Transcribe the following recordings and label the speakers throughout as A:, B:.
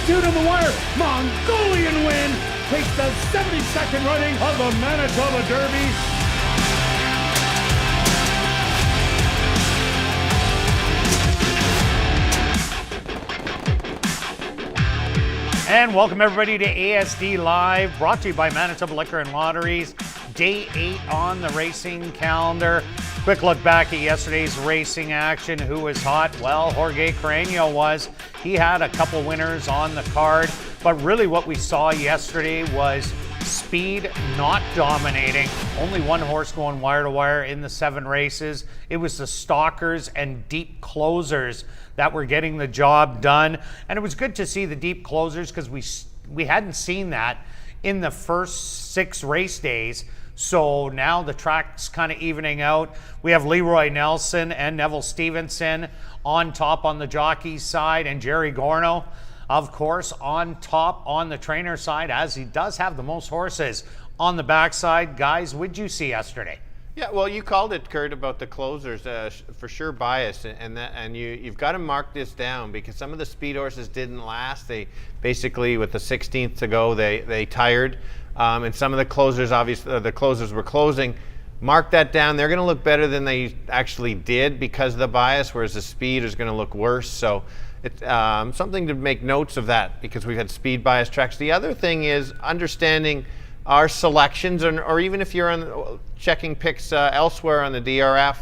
A: attitude on the wire. Mongolian win takes the 72nd running of the Manitoba Derby.
B: And welcome everybody to ASD Live, brought to you by Manitoba Liquor and Lotteries. Day 8 on the racing calendar. Quick look back at yesterday's racing action. Who was hot? Well, Jorge Carreño was. He had a couple winners on the card, but really what we saw yesterday was speed not dominating. Only one horse going wire to wire in the 7 races. It was the stalkers and deep closers that were getting the job done. And it was good to see the deep closers because we hadn't seen that in the first 6 race days. So now the track's kind of evening out. We have Leroy Nelson and Neville Stevenson on top on the jockey side, and Jerry Gorno, of course, on top on the trainer side, as he does have the most horses on the backside. Guys, what'd you see yesterday?
C: Yeah, well, you called it, Kirt, about the closers, for sure bias, and you've got to mark this down because some of the speed horses didn't last. They basically, with the 16th to go, they tired, and some of the closers, obviously, the closers were closing. Mark that down. They're going to look better than they actually did because of the bias, whereas the speed is going to look worse. So it's something to make notes of that because we've had speed bias tracks. The other thing is understanding our selections, or even if you're on checking picks elsewhere on the DRF,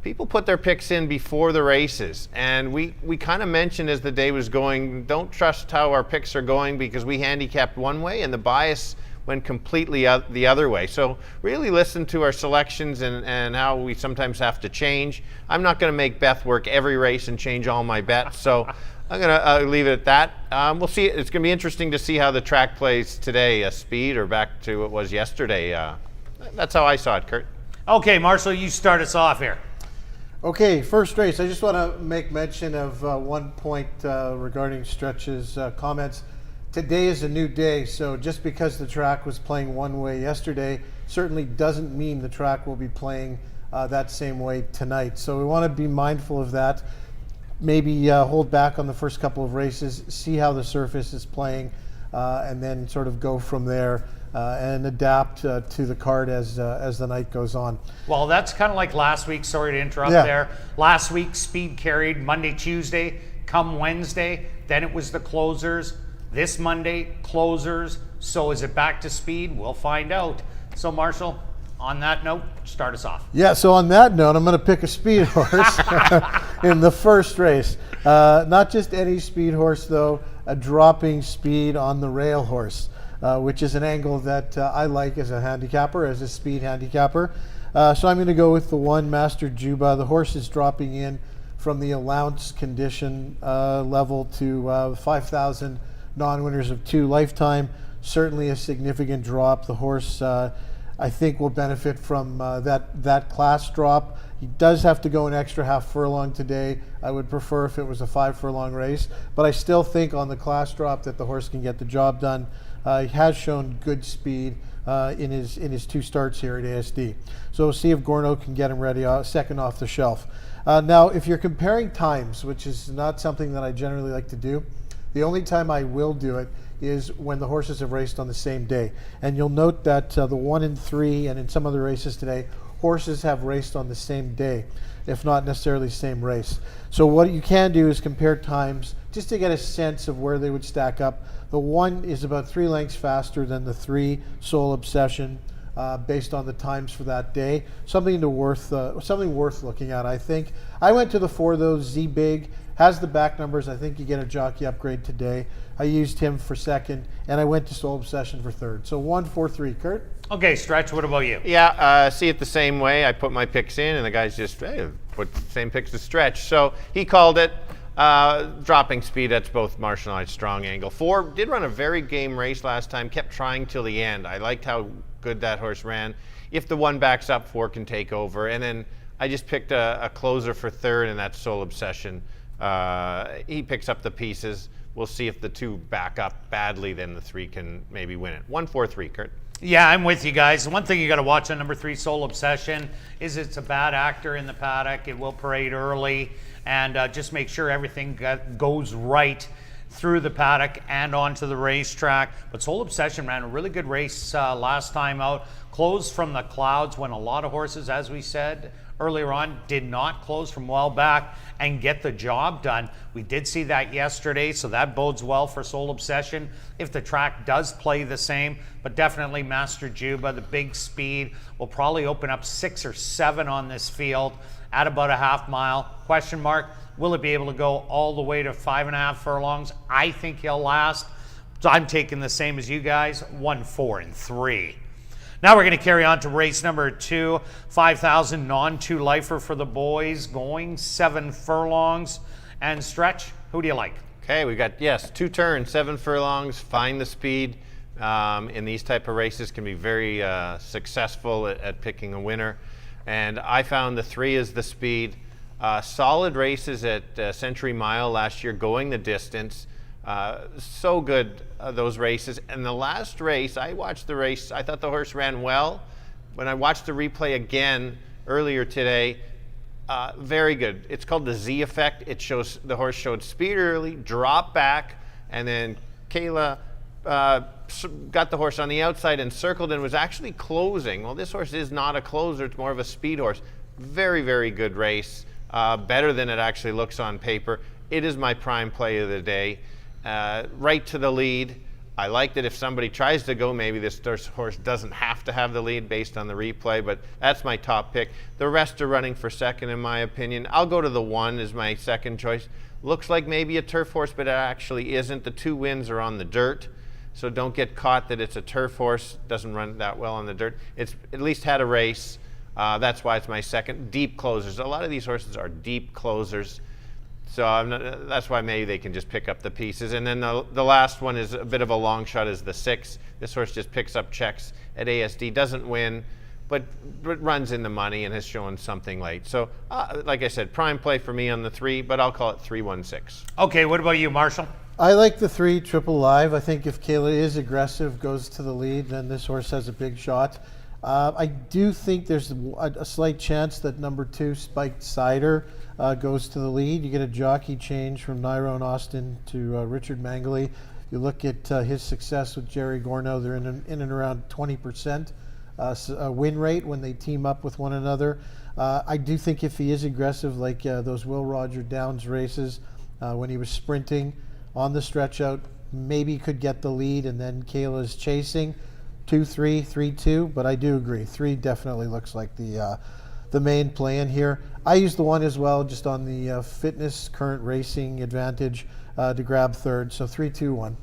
C: people put their picks in before the races. And we kind of mentioned as the day was going, don't trust how our picks are going because we handicapped one way and the bias went completely the other way. So really listen to our selections and how we sometimes have to change. I'm not going to make Beth work every race and change all my bets. So I'm going to leave it at that. We'll see. It's going to be interesting to see how the track plays today, speed or back to what was yesterday. That's how I saw it, Kirt.
B: Okay, Marshall, you start us off here.
D: Okay, first race. I just want to make mention of one point regarding Stretch's comments. Today is a new day, so just because the track was playing one way yesterday certainly doesn't mean the track will be playing that same way tonight. So we want to be mindful of that. Maybe hold back on the first couple of races, see how the surface is playing, and then sort of go from there and adapt to the card as the night goes on.
B: Well, that's kind of like last week. Sorry to interrupt there. Last week, speed carried Monday, Tuesday. Come Wednesday, then it was the closers. This Monday, closers. So is it back to speed? We'll find out. So Marshall, on that note, start us off.
D: Yeah, so on that note, I'm going to pick a speed horse in the first race. Not just any speed horse, though, a dropping speed on the rail horse, which is an angle that I like as a handicapper, as a speed handicapper. So I'm going to go with the one, Master Juba. The horse is dropping in from the allowance condition level to 5,000 non-winners of 2 lifetime. Certainly a significant drop. The horse, I think, will benefit from that class drop. He does have to go an extra half furlong today. I would prefer if it was a 5 furlong race, but I still think on the class drop that the horse can get the job done. He has shown good speed in his 2 starts here at ASD. So we'll see if Gorno can get him ready second off the shelf. Now, if you're comparing times, which is not something that I generally like to do, the only time I will do it is when the horses have raced on the same day. And you'll note that the 1 and 3 and in some other races today, horses have raced on the same day, if not necessarily same race. So what you can do is compare times just to get a sense of where they would stack up. The 1 is about 3 lengths faster than the 3 Soul Obsession based on the times for that day. Something worth looking at, I think. I went to the 4 though. Z Big has the back numbers. I think you get a jockey upgrade today. I used him for second, and I went to Soul Obsession for third. So 1, 4, 3. Kirt?
B: Okay, Stretch, what about you?
C: Yeah, see it the same way. I put my picks in, and the guys just put the same picks as Stretch. So he called it dropping speed. That's both Marshall and I, strong angle. 4 did run a very game race last time, kept trying till the end. I liked how good that horse ran. If the 1 backs up, 4 can take over. And then I just picked a closer for third, and that's Soul Obsession. He picks up the pieces. We'll see if the 2 back up badly, then the 3 can maybe win it. 1, 4, 3, Kirt.
B: Yeah, I'm with you guys. One thing you got to watch on number 3, Soul Obsession, is it's a bad actor in the paddock. It will parade early, and just make sure everything goes right through the paddock and onto the racetrack. But Soul Obsession ran a really good race last time out. Closed from the clouds when a lot of horses, as we said earlier on, did not close from well back and get the job done. We did see that yesterday, so that bodes well for Soul Obsession if the track does play the same. But definitely Master Juba, the big speed, will probably open up 6 or 7 on this field at about a half mile. Question mark, will it be able to go all the way to 5.5 furlongs? I think he'll last. So I'm taking the same as you guys, 1, 4, and 3. Now we're going to carry on to race number 2, 5,000 non-2 lifer for the boys, going 7 furlongs. And Stretch, who do you like?
C: Okay, we got, yes, 2 turns, 7 furlongs, find the speed. In these type of races can be very successful at picking a winner. And I found the 3 is the speed. Solid races at Century Mile last year, going the distance. So good, those races. And the last race, I watched the race, I thought the horse ran well. When I watched the replay again earlier today, very good. It's called the Z effect. It shows the horse showed speed early, dropped back, and then Kayla got the horse on the outside and circled and was actually closing. Well, this horse is not a closer, it's more of a speed horse. Very, very good race. Better than it actually looks on paper. It is my prime play of the day. Right to the lead. I like that if somebody tries to go, maybe this horse doesn't have to have the lead based on the replay, but that's my top pick. The rest are running for second in my opinion. I'll go to the 1 as my second choice. Looks like maybe a turf horse, but it actually isn't. The 2 wins are on the dirt, so don't get caught that it's a turf horse. Doesn't run that well on the dirt. It's at least had a race. That's why it's my second. Deep closers. A lot of these horses are deep closers. So that's why maybe they can just pick up the pieces. And then the last one is a bit of a long shot, is the 6. This horse just picks up checks at ASD, doesn't win, but runs in the money and has shown something late. So like I said, prime play for me on the 3, but I'll call it 3-1-6.
B: Okay, what about you, Marshall?
D: I like the 3 Triple Live. I think if Kayla is aggressive, goes to the lead, then this horse has a big shot. I do think there's a slight chance that number 2 Spiked Cider goes to the lead. You get a jockey change from Nyrone Austin to Richard Mangley. You look at his success with Jerry Gorno, they're in and around 20% win rate when they team up with one another. I do think if he is aggressive, like those Will Roger Downs races when he was sprinting on the stretch out, maybe could get the lead, and then Kayla's chasing 2-3, 3-2, but I do agree 3 definitely looks like the main play in here. I use the 1 as well, just on the fitness, current racing advantage to grab 3rd. So 3-2-1.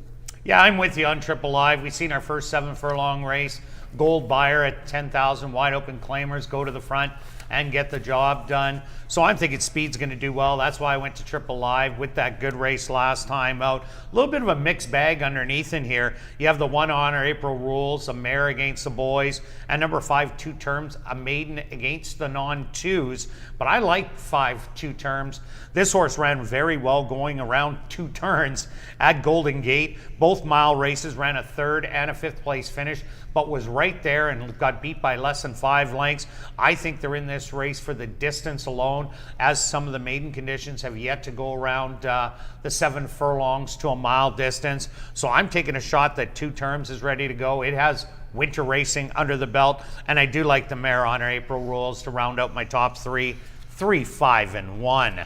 B: Yeah, I'm with you on Triple Live. We've seen our first 7 furlong race. Gold buyer at 10,000, wide open claimers go to the front and get the job done. So I'm thinking speed's going to do well. That's why I went to Triple Live with that good race last time out. A little bit of a mixed bag underneath in here. You have the 1 Honor, April Rules, a mare against the boys, and number 5 2 Terms, a maiden against the non-2s. But I like 5 2 Terms. This horse ran very well going around 2 turns at Golden Gate. Both mile races, ran a 3rd and a 5th place finish, but was right there and got beat by less than 5 lengths. I think they're in this race for the distance alone, as some of the maiden conditions have yet to go around the 7 furlongs to a mile distance. So I'm taking a shot that 2 Terms is ready to go. It has winter racing under the belt, and I do like the mare Honor, April Rules, to round out my top 3, 3, 5, and 1.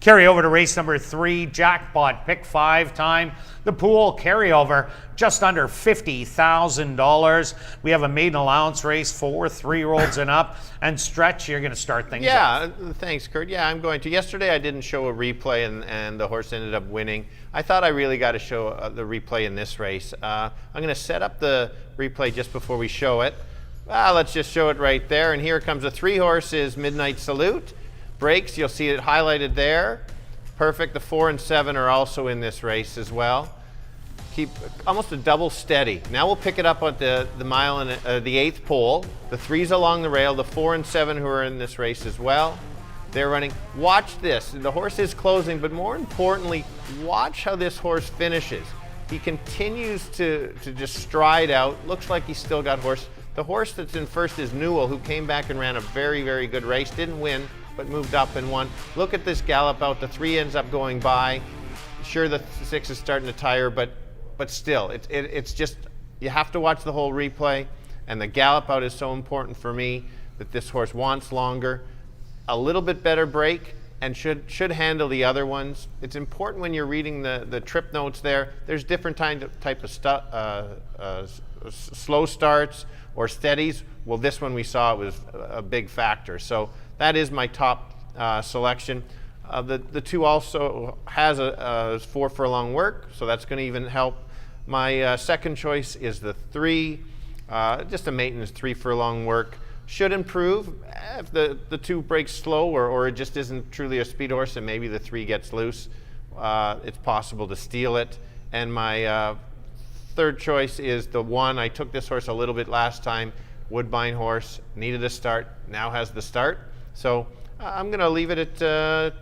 B: Carry over to race number 3, jackpot pick 5 time. The pool carryover just under $50,000. We have a maiden allowance race for 3-year-olds and up. And Stretch, you're going to start things off.
C: Yeah, thanks, Kurt. Yeah, I'm going to. Yesterday I didn't show a replay, and the horse ended up winning. I thought I really got to show the replay in this race. I'm going to set up the replay just before we show it. Let's just show it right there. And here comes the 3 horses Midnight Salute. Breaks, you'll see it highlighted there. Perfect. The 4 and 7 are also in this race as well. Keep almost a double steady. Now we'll pick it up at the mile and the 8th pole. The 3's along the rail. The 4 and 7 who are in this race as well. They're running. Watch this. The horse is closing, but more importantly, watch how this horse finishes. He continues to just stride out. Looks like he's still got horse. The horse that's in first is Newell, who came back and ran a very, very good race. Didn't win, but moved up and won. Look at this gallop out. The 3 ends up going by. Sure, the 6 is starting to tire, but still, it's just, you have to watch the whole replay, and the gallop out is so important for me that this horse wants longer, a little bit better break, and should handle the other ones. It's important when you're reading the trip notes there. There's different type of slow starts or steadies. Well, this one we saw it was a big factor. So that is my top selection. The 2 also has a 4 furlong work, so that's going to even help. My second choice is the 3, just a maintenance 3 furlong work. Should improve if the 2 breaks slow or it just isn't truly a speed horse and maybe the 3 gets loose. It's possible to steal it. And my third choice is the 1. I took this horse a little bit last time. Woodbine horse, needed a start, now has the start. So I'm going to leave it at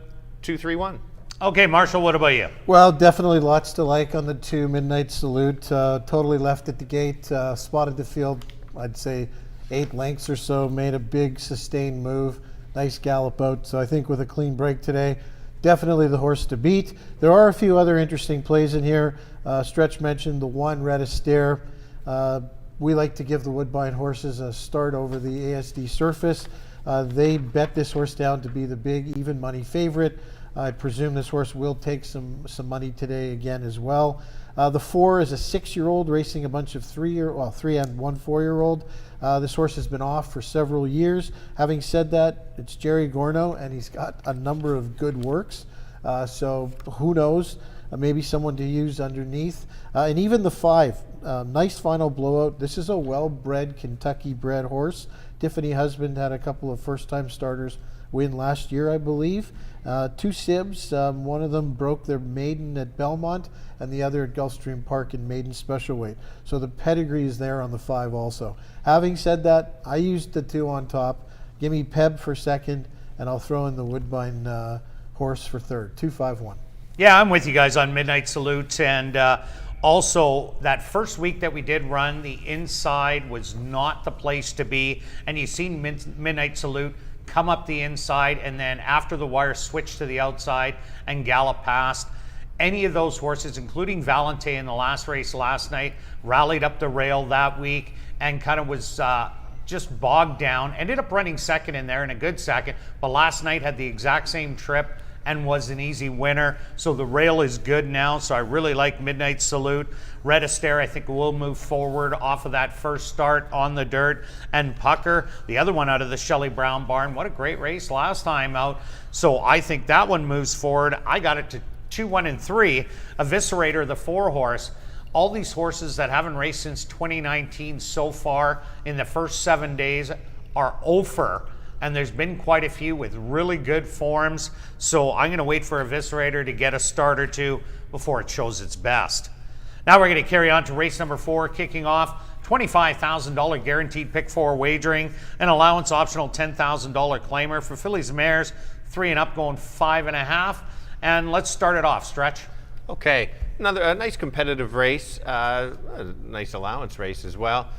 C: 2-3-1.
B: Okay, Marshall, what about you?
D: Well, definitely lots to like on the 2. Midnight Salute. Totally left at the gate, spotted the field, I'd say 8 lengths or so, made a big sustained move, nice gallop out. So I think with a clean break today, definitely the horse to beat. There are a few other interesting plays in here. Stretch mentioned the 1, Red Astaire. We like to give the Woodbine horses a start over the ASD Surface. They bet this horse down to be the big even money favorite. I presume this horse will take some money today again as well. The 4 is a 6-year-old racing a bunch of 3 and 1 4-year-old. This horse has been off for several years. Having said that, it's Jerry Gorno, and he's got a number of good works. So who knows? Maybe someone to use underneath. And even the 5, nice final blowout. This is a well-bred, Kentucky-bred horse. Tiffany Husband had a couple of first-time starters win last year, I believe. 2 sibs, one of them broke their maiden at Belmont and the other at Gulfstream Park in maiden special weight. So the pedigree is there on the 5 also. Having said that, I used the 2 on top. Give me Peb for second, and I'll throw in the Woodbine horse for third. 2-5-1.
B: Yeah, I'm with you guys on Midnight Salute. And also, that first week that we did run, the inside was not the place to be. And you've seen Midnight Salute come up the inside, and then after the wire switch to the outside and gallop past. Any of those horses, including Valente in the last race last night, rallied up the rail that week and kind of was just bogged down. Ended up running second in there, in a good second, but last night had the exact same trip and was an easy winner. So the rail is good now, so I really like Midnight Salute. Red Astaire, I think, will move forward off of that first start on the dirt. And Pucker, the other one out of the Shelley Brown barn, what a great race last time out. So I think that one moves forward. I got it to 2, 1, and 3. Eviscerator, the 4 horse. All these horses that haven't raced since 2019 so far in the first 7 days are over. And there's been quite a few with really good forms. So I'm going to wait for Eviscerator to get a start or 2 before it shows its best. Now we're going to carry on to race number 4, kicking off $25,000 guaranteed pick 4 wagering, an allowance optional $10,000 claimer for fillies and mares, 3 and up going 5.5. And let's start it off, Stretch.
C: Okay, a nice competitive race, a nice allowance race as well.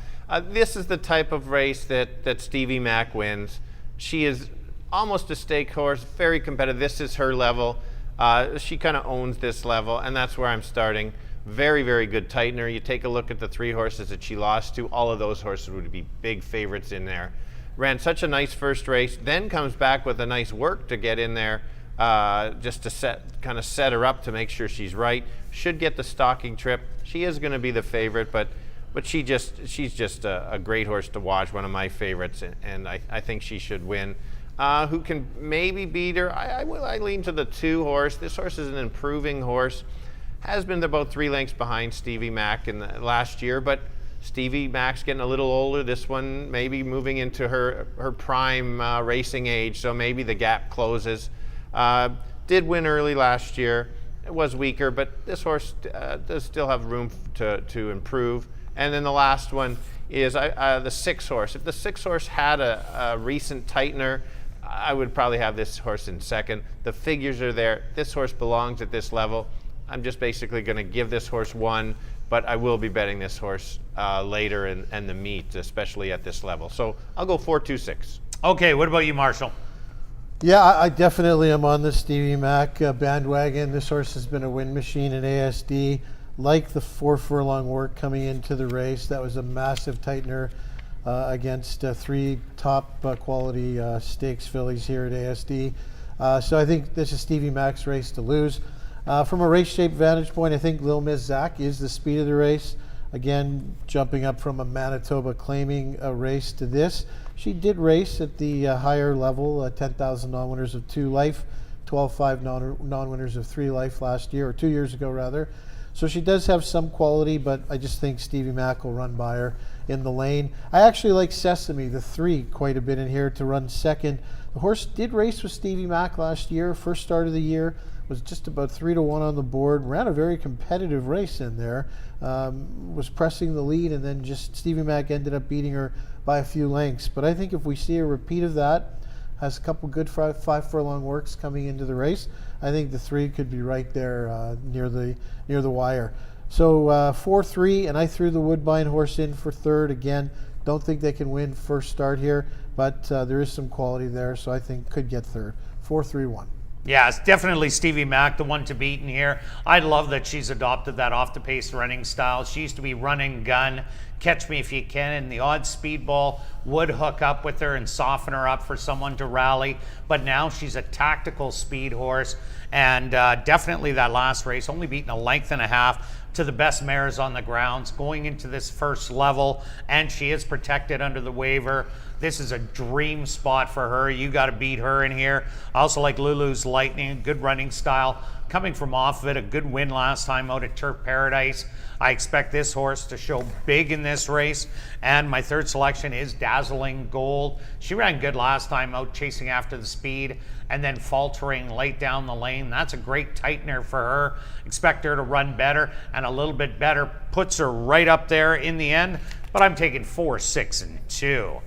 C: This is the type of race that Stevie Mack wins. She is almost a stake horse, very competitive. This is her level. She kind of owns this level, and that's where I'm starting. Very, very good tightener. You take a look at the 3 horses that she lost to, all of those horses would be big favorites in there. Ran such a nice first race, then comes back with a nice work to get in there, just to set her up to make sure she's right. Should get the stalking trip. She is going to be the favorite, but she's just a great horse to watch, one of my favorites, and I think she should win. Who can maybe beat her? I lean to the 2 horse. This horse is an improving horse. Has been about 3 lengths behind Stevie Mack in the last year, but Stevie Mack's getting a little older. This one maybe moving into her prime racing age, so maybe the gap closes. Did win early last year. It was weaker, but this horse does still have room to improve. And then the last one is the 6 horse. If the 6 horse had a recent tightener, I would probably have this horse in second. The figures are there. This horse belongs at this level. I'm just basically going to give this horse 1, but I will be betting this horse later in the meet, especially at this level. So I'll go 4-2-6.
B: Okay, what about you, Marshall?
D: Yeah, I definitely am on the Stevie Mac bandwagon. This horse has been a win machine in ASD. Like the 4 furlong work coming into the race, that was a massive tightener against 3 top quality stakes fillies here at ASD. So I think this is Stevie Mac's race to lose. From a race shape vantage point, I think Lil Miss Zach is the speed of the race. Again, jumping up from a Manitoba claiming a race to this. She did race at the higher level, 10,000 non-winners of 2 Life, 12.5 non-winners of 3 Life last year, or 2 years ago rather. So she does have some quality, but I just think Stevie Mac will run by her in the lane. I actually like Sesame, the 3, quite a bit in here to run second. The horse did race with Stevie Mac last year, first start of the year, was just about 3 to 1 on the board, ran a very competitive race in there, was pressing the lead, and then just Stevie Mac ended up beating her by a few lengths. But I think if we see a repeat of that, has a couple good 5 furlong works coming into the race, I think the 3 could be right there near the wire. So 4-3, and I threw the Woodbine horse in for third. Again, don't think they can win first start here, but there is some quality there, so I think could get third. 4-3-1.
B: Yeah, it's definitely Stevie Mac, the one to beat in here. I love that she's adopted that off-the-pace running style. She used to be run and gun, catch me if you can, and the odd speedball would hook up with her and soften her up for someone to rally. But now she's a tactical speed horse, and definitely that last race, only beaten a length and a half to the best mares on the grounds, going into this first level, and she is protected under the waiver. This is a dream spot for her. You got to beat her in here. I also like Lulu's Lightning, good running style. Coming from off of it, a good win last time out at Turf Paradise. I expect this horse to show big in this race. And my third selection is Dazzling Gold. She ran good last time out, chasing after the speed and then faltering late down the lane. That's a great tightener for her. Expect her to run better, and a little bit better puts her right up there in the end. But I'm taking 4, 6, and 2.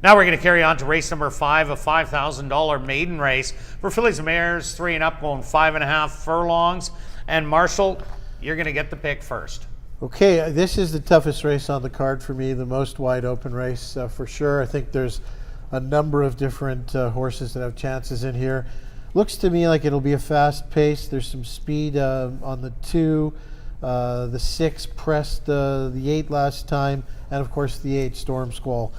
B: Now we're going to carry on to race number 5, a $5,000 maiden race for fillies and mares, 3 and up, going 5.5 furlongs. And Marshall, you're going to get the pick first.
D: Okay, this is the toughest race on the card for me, the most wide open race for sure. I think there's a number of different horses that have chances in here. Looks to me like it'll be a fast pace. There's some speed on the 2. The 6 pressed the 8 last time, and of course the 8 Storm Squall.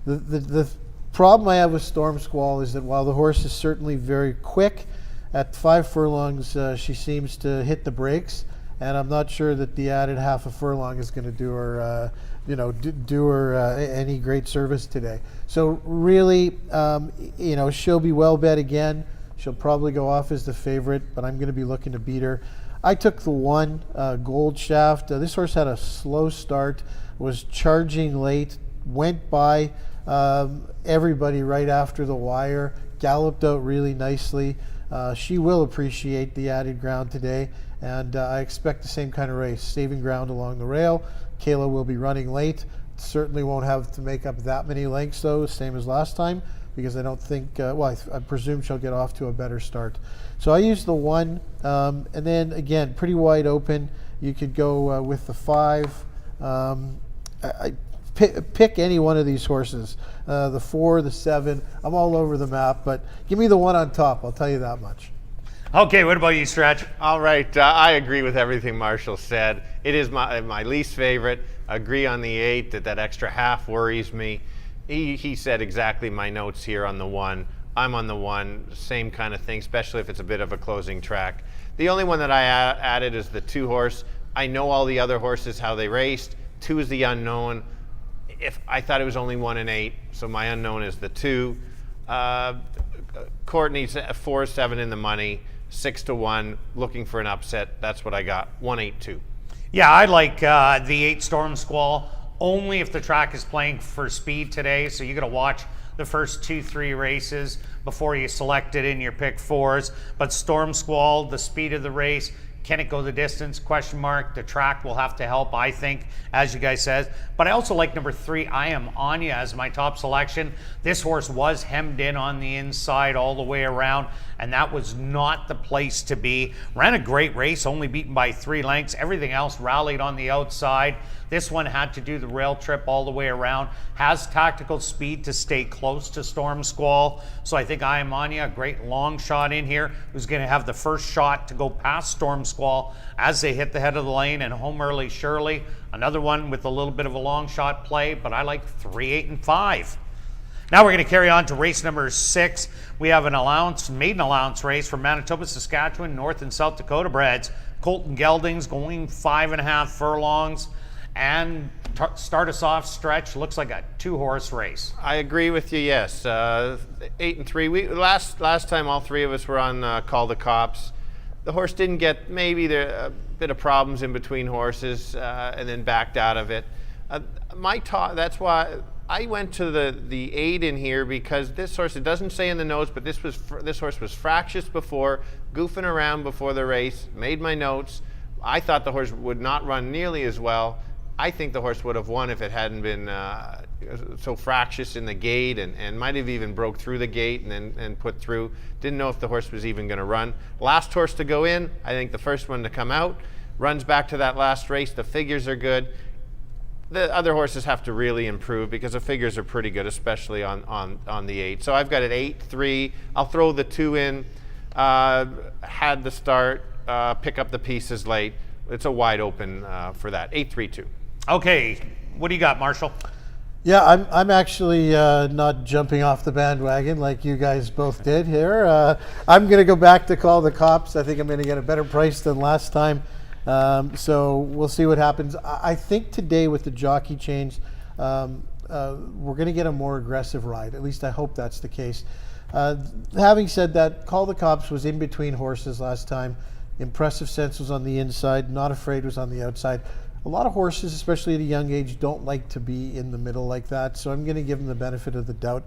D: The problem I have with Storm Squall is that while the horse is certainly very quick, at 5 furlongs she seems to hit the brakes, and I'm not sure that the added half a furlong is going to do her, do her any great service today. So really, she'll be well bet again. She'll probably go off as the favorite, but I'm going to be looking to beat her. I took the 1 Gold Shaft. This horse had a slow start, was charging late, went by everybody right after the wire, galloped out really nicely. She will appreciate the added ground today, and I expect the same kind of race, saving ground along the rail. Kayla will be running late. Certainly won't have to make up that many lengths though, same as last time, because I don't think, I presume she'll get off to a better start. So I used the 1, and then again, pretty wide open. You could go with the 5. Pick any one of these horses, the 4, the 7. I'm all over the map, but give me the 1 on top. I'll tell you that much.
B: Okay, what about you, Stretch?
C: All right, I agree with everything Marshall said. It is my least favorite. Agree on the 8, that extra half worries me. He said exactly my notes here on the 1. I'm on the 1, same kind of thing, especially if it's a bit of a closing track. The only one that I added is the 2 horse. I know all the other horses, how they raced. 2 is the unknown. If I thought it was only 1 and 8, so my unknown is the 2. Court needs 4-7 in the money, 6 to 1, looking for an upset. That's what I got. 1-8-2.
B: Yeah, I like the 8 Storm Squall only if the track is playing for speed today. So you got to watch the first 2-3 races before you select it in your pick 4s. But Storm Squall, the speed of the race. Can it go the distance? Question mark. The track will have to help, I think, as you guys said. But I also like number 3, I Am Anya, as my top selection. This horse was hemmed in on the inside all the way around, and that was not the place to be. Ran a great race, only beaten by 3 lengths. Everything else rallied on the outside. This one had to do the rail trip all the way around. Has tactical speed to stay close to Storm Squall. So I think think Iamania, a great long shot in here, who's going to have the first shot to go past Storm Squall as they hit the head of the lane, and Home Early Shirley, another one with a little bit of a long shot play, but I like 3, 8, and 5. Now we're going to carry on to race number 6. We have an maiden allowance race for Manitoba, Saskatchewan, North and South Dakota breds. Colton Geldings going 5.5 furlongs. And start us off, Stretch, looks like a 2-horse race.
C: I agree with you, yes. 8 and 3. Last time all 3 of us were on Call the Cops. The horse didn't get a bit of problems in between horses and then backed out of it. That's why I went to the 8 in here, because this horse, it doesn't say in the notes, but this horse was fractious before, goofing around before the race, made my notes. I thought the horse would not run nearly as well. I think the horse would have won if it hadn't been so fractious in the gate, and might have even broke through the gate and put through. Didn't know if the horse was even going to run. Last horse to go in, I think the first one to come out. Runs back to that last race. The figures are good. The other horses have to really improve, because the figures are pretty good, especially on the 8. So I've got it 8, 3. I'll throw the 2 in. Had the start, pick up the pieces late. It's a wide open for that. 8, 3, 2.
B: Okay, what do you got, Marshall?
D: Yeah, I'm actually not jumping off the bandwagon like you guys both did here. I'm going to go back to Call the Cops. I think I'm going to get a better price than last time. So we'll see what happens. I think today with the jockey change, we're going to get a more aggressive ride. At least I hope that's the case. Having said that, Call the Cops was in between horses last time. Impressive Sense was on the inside. Not Afraid was on the outside. A lot of horses, especially at a young age, don't like to be in the middle like that, so I'm going to give him the benefit of the doubt.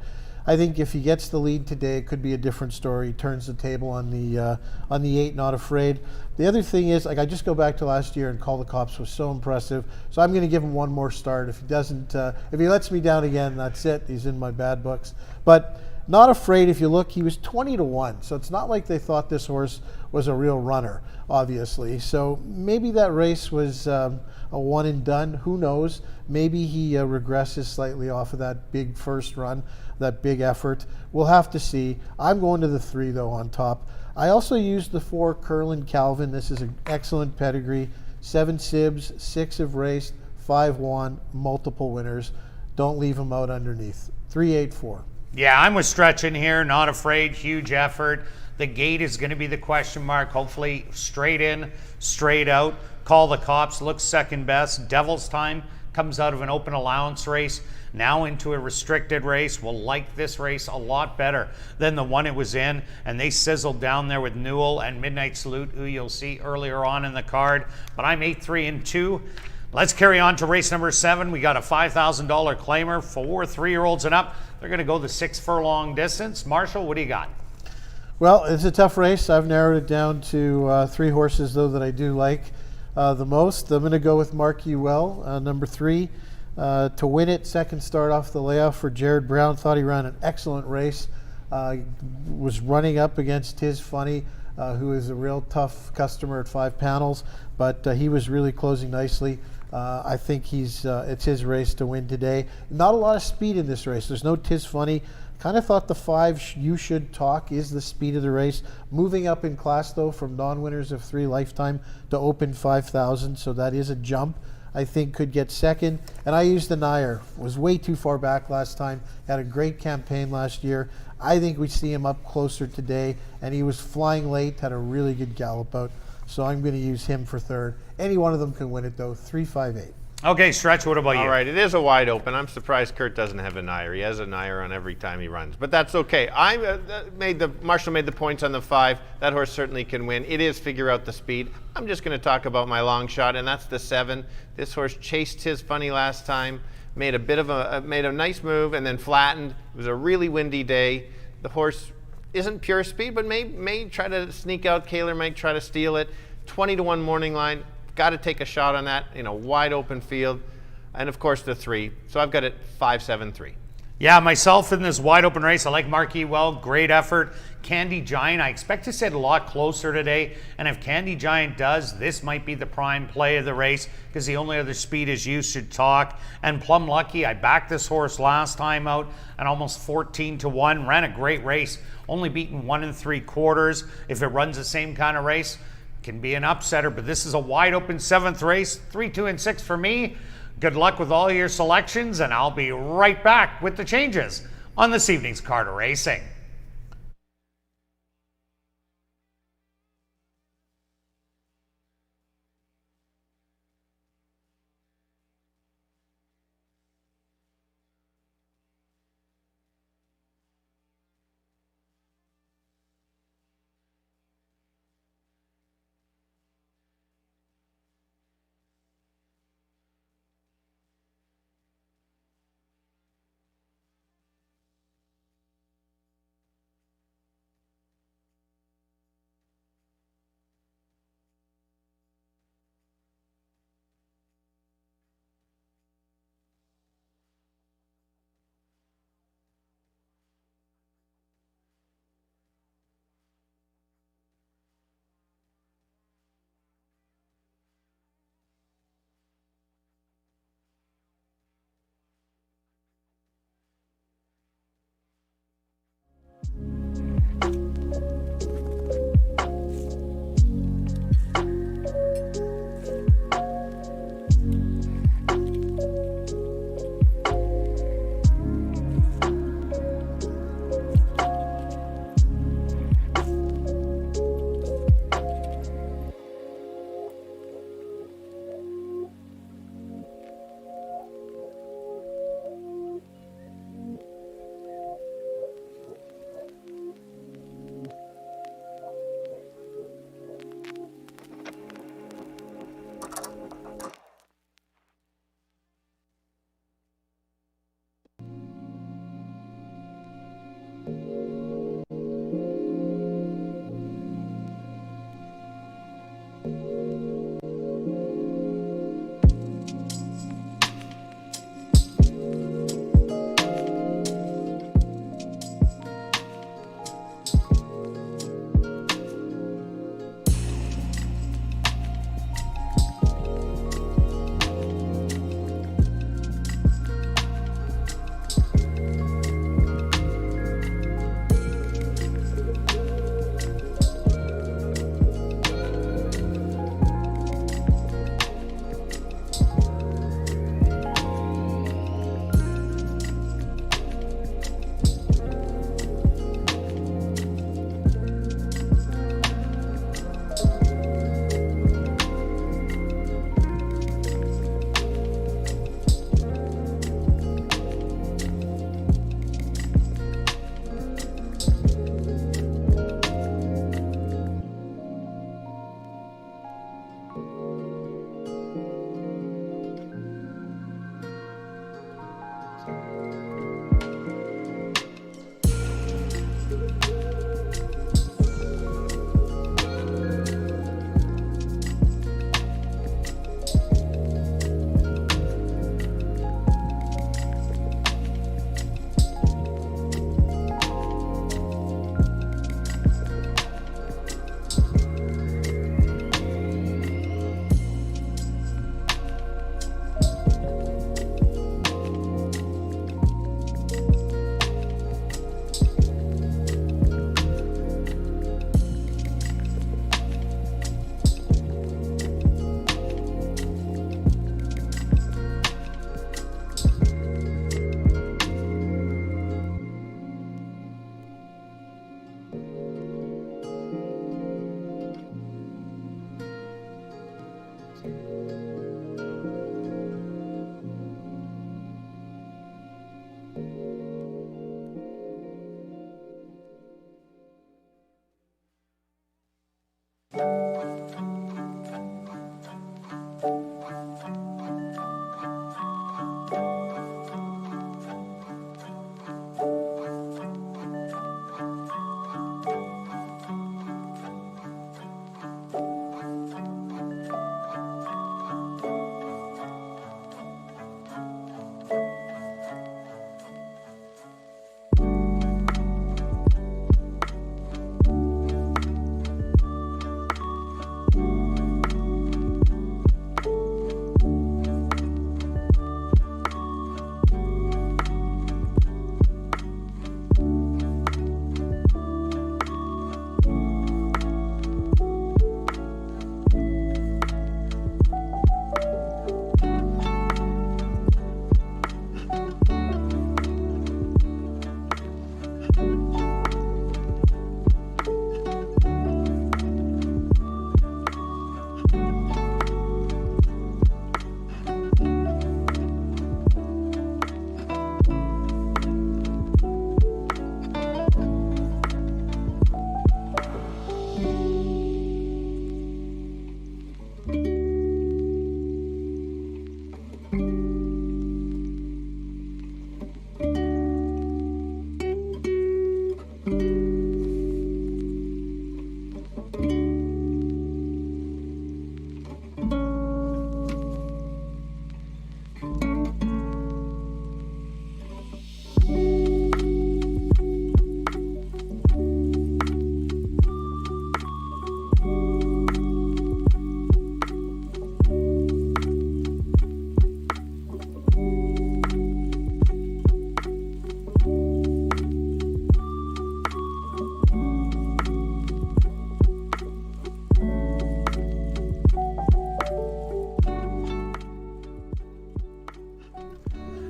D: I think if he gets the lead today, it could be a different story. He turns the table on the 8, Not Afraid. The other thing is, like, I just go back to last year, and Call the Cops was so impressive, so I'm going to give him one more start. If he doesn't, if he lets me down again, that's it. He's in my bad books. But Not Afraid, if you look, he was 20-1, so it's not like they thought this horse was a real runner, obviously. So maybe that race was a one and done. Who knows? Maybe he regresses slightly off of that big first run, that big effort. We'll have to see. I'm going to the 3, though, on top. I also used the 4, Curlin Calvin. This is an excellent pedigree. 7 sibs, 6 have raced, 5 won, multiple winners. Don't leave him out underneath. 3, 8, 4.
B: Yeah, I'm with Stretch in here. Not Afraid, huge effort. The gate is going to be the question mark. Hopefully straight in, straight out. Call the Cops looks second best. Devil's Time comes out of an open allowance race, now into a restricted race. Will like this race a lot better than the one it was in, and they sizzled down there with Newell and Midnight Salute, who you'll see earlier on in the card. But I'm 8, 3, and 2. Let's carry on to race number 7. We got a $5,000 claimer for 3-year-olds and up. They're going to go the 6 furlong distance. Marshall, what do you got?
D: Well, it's a tough race. I've narrowed it down to 3 horses, though, that I do like the most. I'm going to go with Marquee Well, number 3, to win it. Second start off the layoff for Jared Brown. Thought he ran an excellent race. Was running up against Tis Funny, who is a real tough customer at 5 panels, but he was really closing nicely. I think it's his race to win today. Not a lot of speed in this race. There's no Tis Funny. Kind of thought the 5 You Should Talk is the speed of the race. Moving up in class, though, from non-winners of 3 Lifetime to open 5,000, so that is a jump. I think could get second. And I used the Nair. Was way too far back last time. Had a great campaign last year. I think we see him up closer today, and he was flying late, had a really good gallop out. So I'm going to use him for 3rd. Any one of them can win it, though. 3, 5, 8.
B: Okay, Stretch, what about you?
C: All right, it is a wide open. I'm surprised Kirt doesn't have a Nair. He has a Nair on every time he runs, but that's okay. Marshall made the points on the 5. That horse certainly can win. It is figure out the speed. I'm just going to talk about my long shot, and that's the 7. This horse chased Tis Funny last time, made a nice move, and then flattened. It was a really windy day. The horse isn't pure speed, but may try to sneak out. Kaler might try to steal it. 20-1 morning line. Got to take a shot on that in a wide open field. And of course the 3. So I've got it 5, 7, 3.
B: Yeah, myself in this wide open race. I like Marquis well, great effort. Candy Giant, I expect to sit a lot closer today. And if Candy Giant does, this might be the prime play of the race because the only other speed is You Should Talk. And Plum Lucky, I backed this horse last time out at almost 14-1. Ran a great race, only beaten 1 3/4. If it runs the same kind of race, can be an upsetter. But this is a wide open 7th race, 3, 2, and 6 for me. Good luck with all your selections, and I'll be right back with the changes on this evening's card of racing.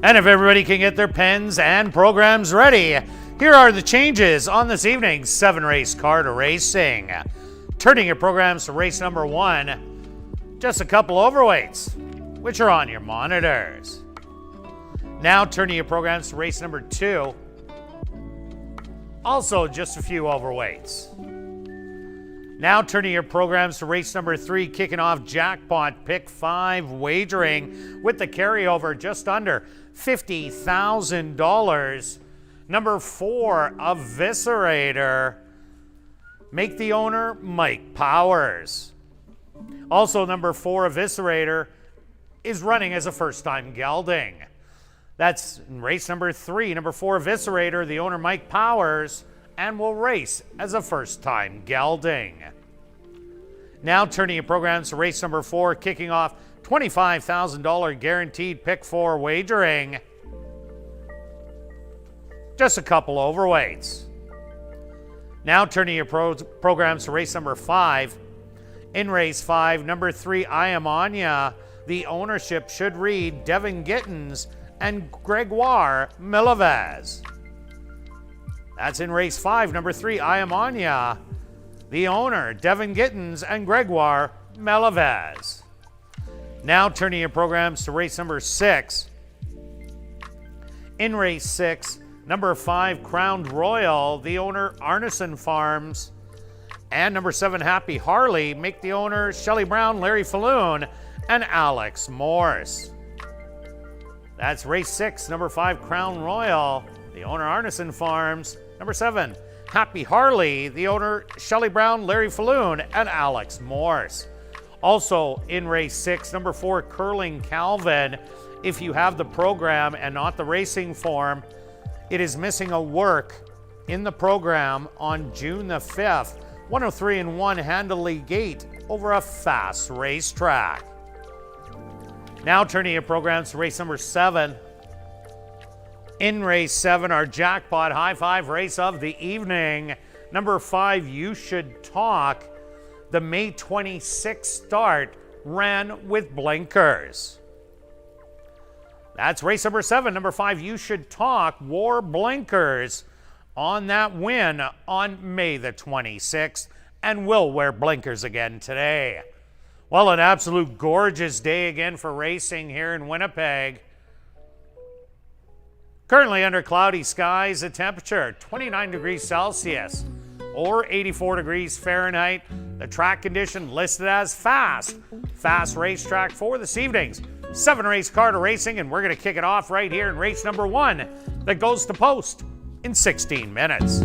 B: And if everybody can get their pens and programs ready, here are the changes on this evening's 7-race card racing. Turning your programs to race number 1, just a couple overweights, which are on your monitors. Now turning your programs to race number 2, also just a few overweights. Now turning your programs to race number 3, kicking off jackpot pick 5 wagering with the carryover just under $50,000. Number 4, Eviscerator. Make the owner Mike Powers. Also number 4, Eviscerator, is running as a first-time gelding. That's race number 3. Number 4, Eviscerator, the owner Mike Powers, and will race as a first-time gelding. Now turning your programs to race number 4, kicking off $25,000 guaranteed pick 4 wagering. Just a couple overweights. Now turning your programs to race number 5. In race 5, number 3, I Am Anya. The ownership should read Devin Gittins and Gregoire Milavez. That's in race 5, number 3, I Am Anya. The owner, Devin Gittins and Gregoire Milavez. Now turning your programs to race number 6. In race 6, number 5, Crowned Royal, the owner, Arneson Farms. And number 7, Happy Harley, make the owner, Shelley Brown, Larry Falloon, and Alex Morse. That's race 6, number 5, Crown Royal, the owner, Arneson Farms. Number 7, Happy Harley, the owner, Shelley Brown, Larry Falloon, and Alex Morse. Also in race 6, number 4, Curling Calvin. If you have the program and not the racing form, it is missing a work in the program on June the 5th. 103-1 Handley Gate over a fast racetrack. Now turning your programs to race number 7. In race 7, our jackpot high 5 race of the evening. Number 5, You Should Talk. The May 26th start ran with blinkers. That's race number 7. Number 5, You Should Talk, wore blinkers on that win on May the 26th and will wear blinkers again today. Well, an absolute gorgeous day again for racing here in Winnipeg. Currently under cloudy skies, a temperature 29 degrees Celsius or 84 degrees Fahrenheit. The track condition listed as fast. Fast racetrack for this evening's 7-race card racing, and we're going to kick it off right here in race number 1 that goes to post in 16 minutes.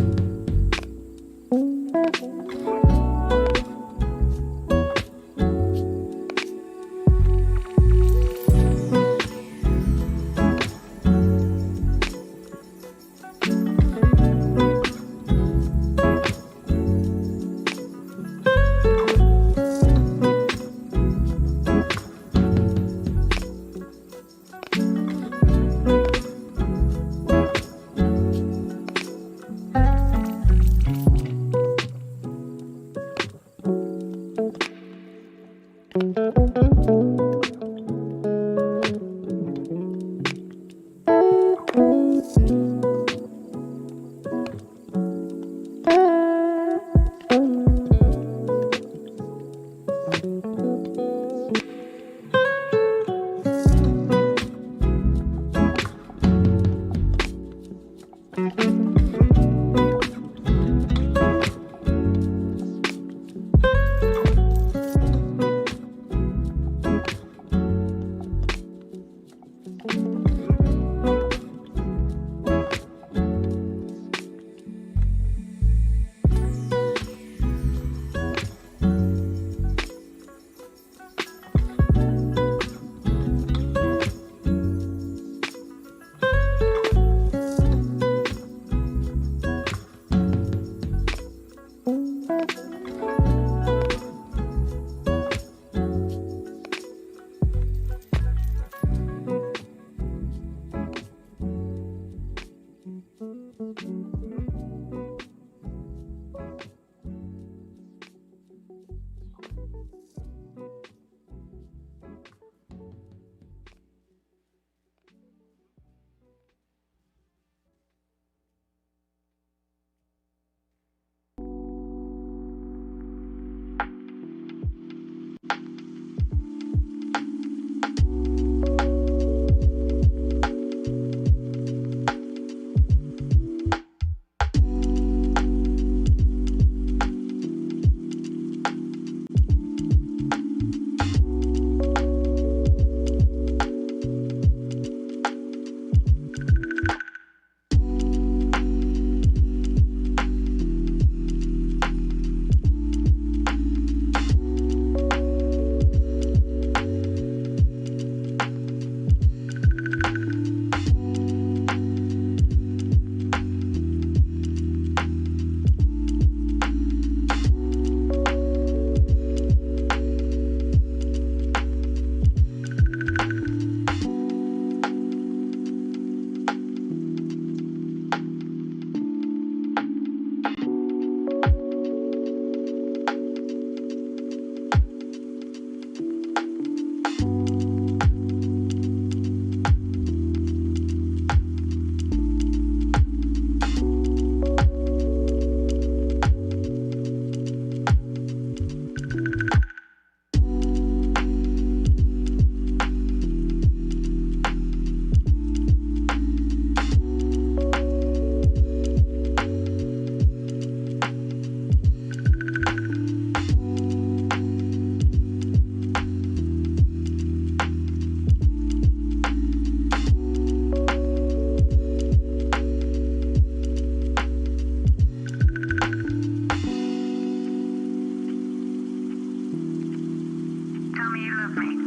E: me you love me.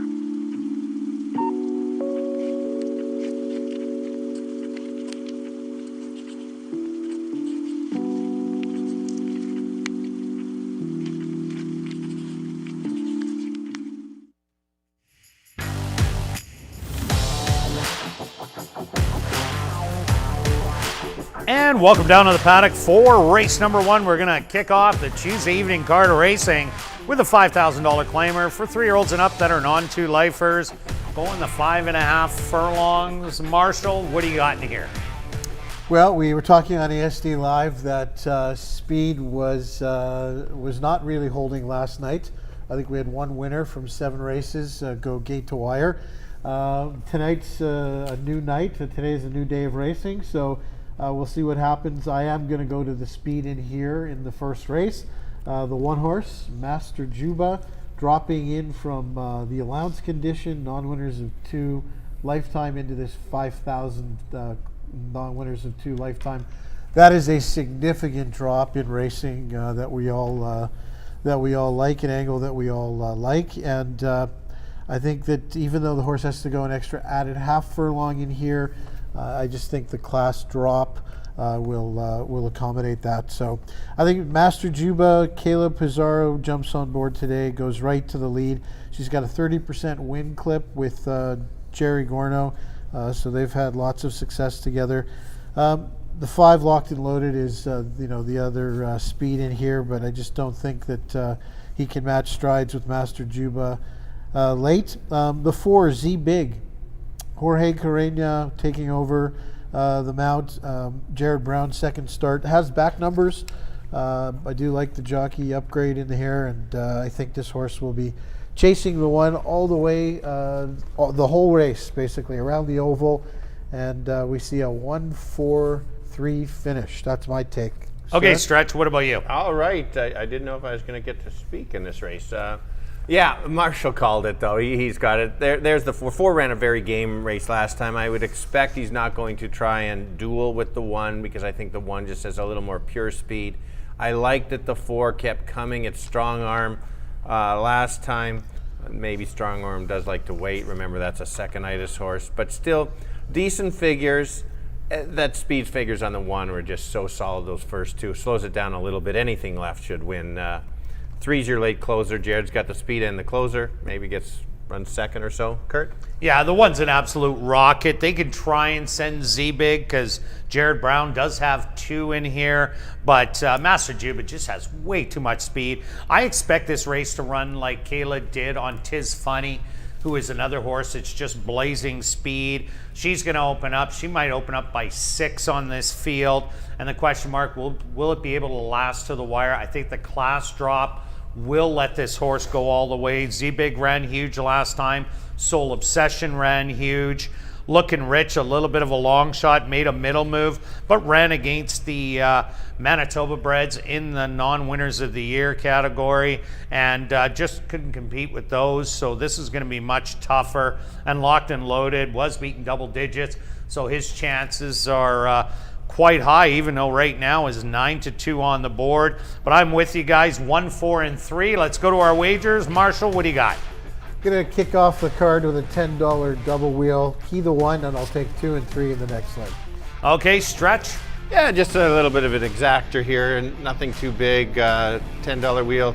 B: And welcome down to the paddock for race number 1. We're going to kick off the Tuesday evening card of racing with a $5,000 claimer for 3-year-olds and up that are non-2 lifers. Going the 5.5 furlongs. Marshall, what do you got in here?
D: Well, we were talking on ASD Live that speed was not really holding last night. I think we had one winner from 7 races go gate to wire. Tonight's a new night. Today's a new day of racing, so we'll see what happens. I am going to go to the speed in here in the first race. The 1 horse, Master Juba, dropping in from the allowance condition, non-winners of 2 lifetime into this 5,000 non-winners of 2 lifetime. That is a significant drop in racing that we all like, an angle that we all like, and I think that even though the horse has to go an extra added half furlong in here, I just think the class drop will accommodate that. So I think Master Juba, Caleb Pizarro jumps on board today, goes right to the lead. She's got a 30% win clip with Jerry Gorno, so they've had lots of success together. The 5 locked and loaded is the other speed in here, but I just don't think that he can match strides with Master Juba late. The 4, Z Big. Jorge Carreño taking over the mount. Jared Brown second start. Has back numbers. I do like the jockey upgrade in the hair, and I think this horse will be chasing the 1 all the way, the whole race basically around the oval, and we see a 1-4-3 finish. That's my take.
B: Okay, Stretch, what about you?
C: All right. I didn't know if I was going to get to speak in this race. Yeah, Marshall called it, though. He's got it. There's the 4 ran a very game race last time. I would expect he's not going to try and duel with the 1 because I think the 1 just has a little more pure speed. I like that the 4 kept coming. It's strong arm last time. Maybe strong arm does like to wait. Remember, that's a second-itis horse. But still, decent figures. That speed figures on the 1 were just so solid, those first 2. Slows it down a little bit. Anything left should win. 3's your late closer. Jared's got the speed and the closer. Maybe runs second or so. Kirt?
B: Yeah, the 1's an absolute rocket. They could try and send Z-Big because Jared Brown does have 2 in here, but Master Juba just has way too much speed. I expect this race to run like Kayla did on Tis Funny, who is another horse that's just blazing speed. She's going to open up. She might open up by 6 on this field. And the question mark, will it be able to last to the wire? I think the class drop will let this horse go all the way. Z-Big ran huge last time. Soul Obsession ran huge. Looking Rich, a little bit of a long shot, made a middle move, but ran against the Manitoba breds in the non-winners of the year category and just couldn't compete with those. So this is going to be much tougher. And Locked and Loaded was beating double digits, so his chances are quite high, even though right now is 9-2 on the board. But I'm with you guys, 1, 4, and 3. Let's go to our wagers. Marshall, what do you got?
D: Gonna kick off the card with a $10 double wheel. Key the 1, and I'll take 2 and 3 in the next leg.
B: Okay, Stretch.
C: Yeah, just a little bit of an exactor here, and nothing too big. $10 wheel.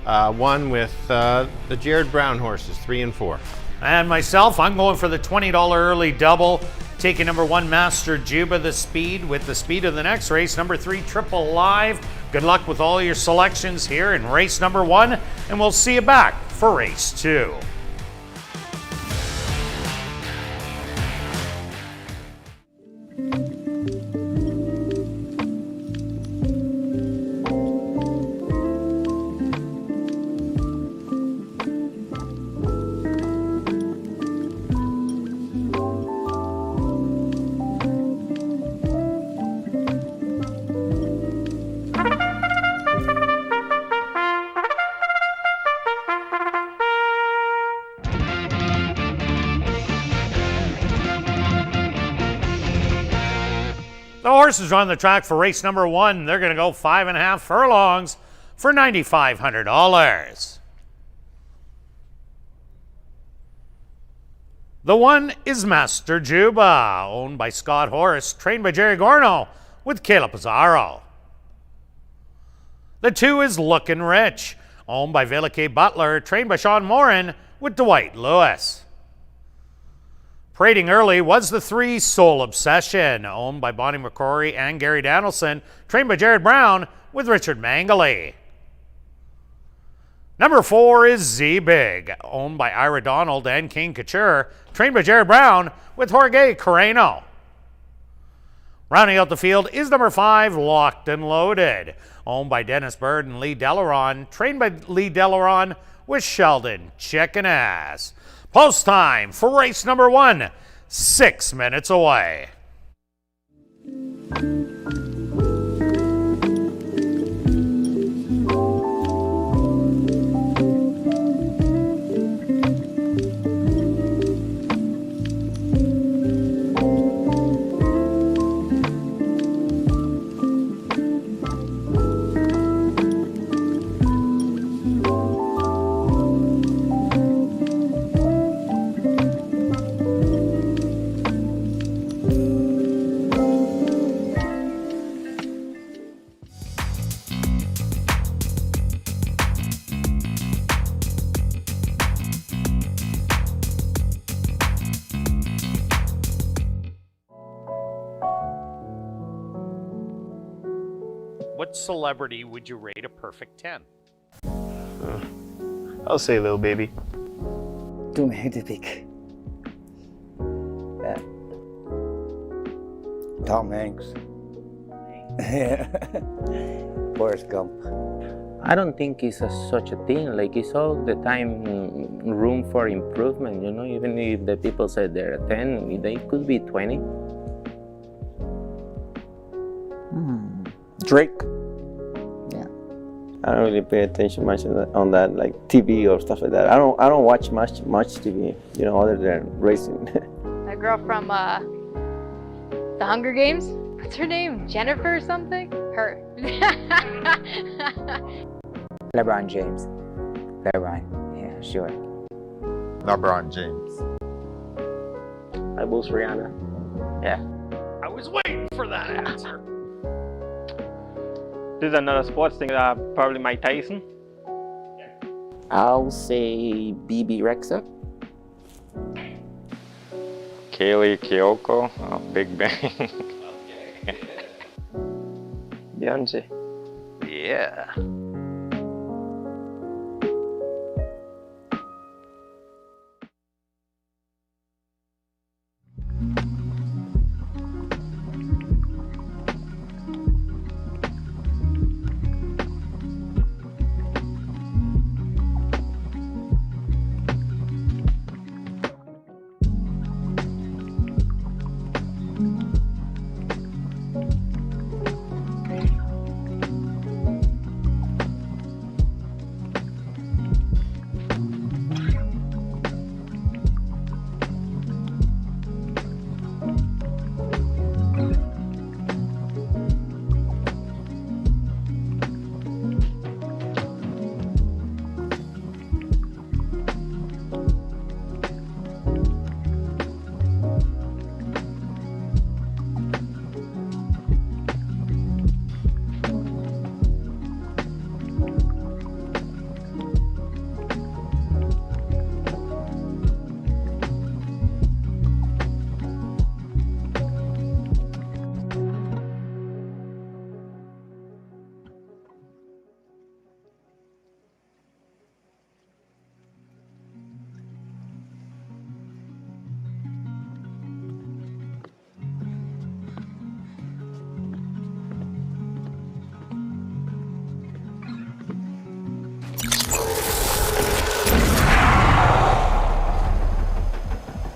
C: 1 with the Jared Brown horses, 3 and 4.
B: And myself, I'm going for the $20 early double. Taking number 1, Master Juba, the speed, with the speed of the next race. Number 3, Triple Live. Good luck with all your selections here in race number 1, and we'll see you back for race 2. The horses are on the track for race number 1. They're going to go 5.5 furlongs for $9,500. The 1 is Master Juba, owned by Scott Horace, trained by Jerry Gorno, with Caleb Pizarro. The 2 is Lookin' Rich, owned by Villa K. Butler, trained by Sean Morin, with Dwight Lewis. Parading early was the 3 Soul Obsession, owned by Bonnie McCrory and Gary Danielson, trained by Jared Brown, with Richard Mangley. Number 4 is Z-Big, owned by Ira Donald and King Couture, trained by Jared Brown, with Jorge Carreno. Rounding out the field is number 5, Locked and Loaded, owned by Dennis Bird and Lee Delaron, trained by Lee Delaron, with Sheldon Chicken Ass. Post time for race number 1, 6 minutes away. What celebrity would you rate a perfect 10?
E: I'll say Lil Baby.
F: Too many to pick. Tom Hanks. Forrest Gump. I don't think it's such a thing. Like, it's all the time room for improvement, you know? Even if the people said they're a 10, they could be 20.
G: Drake. Yeah. I don't really pay attention much on that, like TV or stuff like that. I don't watch much TV, you know, other than racing.
H: That girl from The Hunger Games. What's her name? Jennifer or something? Her.
F: LeBron James. LeBron. Yeah, sure.
I: LeBron James.
G: I boost Rihanna. Yeah.
B: I was waiting for that answer.
G: This is another sports thing. Probably Mike Tyson.
F: I'll say BB Rexa.
I: Kaylee Kyoko, Big Bang.
G: Beyonce.
I: Yeah.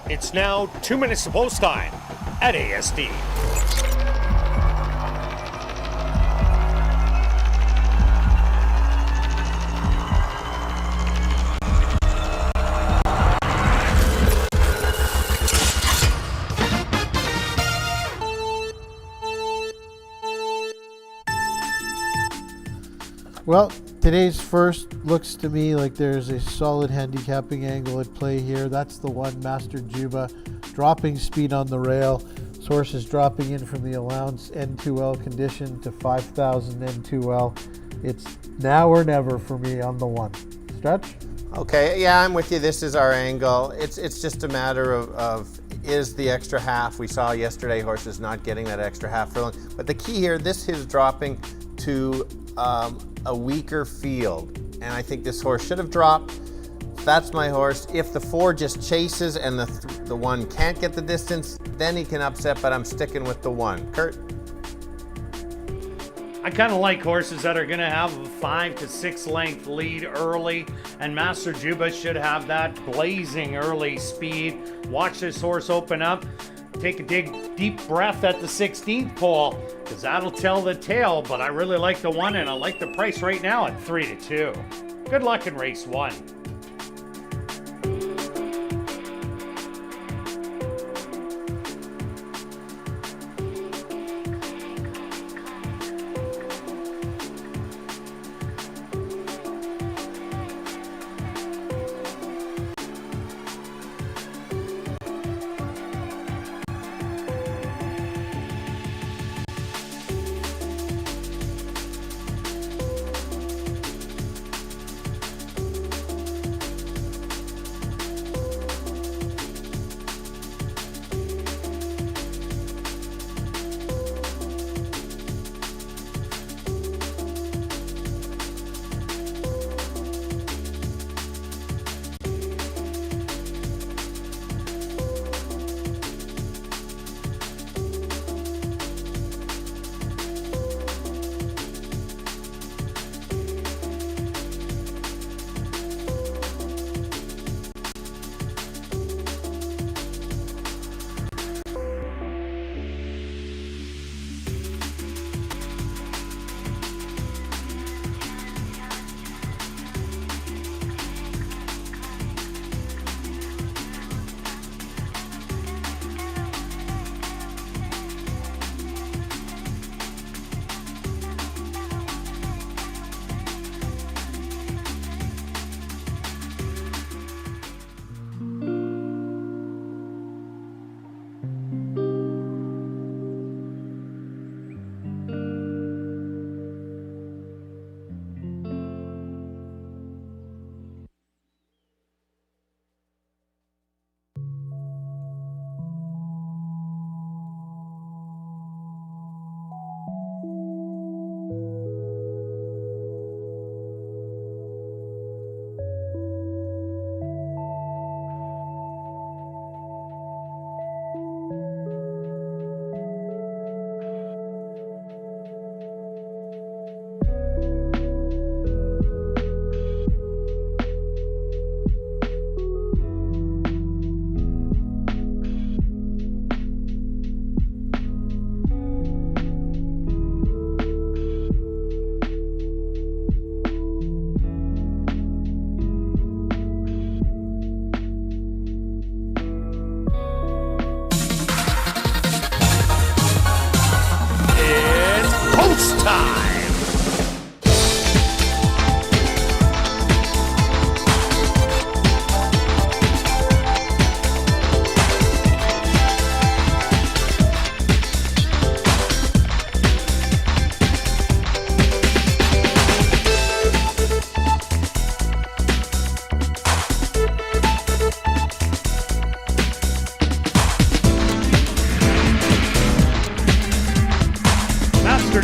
B: It's now 2 minutes to post time at ASD.
D: Well, Today's first looks to me like there's a solid handicapping angle at play here. That's the one, Master Juba, dropping speed on the rail. This horse is dropping in from the allowance N2L condition to 5,000 N2L. It's now or never for me on the one. Stretch?
C: Okay, yeah, I'm with you. This is our angle. It's just a matter of is the extra half. We saw yesterday horses not getting that extra half furlong. But the key here, this is dropping to a weaker field. And I think this horse should have dropped. That's my horse. If the 4 just chases and the 1 can't get the distance, then he can upset, but I'm sticking with the 1. Kirt?
B: I kind of like horses that are going to have a 5 to 6 length lead early, and Master Juba should have that blazing early speed. Watch this horse open up. Take a deep breath at the 16th pole, because that'll tell the tale, but I really like the 1, and I like the price right now at 3 to 2. Good luck in race 1.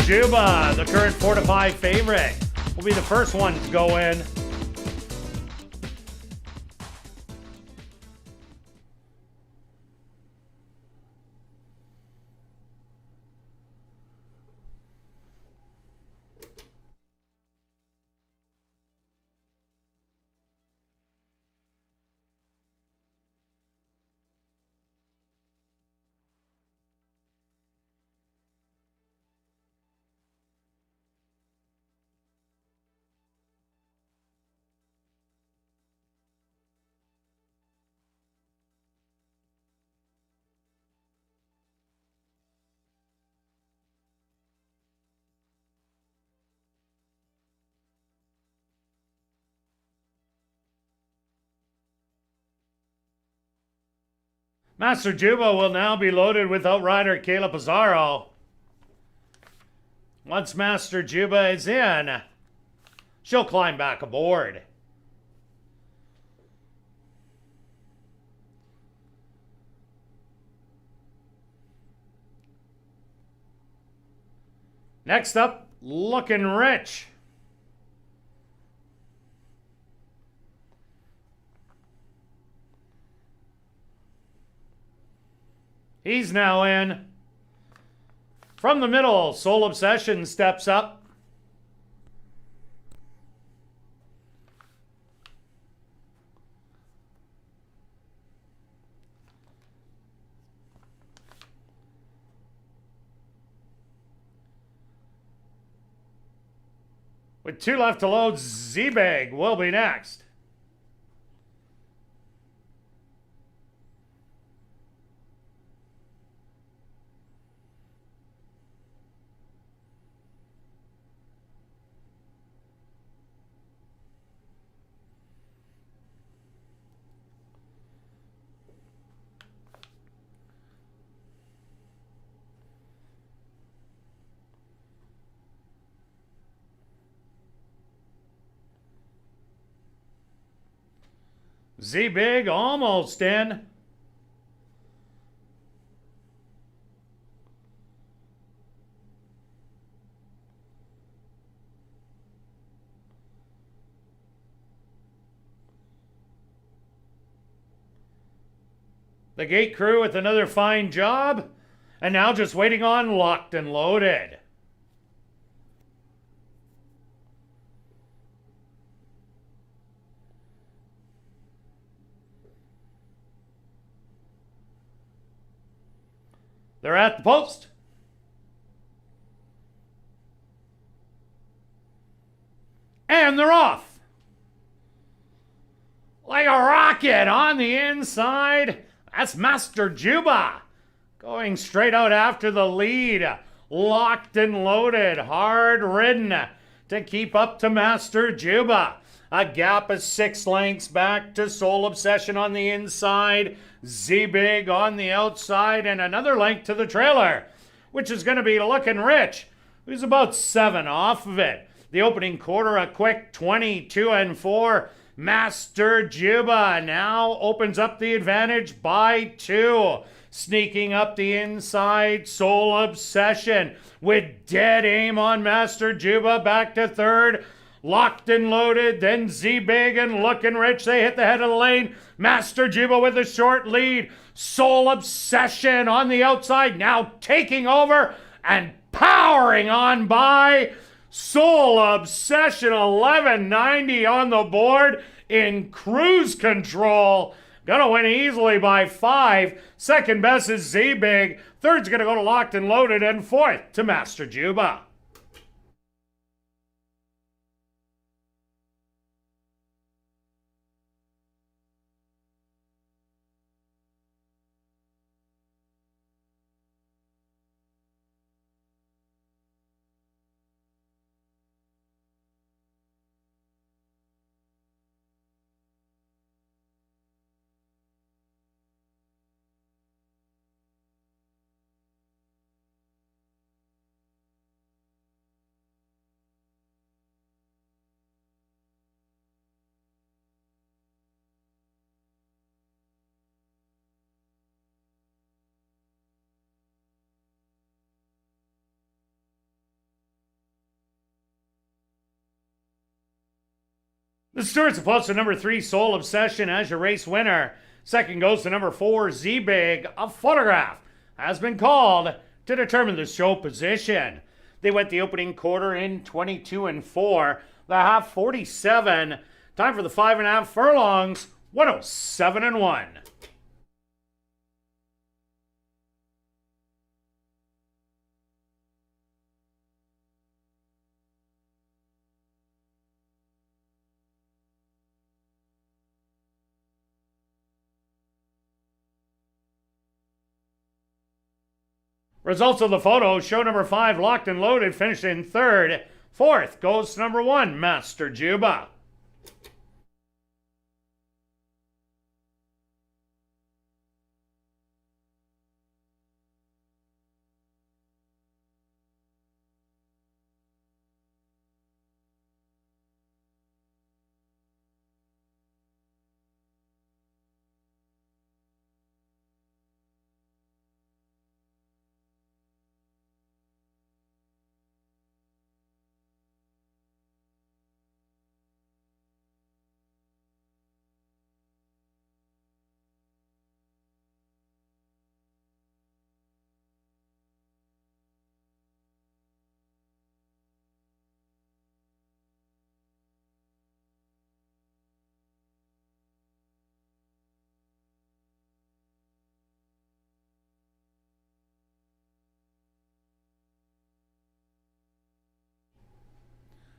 B: Juba, the current 4 to 5 favorite, will be the first one to go in. Master Juba will now be loaded with outrider Kayla Pizarro. Once Master Juba is in, she'll climb back aboard. Next up, Looking Rich. He's now in. From the middle, Soul Obsession steps up. With 2 left to load, Z-Bag will be next. Z-Big almost in. The gate crew with another fine job, and now just waiting on Locked and Loaded. They're at the post. And they're off. Like a rocket on the inside. That's Master Juba. Going straight out after the lead. Locked and Loaded. Hard ridden to keep up to Master Juba. A gap of 6 lengths back to Soul Obsession on the inside. Z-Big on the outside, and another length to the trailer, which is going to be Looking Rich, who's about 7 off of it. The opening quarter, a quick 22-4. Master Juba now opens up the advantage by 2. Sneaking up the inside, Soul Obsession with dead aim on Master Juba back to 3rd. Locked and Loaded, then Z-Big and Looking Rich. They hit the head of the lane. Master Juba with a short lead. Soul Obsession on the outside, now taking over and powering on by. Soul Obsession, 1190 on the board in cruise control. Gonna win easily by 5. Second best is Z-Big. Third's gonna go to Locked and Loaded, and 4th to Master Juba. The Stewards have posted number 3, Soul Obsession, as your race winner. Second goes to number 4, Z-Big. A photograph has been called to determine the show position. They went the opening quarter in 22-4. The half 47. Time for the 5.5 furlongs. 107-1. Results of the photo show number 5, Locked and Loaded, finished in 3rd. 4th goes to number 1, Master Juba.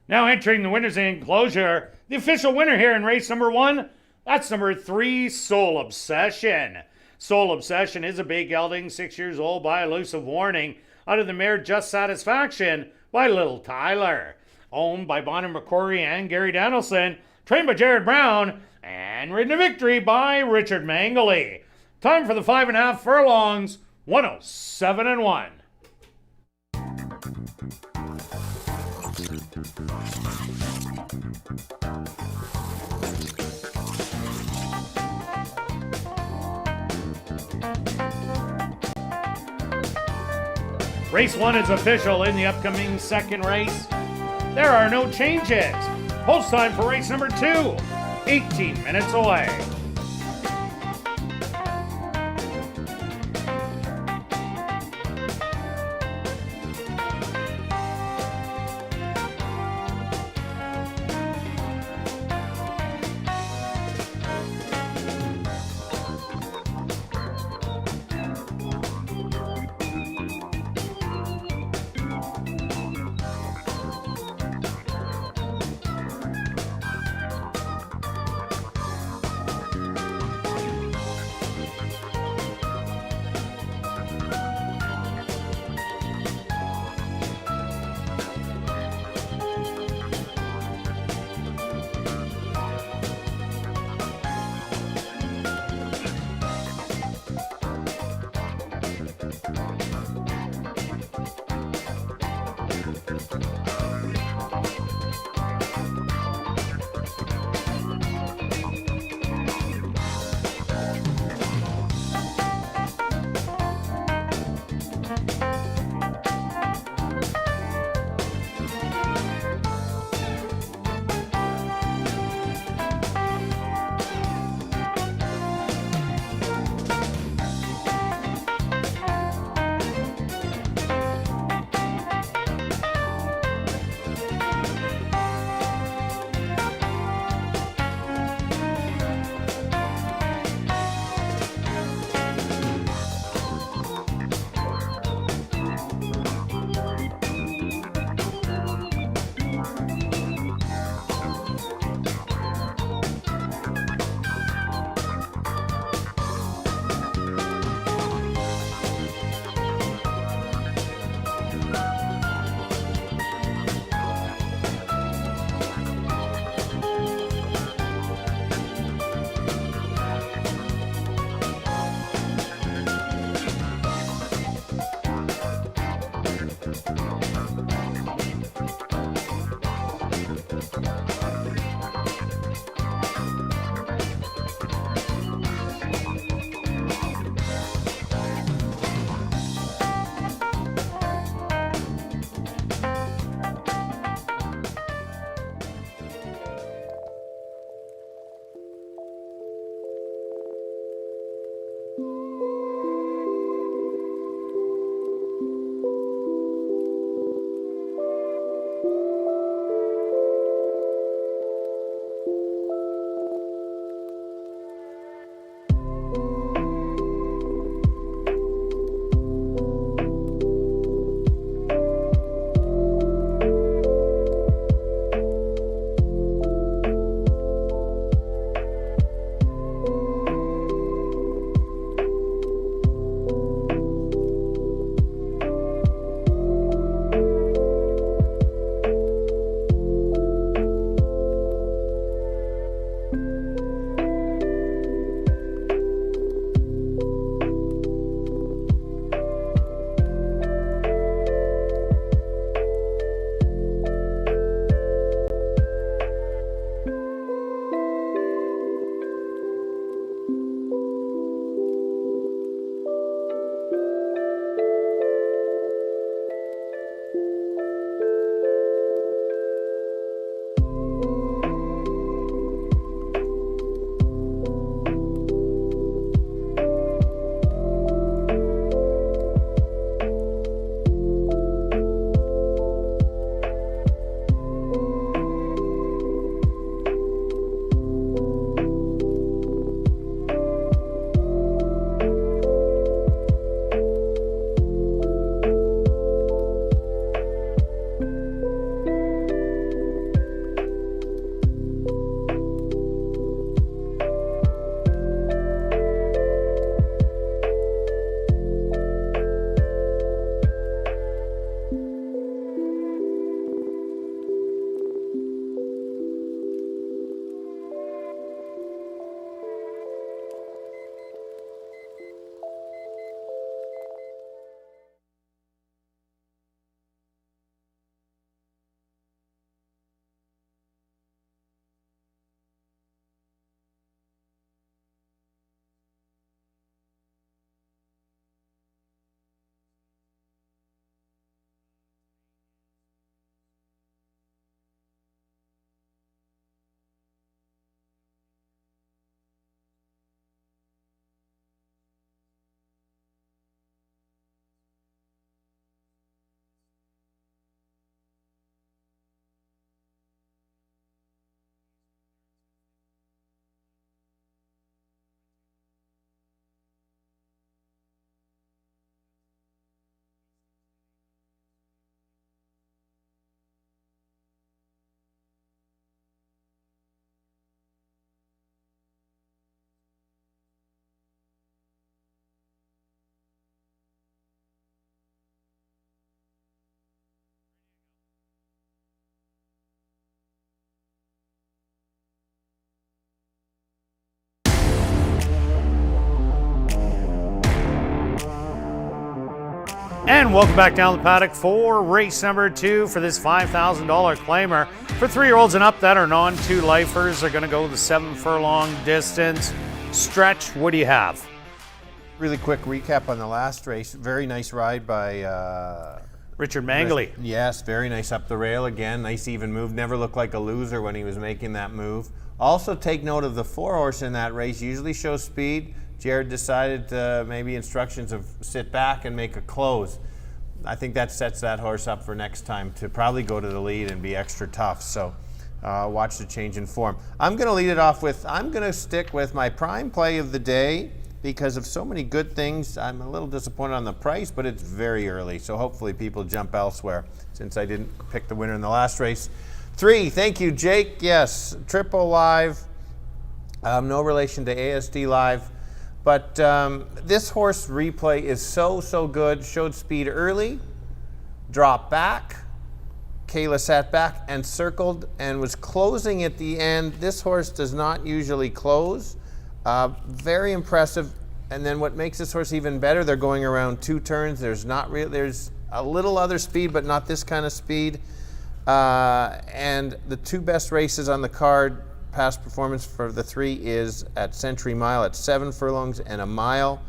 B: Now entering the winner's enclosure, the official winner here in race number 1, that's number 3, Soul Obsession. Soul Obsession is a big gelding, 6 years old by Elusive Warning, out of the mare Just Satisfaction by Little Tyler. Owned by Bonnie McCrory and Gary Danielson, trained by Jared Brown, and ridden to victory by Richard Mangley. Time for the 5.5 furlongs, 107-1. Race 1 is official in the upcoming second race. There are no changes. Post time for race number 2, 18 minutes away. And welcome back down the paddock for race number 2 for this $5,000 claimer. For 3-year-olds and up that are non-2 lifers, are going to go the 7 furlong distance. Stretch, what do you have?
C: Really quick recap on the last race. Very nice ride by
B: Richard Mangley.
C: Yes, very nice up the rail again. Nice even move. Never looked like a loser when he was making that move. Also take note of the 4-horse in that race. Usually shows speed. Jared decided maybe instructions of sit back and make a close. I think that sets that horse up for next time to probably go to the lead and be extra tough. So watch the change in form. I'm going to lead it off with, I'm going to stick with my prime play of the day because of so many good things. I'm a little disappointed on the price, but it's very early. So hopefully people jump elsewhere since I didn't pick the winner in the last race. 3, thank you, Jake. Yes, Triple Live. No relation to ASD Live. But this horse replay is so good. Showed speed early, dropped back. Kayla sat back and circled and was closing at the end. This horse does not usually close. Very impressive. And then what makes this horse even better, they're going around 2 turns. There's a little other speed, but not this kind of speed. And the 2 best races on the card, past performance for the 3 is at Century Mile at 7 furlongs and a mile.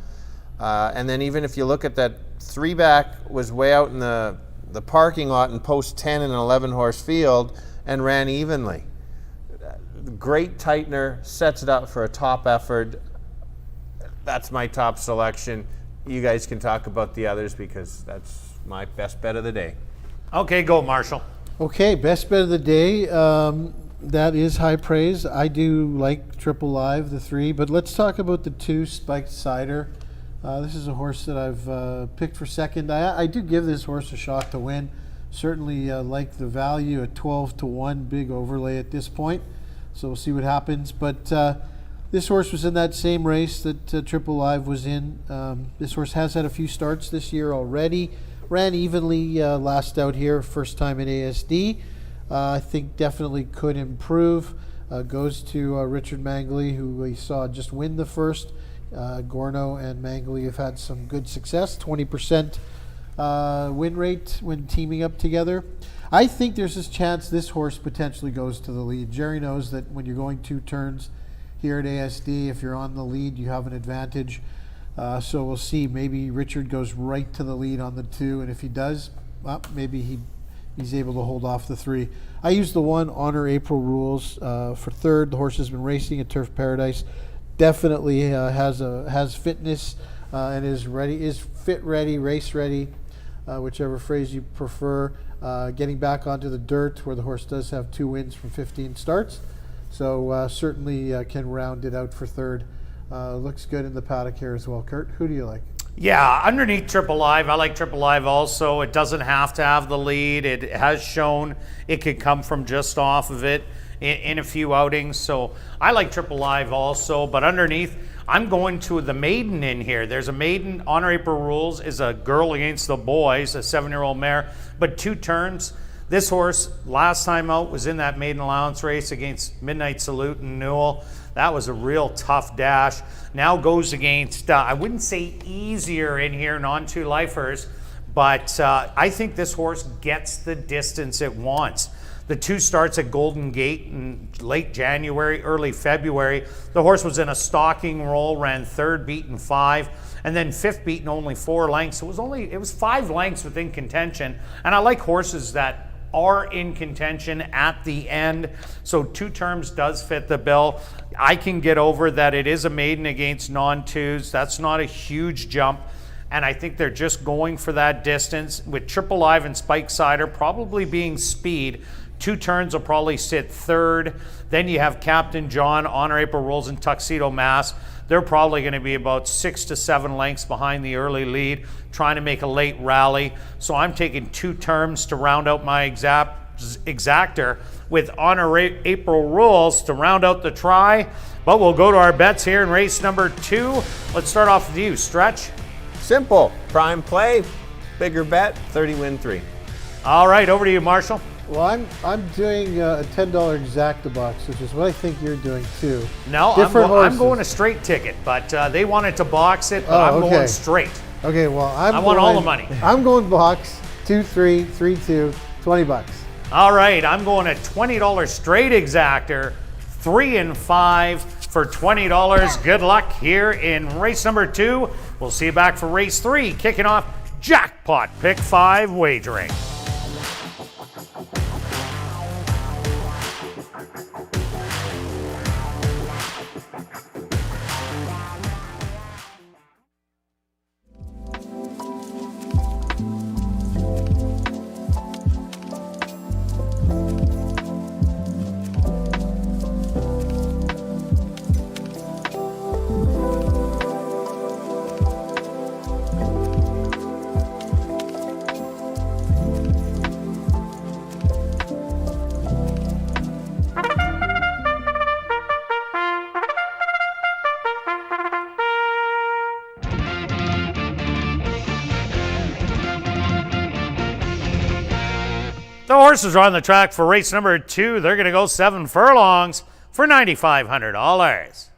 C: And then even if you look at that 3 back was way out in the parking lot in post 10 in an 11 horse field and ran evenly. Great tightener, sets it up for a top effort. That's my top selection. You guys can talk about the others because that's my best bet of the day.
B: Okay, go Marshall.
D: Okay, best bet of the day. That is high praise. I do like Triple Live, the 3, but let's talk about the 2, Spiked Cider. This is a horse that I've picked for second. I do give this horse a shot to win. Certainly like the value at 12-1, big overlay at this point. So we'll see what happens. But this horse was in that same race that Triple Live was in. This horse has had a few starts this year already. Ran evenly last out here, first time in ASD. I think definitely could improve. Goes to Richard Mangley, who we saw just win the first. Gorno and Mangley have had some good success, 20% win rate when teaming up together. I think there's this chance this horse potentially goes to the lead. Jerry knows that when you're going 2 turns here at ASD, if you're on the lead, you have an advantage. So we'll see. Maybe Richard goes right to the lead on the 2, and if he does, well, maybe he's able to hold off the 3. I use the 1, Honor April Rules, for third. The horse has been racing at Turf Paradise. Definitely has fitness and is ready, is fit ready, race ready, whichever phrase you prefer. Getting back onto the dirt where the horse does have 2 wins from 15 starts. So certainly can round it out for third. Looks good in the paddock here as well. Kirt, who do you like?
B: Yeah, underneath Triple Live, I like Triple Live also. It doesn't have to have the lead. It has shown it could come from just off of it in a few outings. So I like Triple Live also, but underneath, I'm going to the maiden in here. There's a maiden. Honor April Rules is a girl against the boys, a 7-year-old mare, but 2 turns. This horse, last time out, was in that maiden allowance race against Midnight Salute and Newell. That was a real tough dash. Now goes against, I wouldn't say easier in here, non-2 lifers, but I think this horse gets the distance it wants. The 2 starts at Golden Gate in late January, early February. The horse was in a stalking roll, ran 3rd, beaten 5, and then 5th, beaten only 4 lengths. It was 5 lengths within contention, and I like horses that are in contention at the end. So 2 terms does fit the bill. I can get over that it is a maiden against non-2s. That's not a huge jump. And I think they're just going for that distance with Triple Live and Spike Cider probably being speed. 2 turns will probably sit 3rd. Then you have Captain John, Honor April Rules, and Tuxedo Mass. They're probably going to be about 6 to 7 lengths behind the early lead, trying to make a late rally. So I'm taking 2 terms to round out my exactor with Honor April Rules to round out the try. But we'll go to our bets here in race number 2. Let's start off with you, Stretch.
C: Simple. Prime play, bigger bet, 30 win 3.
B: All right, over to you, Marshall.
D: Well, I'm doing a $10 exacta box, which is what I think you're doing too.
B: No, I'm going a straight ticket, but they wanted to box it, but I'm going straight.
D: Okay, well,
B: I want all the money.
D: I'm going box 2, 3, 3, 2, $20.
B: All right, I'm going a $20 straight exactor, 3 and 5 for $20. Good luck here in race number 2. We'll see you back for race 3, kicking off jackpot pick 5 wagering. The horses are on the track for race number 2. They're going to go 7 furlongs for $9,500.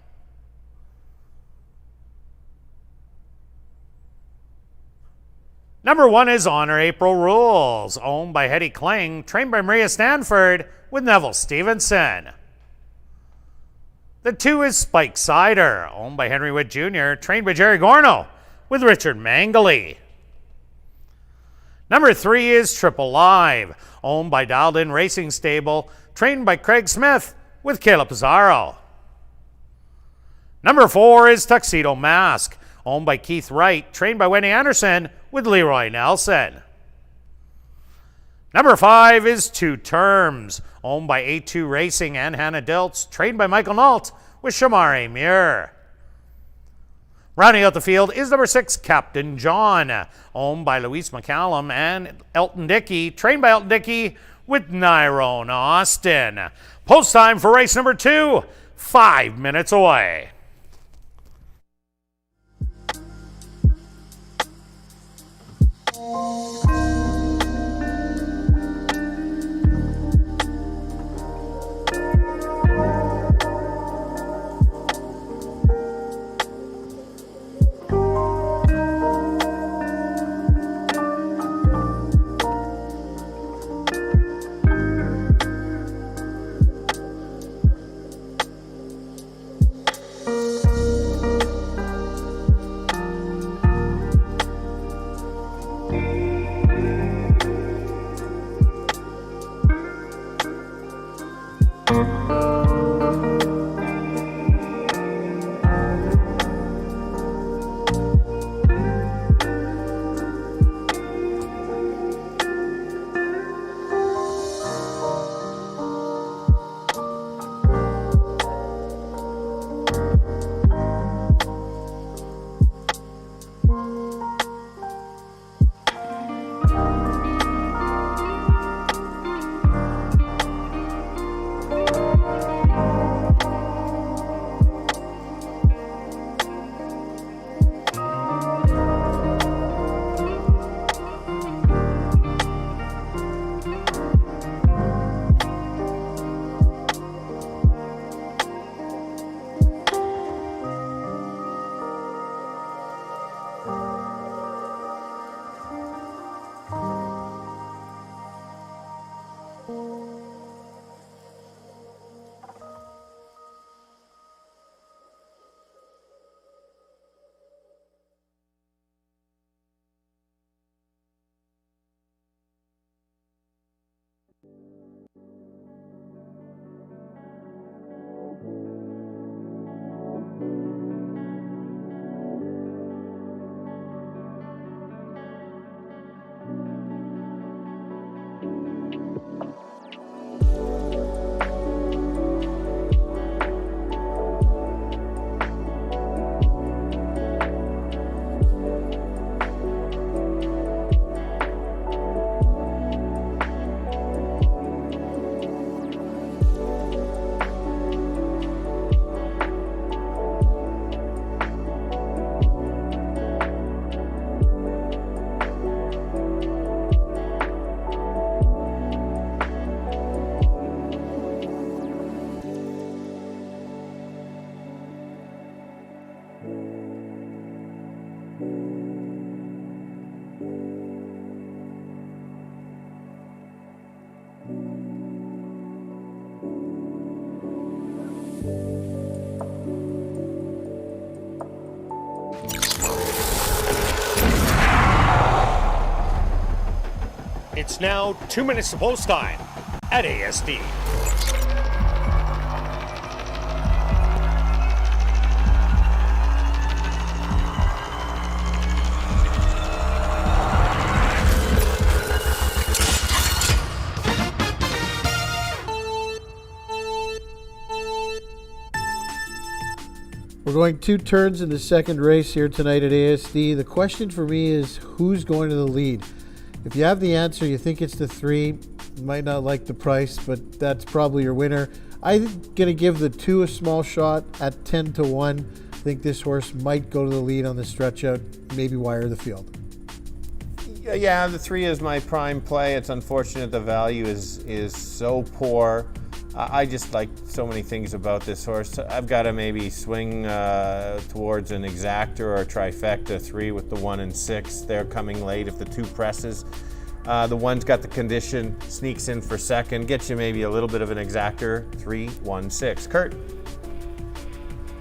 B: Number 1 is Honor April Rules, owned by Hetty Kling, trained by Maria Stanford with Neville Stevenson. The 2 is Spike Cider, owned by Henry Witt Jr., trained by Jerry Gorno with Richard Mangley. Number 3 is Triple Live, owned by Dialed In Racing Stable, trained by Craig Smith with Caleb Pizarro. Number 4 is Tuxedo Mask, owned by Keith Wright, trained by Wendy Anderson with Leroy Nelson. Number 5 is Two Terms, owned by A2 Racing and Hannah Diltz, trained by Michael Nault with Shamari Muir. Rounding out the field is number 6, Captain John, owned by Louise McCallum and Elton Dickey, trained by Elton Dickey with Nyrone Austin. Post time for race number 2, 5 minutes away. It's now 2 minutes to post time at ASD.
D: We're going 2 turns in the second race here tonight at ASD. The question for me is who's going to the lead? If you have the answer, you think it's the 3, you might not like the price, but that's probably your winner. I'm going to give the 2 a small shot at 10 to 1. I think this horse might go to the lead on the stretch out, maybe wire the field.
C: Yeah, the 3 is my prime play. It's unfortunate the value is so poor. I just like so many things about this horse. I've got to maybe swing towards an exactor or a trifecta 3 with the 1 and 6. They're coming late if the 2 presses. The 1's got the condition, sneaks in for second, gets you maybe a little bit of an exactor 3, 1, 6. Kirt.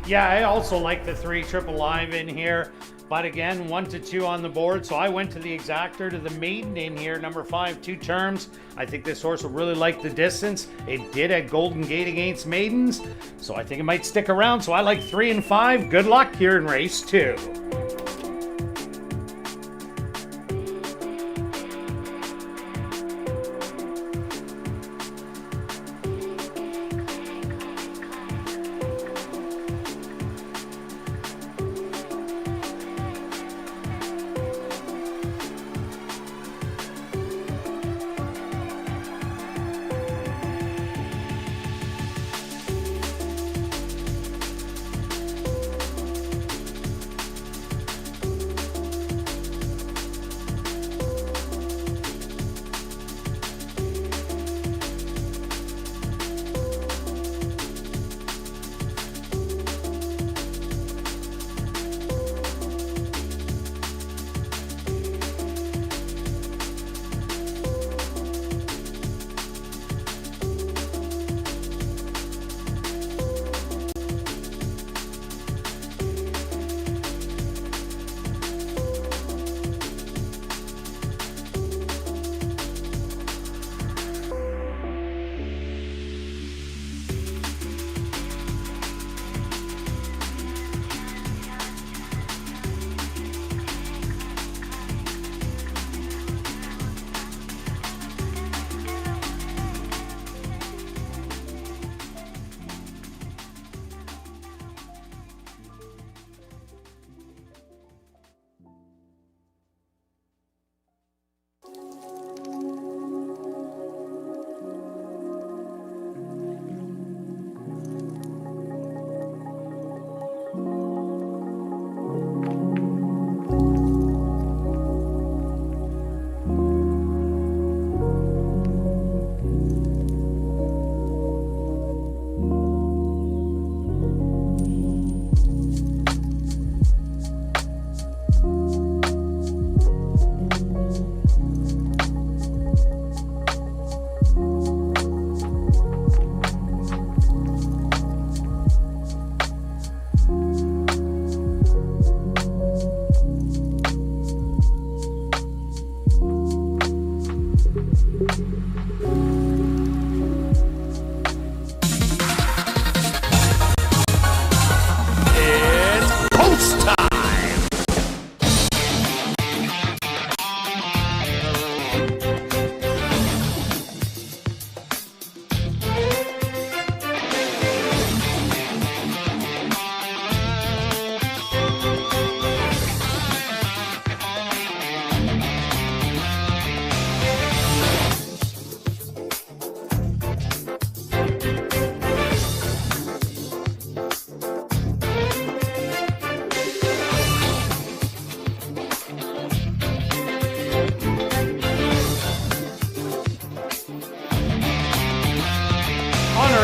B: Yeah, I also like the 3 triple live in here. But again, 1 to 2 on the board. So I went to the exactor to the maiden in here, number 5, 2 terms. I think this horse will really like the distance. It did at Golden Gate against maidens, so I think it might stick around. So I like 3 and 5. Good luck here in race 2.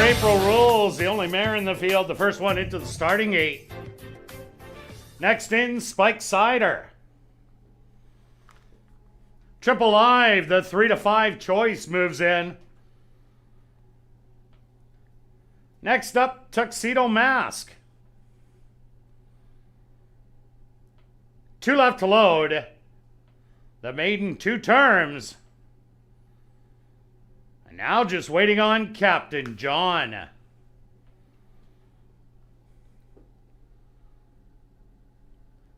B: April rules, the only mare in the field, the first one into the starting gate. Next in, Spike Cider. Triple Live, the 3 to 5 choice moves in. Next up, Tuxedo Mask. 2 left to load. The maiden 2 terms. And now just waiting on Captain John.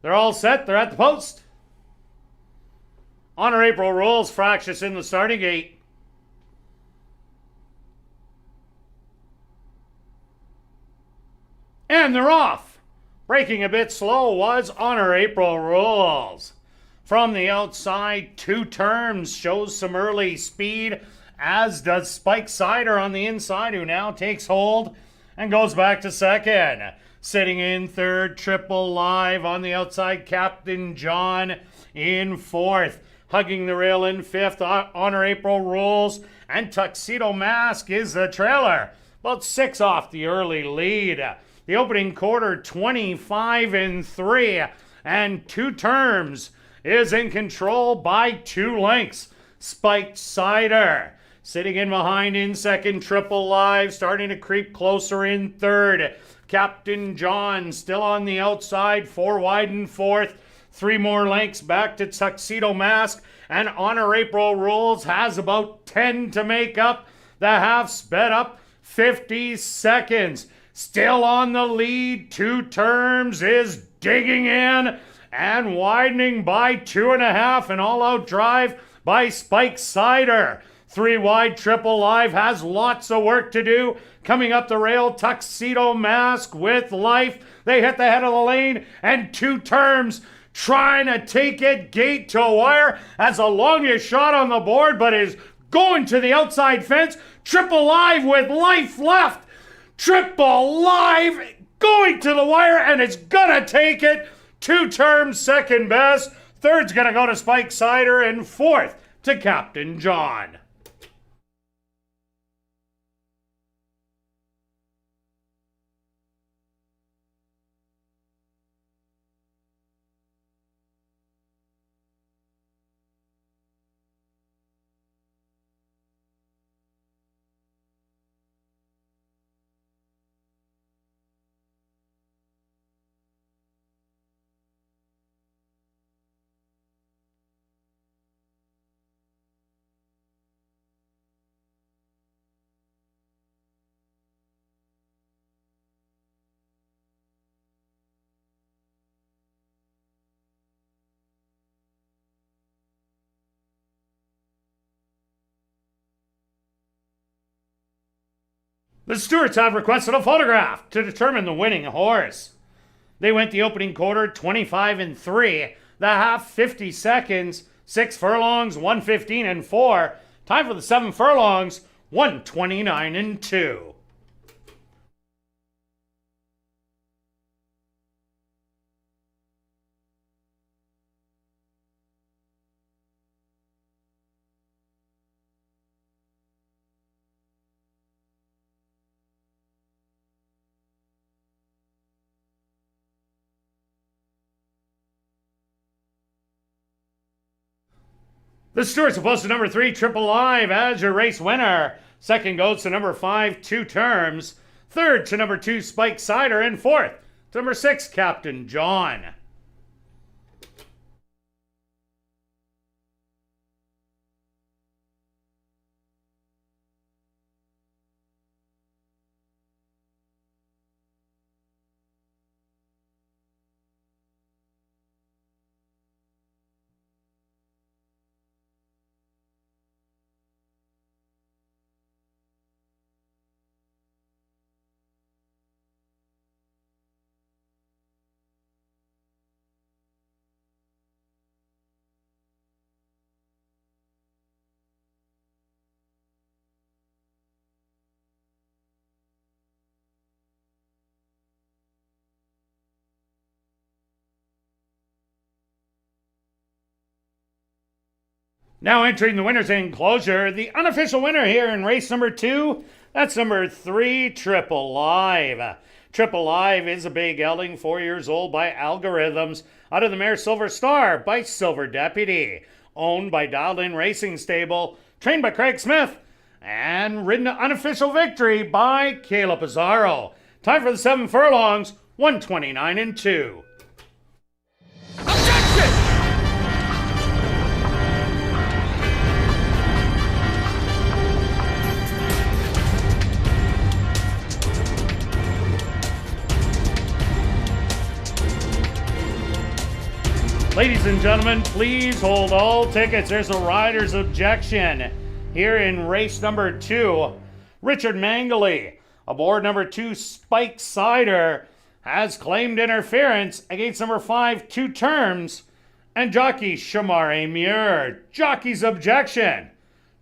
B: They're all set. They're at the post. Honor April rules. Fractious in the starting gate. And they're off. Breaking a bit slow was Honor April rules. From the outside, 2 terms shows some early speed, as does Spike Sider on the inside, who now takes hold and goes back to second. Sitting in third, Triple Live on the outside, Captain John in fourth. Hugging the rail in fifth, Honor April rules, and Tuxedo Mask is the trailer. About 6 off the early lead. The opening quarter, 25-3, and 2 terms is in control by 2 lengths. Spiked Cider sitting in behind in second. Triple Live starting to creep closer in third. Captain John still on the outside, 4 wide in fourth. 3 more lengths back to Tuxedo Mask, and Honor April rules has about 10 to make up. The half sped up 50 seconds. Still on the lead, 2 terms is digging in and widening by 2.5. An all-out drive by Spike Cider. 3 wide, Triple Live has lots of work to do. Coming up the rail, Tuxedo Mask with life. They hit the head of the lane, and 2 terms trying to take it gate to wire. Has the longest shot on the board, but is going to the outside fence. Triple Live with life left. Triple Live going to the wire, and it's gonna take it. 2 terms second best. Third's gonna go to Spike Cider, and fourth to Captain John. The stewards have requested a photograph to determine the winning horse. They went the opening quarter 25-3, the half 50 seconds, 6 furlongs, 1:15-4. Time for the 7 furlongs, 1:29-2. The stewards have posted number 3, Triple Live, as your race winner. Second goes to number 5, 2 terms. Third to number 2, Spike Cider. And fourth to number 6, Captain John. Now entering the winner's enclosure, the unofficial winner here in race number 2, that's number 3, Triple Live. Triple Live is a big gelding, 4 years old by Algorithms, out of the mare Silver Star by Silver Deputy, owned by Dialed In Racing Stable, trained by Craig Smith, and ridden to unofficial victory by Caleb Pizarro. Time for the 7 furlongs, 1:29-2. Ladies and gentlemen, please hold all tickets. There's a rider's objection here in race number 2. Richard Mangley, aboard number 2 Spike Cider, has claimed interference against number 5 Two Terms and jockey Shamari Muir. Jockey's objection,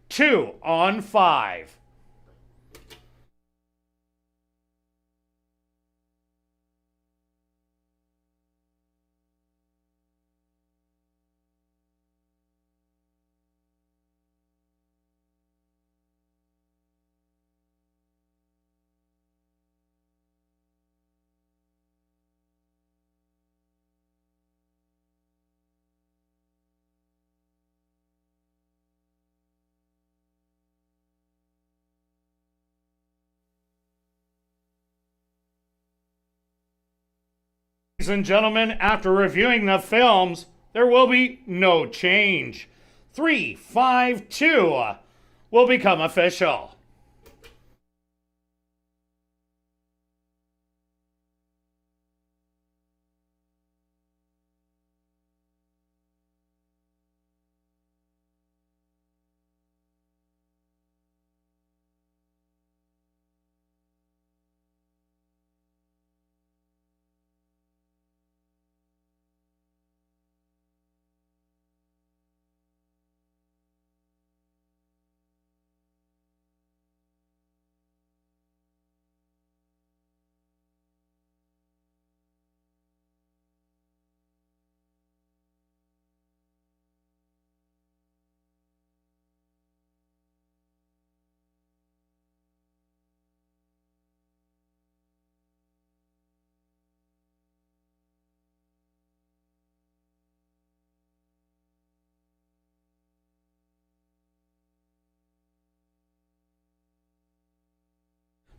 B: 2 on 5. Ladies and gentlemen, after reviewing the films, there will be no change. 3-5-2 will become official.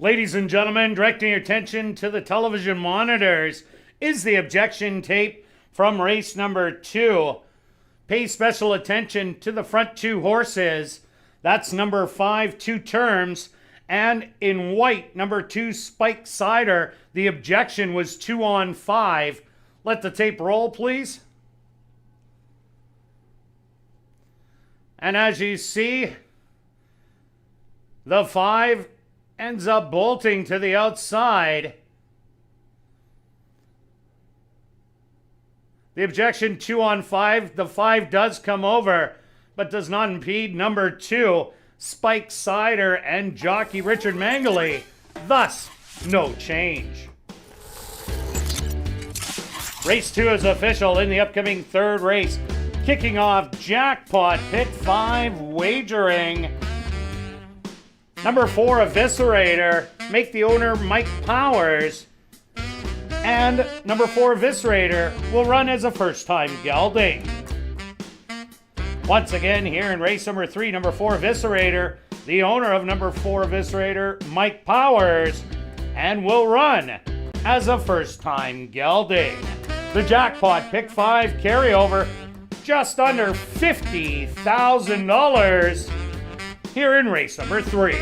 B: Ladies and gentlemen, directing your attention to the television monitors is the objection tape from race number 2. Pay special attention to the front 2 horses. That's number 5 Two Terms, and in white, number 2 Spike Cider. The objection was 2 on 5. Let the tape roll, please. And as you see, the 5 ends up bolting to the outside. The objection 2 on 5. The 5 does come over, but does not impede number 2, Spike Cider and jockey Richard Mangley. Thus, no change. Race 2 is official in the upcoming 3rd race. Kicking off Jackpot Pit 5 wagering. Number 4, Eviscerator, make the owner Mike Powers. And number 4, Eviscerator, will run as a first-time gelding. Once again, here in race number 3, number 4, Eviscerator, the owner of number 4, Eviscerator, Mike Powers, and will run as a first-time gelding. The Jackpot Pick 5 carryover, just under $50,000. Here in race number 3.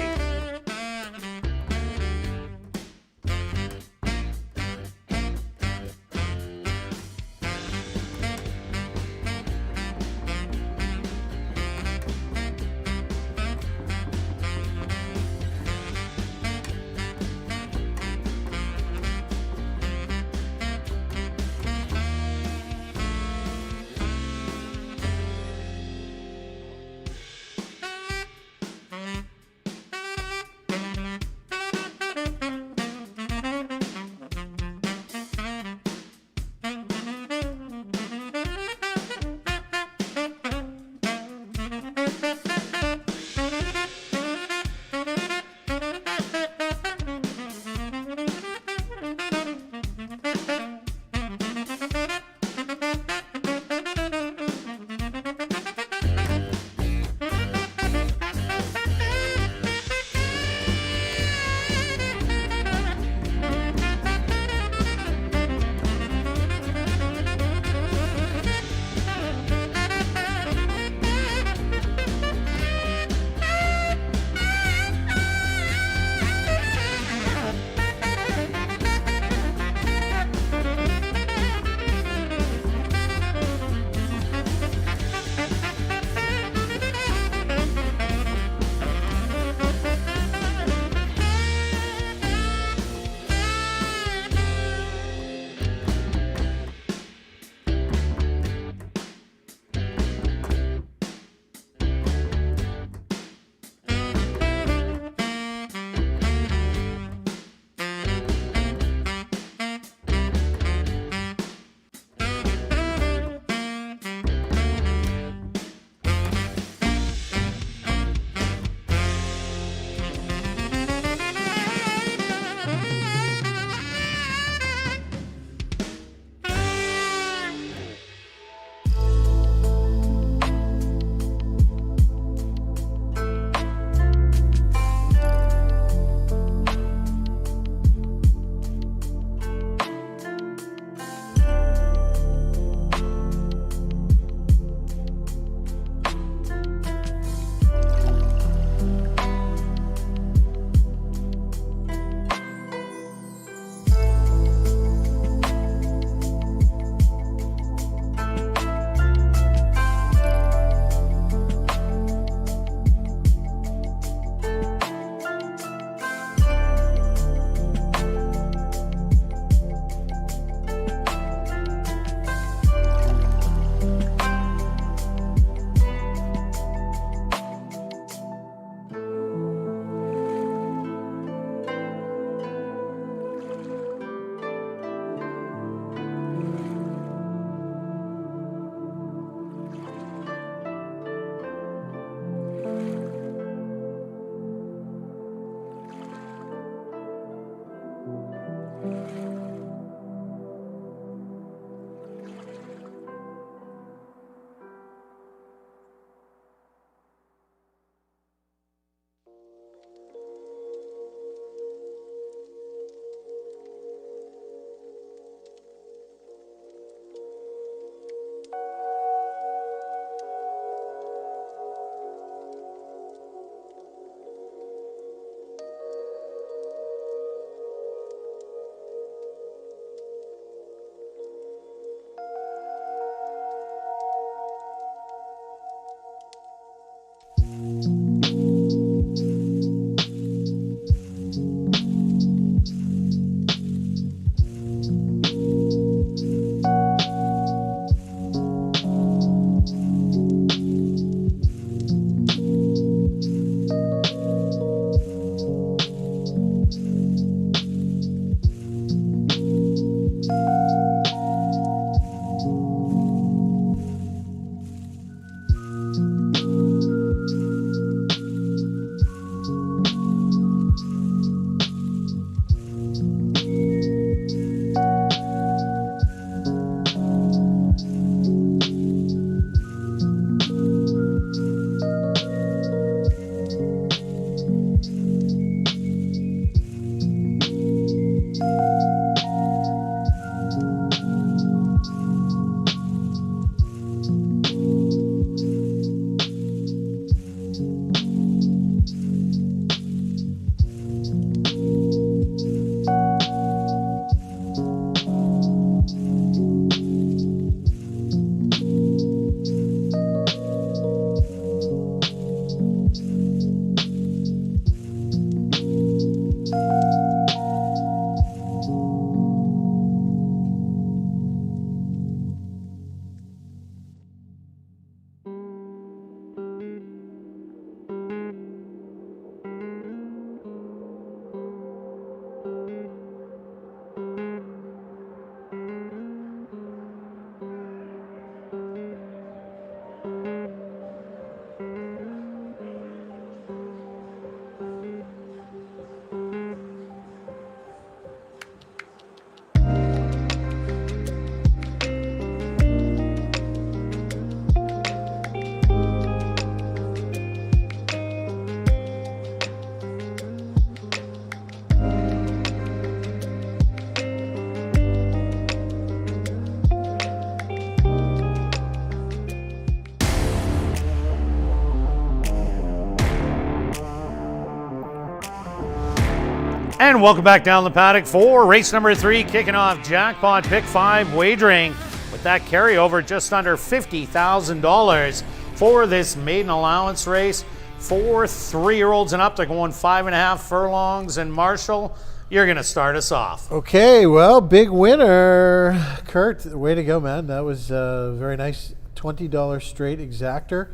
B: And welcome back down the paddock for race number 3, kicking off jackpot pick 5 wagering with that carryover just under $50,000 for this maiden allowance race. For 3-year-olds and up, they're going 5.5 furlongs. And Marshall, you're going to start us off.
D: Okay, well, big winner. Kirt, way to go, man. That was a very nice $20 straight exactor.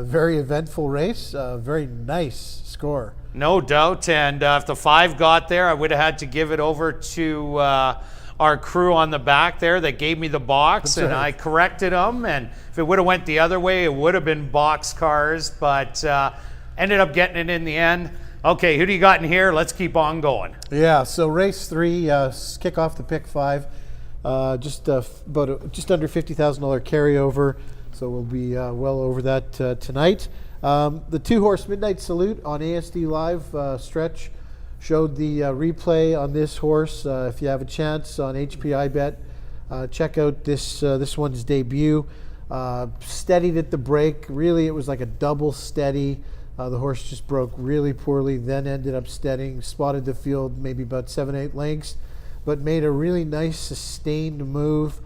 D: Very eventful race. Very nice score.
B: No doubt. And if the 5 got there, I would have had to give it over to our crew on the back there that gave me the box. That's and right. I corrected them. And if it would have went the other way, it would have been box cars. But ended up getting it in the end. Okay, who do you got in here? Let's keep on going.
D: Yeah, so race 3, kick off the pick 5. Just under $50,000 carryover. So we'll be well over that tonight. The 2-horse Midnight Salute on ASD Live Stretch showed the replay on this horse. If you have a chance on HPI Bet, check out this one's debut. Steadied at the break. Really, it was like a double steady. The horse just broke really poorly, then ended up steadying, spotted the field maybe about 7-8 lengths, but made a really nice sustained move.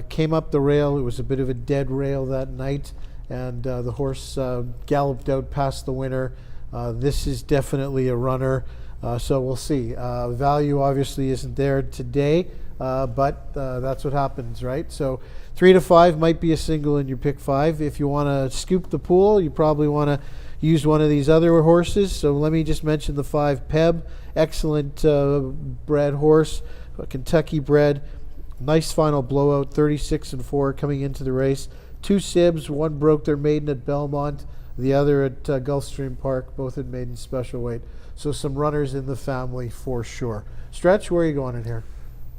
D: Came up the rail. It was a bit of a dead rail that night, and the horse galloped out past the winner. This is definitely a runner, so we'll see. Value obviously isn't there today, but that's what happens, right? So 3 to 5 might be a single in your pick 5. If you want to scoop the pool, you probably want to use one of these other horses. So let me just mention the 5 Peb, excellent bred horse, Kentucky bred. Nice final blowout, 36-4 coming into the race. 2 Sibs, one broke their maiden at Belmont, the other at Gulfstream Park, both in maiden special weight. So some runners in the family for sure. Stretch, where are you going in here?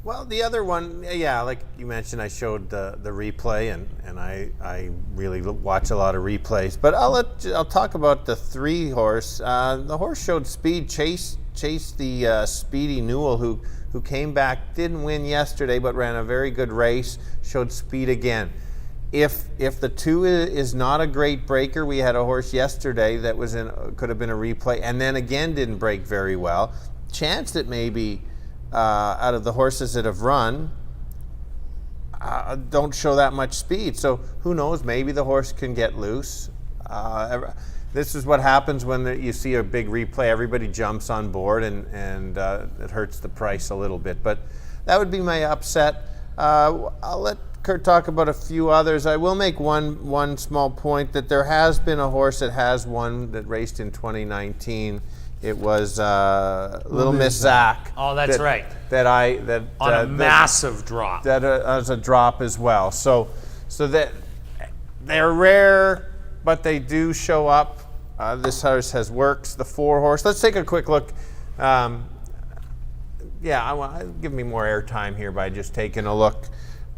C: Well, the other one, yeah, like you mentioned, I showed the replay, and I really watch a lot of replays. But I'll talk about the 3-horse. The horse showed speed, chased the speedy Newell, who came back, didn't win yesterday, but ran a very good race, showed speed again. If the 2 is not a great breaker, we had a horse yesterday that could have been a replay, and then again didn't break very well. Chance that maybe out of the horses that have run, don't show that much speed. So who knows? Maybe the horse can get loose. This is what happens when you see a big replay. Everybody jumps on board, and it hurts the price a little bit. But that would be my upset. I'll let Kirt talk about a few others. I will make one small point that there has been a horse that has won that raced in 2019. It was Little Miss Zach.
B: Oh, that's right.
C: That on
B: a massive drop.
C: That was a drop as well. So that they're rare, but they do show up. This horse has works. The 4-horse. Let's take a quick look. Give me more airtime here by just taking a look.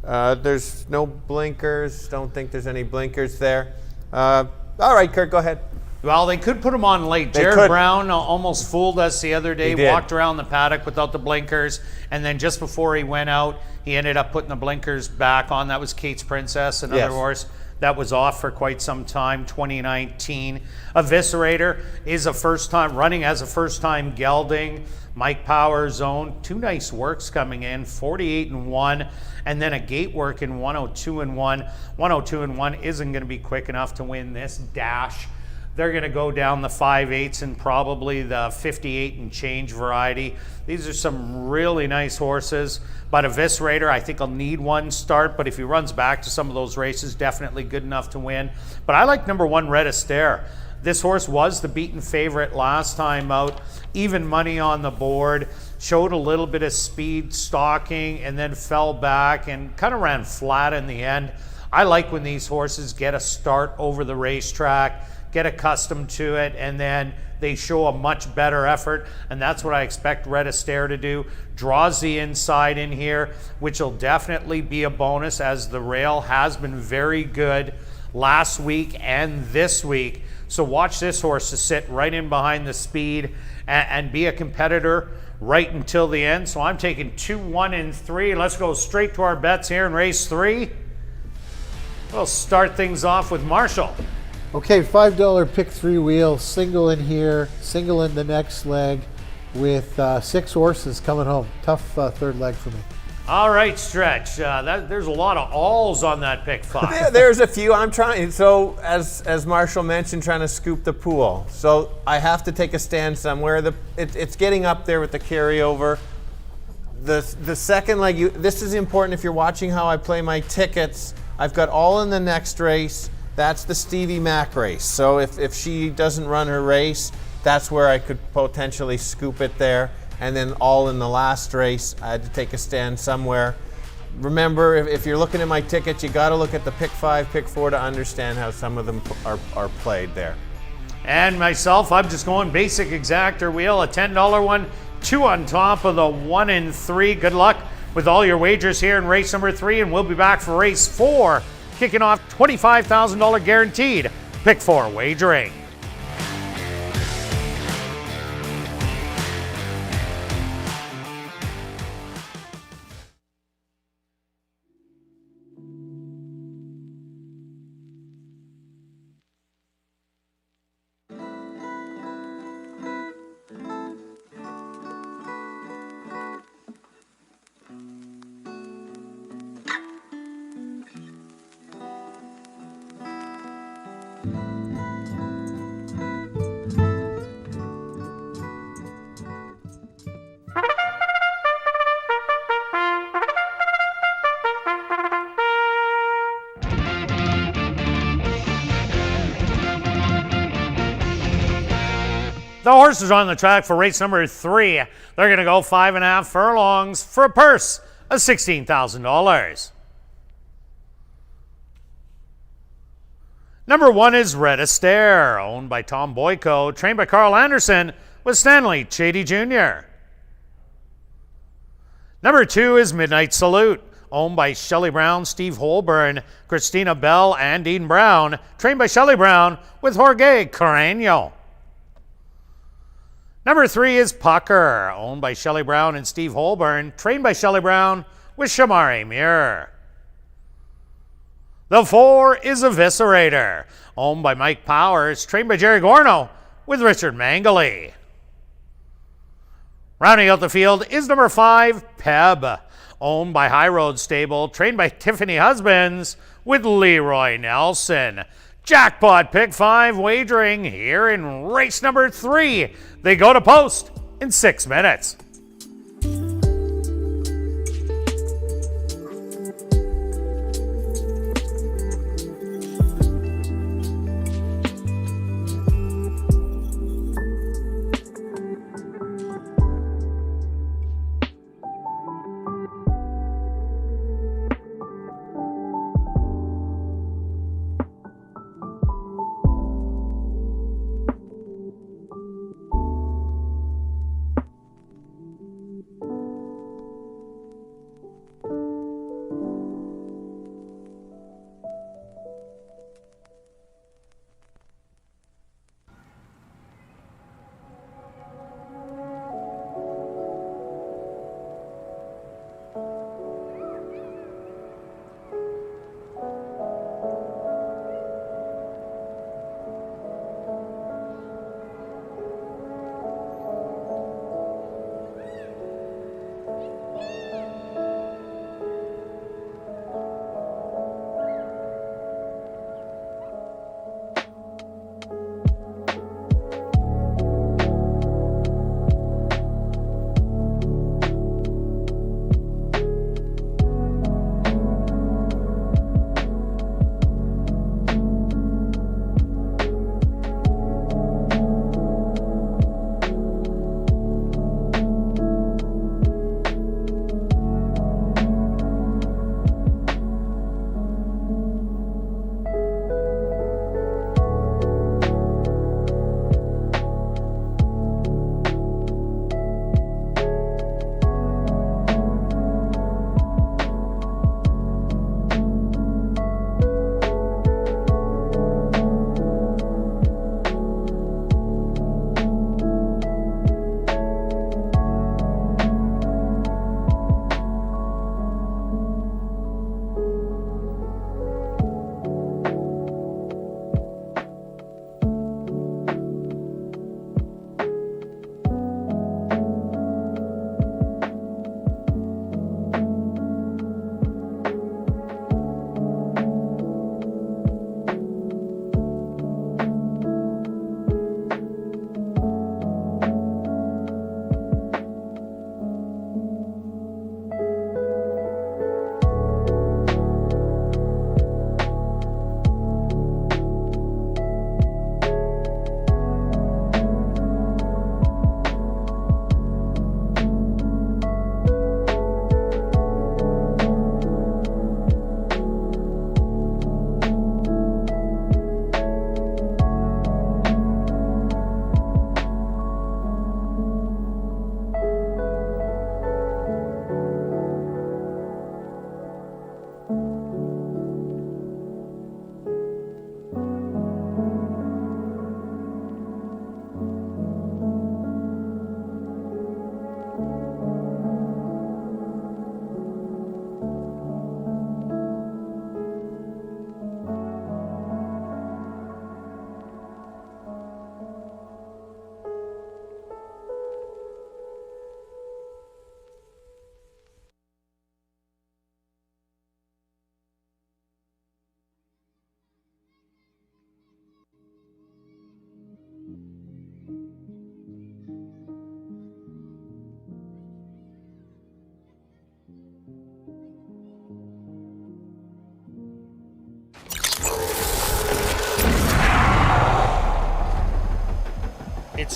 C: There's no blinkers. Don't think there's any blinkers there. All right, Kirt, go ahead.
B: Well, they could put him on late. Jared Brown almost fooled us the other day, walked around the paddock without the blinkers, and then just before he went out, he ended up putting the blinkers back on. That was Kate's Princess, another horse that was off for quite some time, 2019. Eviscerator is running as a first-time gelding. Mike Power's own. 2 nice works coming in, 48-1, and then a gate work in 102-1. 102-1 isn't going to be quick enough to win this dash. They're going to go down the 5/8 and probably the 58 and change variety. These are some really nice horses, but Eviscerator, I think, will need one start, but if he runs back to some of those races, definitely good enough to win. But I like number 1, Red Astaire. This horse was the beaten favorite last time out, even money on the board, showed a little bit of speed stalking, and then fell back and kind of ran flat in the end. I like when these horses get a start over the racetrack, get accustomed to it, and then they show a much better effort, and that's what I expect Red Astaire to do. Draws the inside in here, which will definitely be a bonus, as the rail has been very good last week and this week. So watch this horse to sit right in behind the speed and be a competitor right until the end. So I'm taking 2, 1, and 3. Let's go straight to our bets here in race 3. We'll start things off with Marshall.
D: Okay, $5 pick 3 wheel, single in here, single in the next leg. with 6 horses coming home. Tough third leg for me.
B: All right, Stretch. There's a lot of alls on that pick 5.
C: There's a few. I'm trying. So as Marshall mentioned, trying to scoop the pool. So I have to take a stand somewhere. It's getting up there with the carryover. The second leg. This is important if you're watching how I play my tickets. I've got all in the next race. That's the Stevie Mac race. So if she doesn't run her race, that's where I could potentially scoop it there. And then all in the last race, I had to take a stand somewhere. Remember, if you're looking at my tickets, you got to look at the pick 5, pick 4 to understand how some of them are played there.
B: And myself, I'm just going basic exactor wheel, a $10 one, 2 on top of the 1 and 3. Good luck with all your wagers here in race number 3, and we'll be back for race 4, kicking off $25,000 guaranteed pick 4 wagering. The horses on the track for race number 3. They're going to go 5.5 furlongs for a purse of $16,000. Number 1 is Red Astaire, owned by Tom Boyko, trained by Carl Anderson with Stanley Chady Jr. Number 2 is Midnight Salute, owned by Shelley Brown, Steve Holborn, Christina Bell, and Dean Brown, trained by Shelley Brown with Jorge Carreño. Number 3 is Pucker, owned by Shelley Brown and Steve Holborn, trained by Shelley Brown with Shamari Muir. The 4 is Eviscerator, owned by Mike Powers, trained by Jerry Gorno with Richard Mangley. Rounding out the field is number 5, Peb, owned by High Road Stable, trained by Tiffany Husbands with Leroy Nelson. Jackpot pick 5 wagering here in race number 3. They go to post in 6 minutes.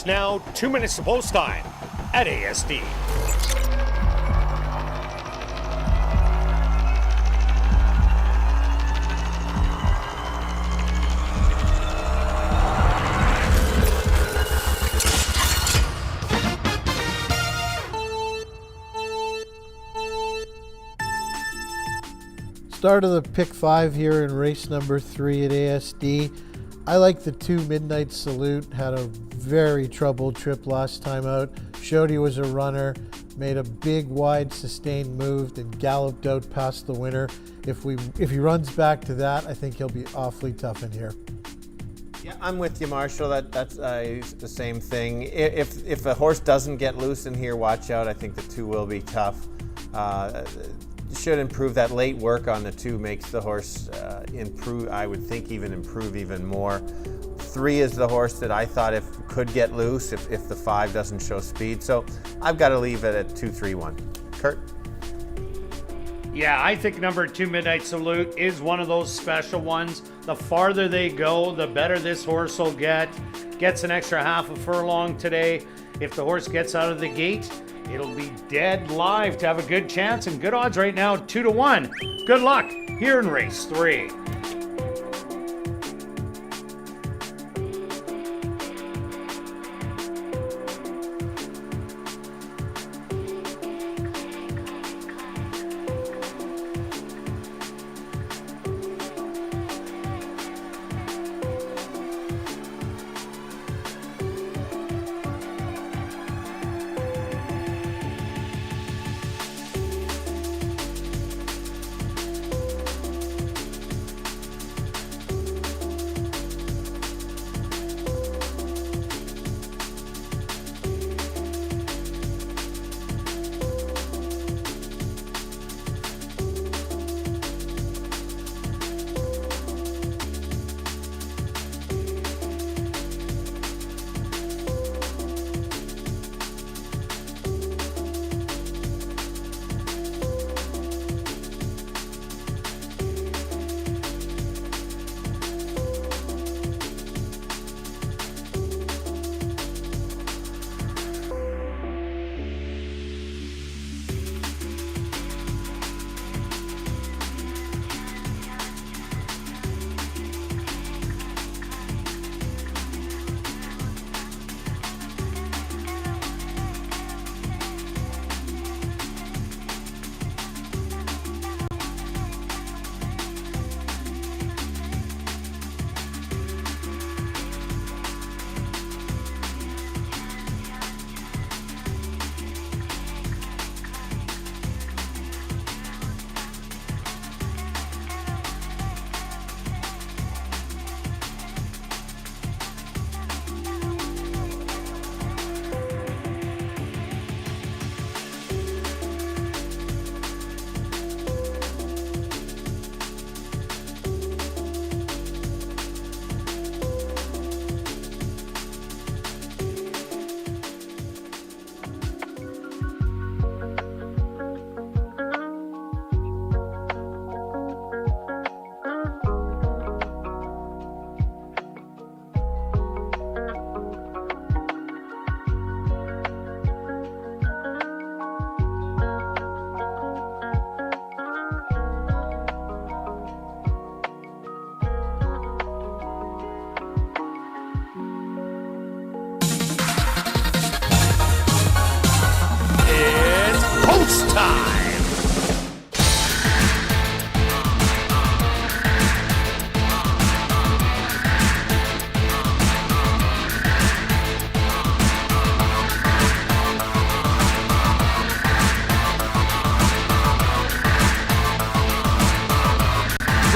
B: It's now 2 minutes to post time at ASD.
D: Start of the pick 5 here in race number 3 at ASD. I like the 2 Midnight Salute. Had a very troubled trip last time out. Showed he was a runner. Made a big, wide, sustained move and galloped out past the winner. If he runs back to that, I think he'll be awfully tough in here.
C: Yeah, I'm with you, Marshall. That's the same thing. If a horse doesn't get loose in here, watch out. I think the 2 will be tough. Should improve. That late work on the 2 makes the horse improve. I would think improve even more. 3 is the horse that I thought could get loose if the 5 doesn't show speed. So I've got to leave it at 2-3-1. Kirt?
B: Yeah, I think number 2 Midnight Salute is one of those special ones. The farther they go, the better this horse will get. Gets an extra half a furlong today. If the horse gets out of the gate, it'll be dead live to have a good chance, and good odds right now, 2-1. Good luck here in race 3.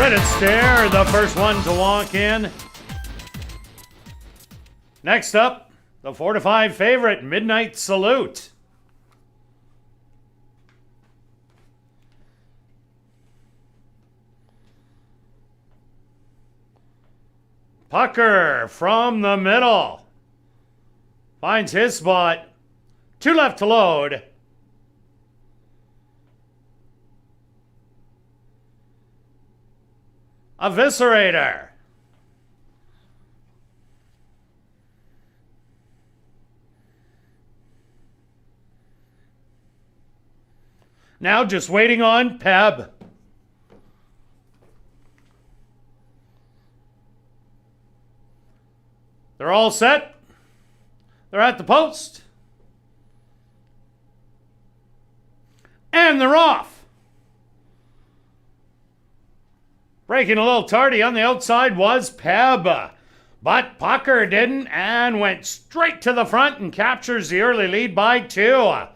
B: Credit Stare, the first one to walk in. Next up, the 4-5 favorite, Midnight Salute. Pucker from the middle. Finds his spot. 2 left to load. Eviscerator. Now just waiting on Peb. They're all set. They're at the post. And they're off. Breaking a little tardy on the outside was Peb. But Pucker didn't and went straight to the front and captures the early lead by 2.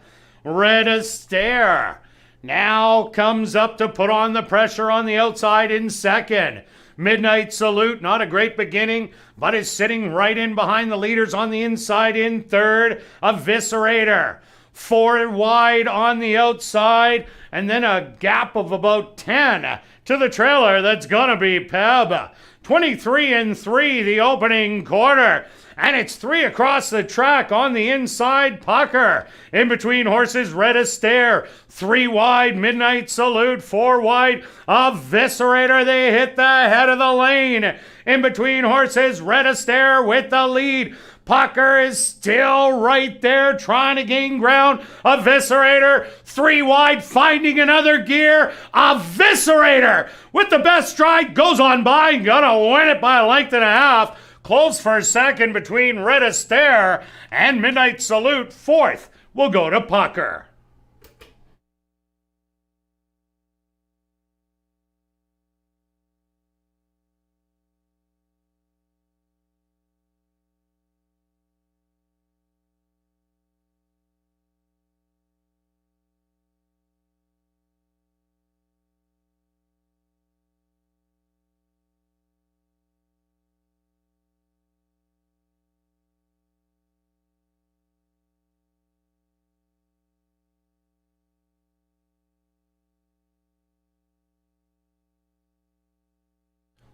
B: Red Astaire now comes up to put on the pressure on the outside in second. Midnight Salute, not a great beginning, but is sitting right in behind the leaders on the inside in third. Eviscerator, 4 wide on the outside, and then a gap of about 10 to the trailer that's gonna be Peb. 23-3 the opening quarter. And it's 3 across the track on the inside, Pucker. In between horses, Red Astaire. 3 wide, Midnight Salute. 4 wide, Eviscerator. They hit the head of the lane. In between horses, Red Astaire with the lead. Pucker is still right there trying to gain ground. Eviscerator, 3 wide, finding another gear. Eviscerator with the best stride goes on by. Gonna win it by a length and a half. Close for second between Red Astaire and Midnight Salute. Fourth will go to Pucker.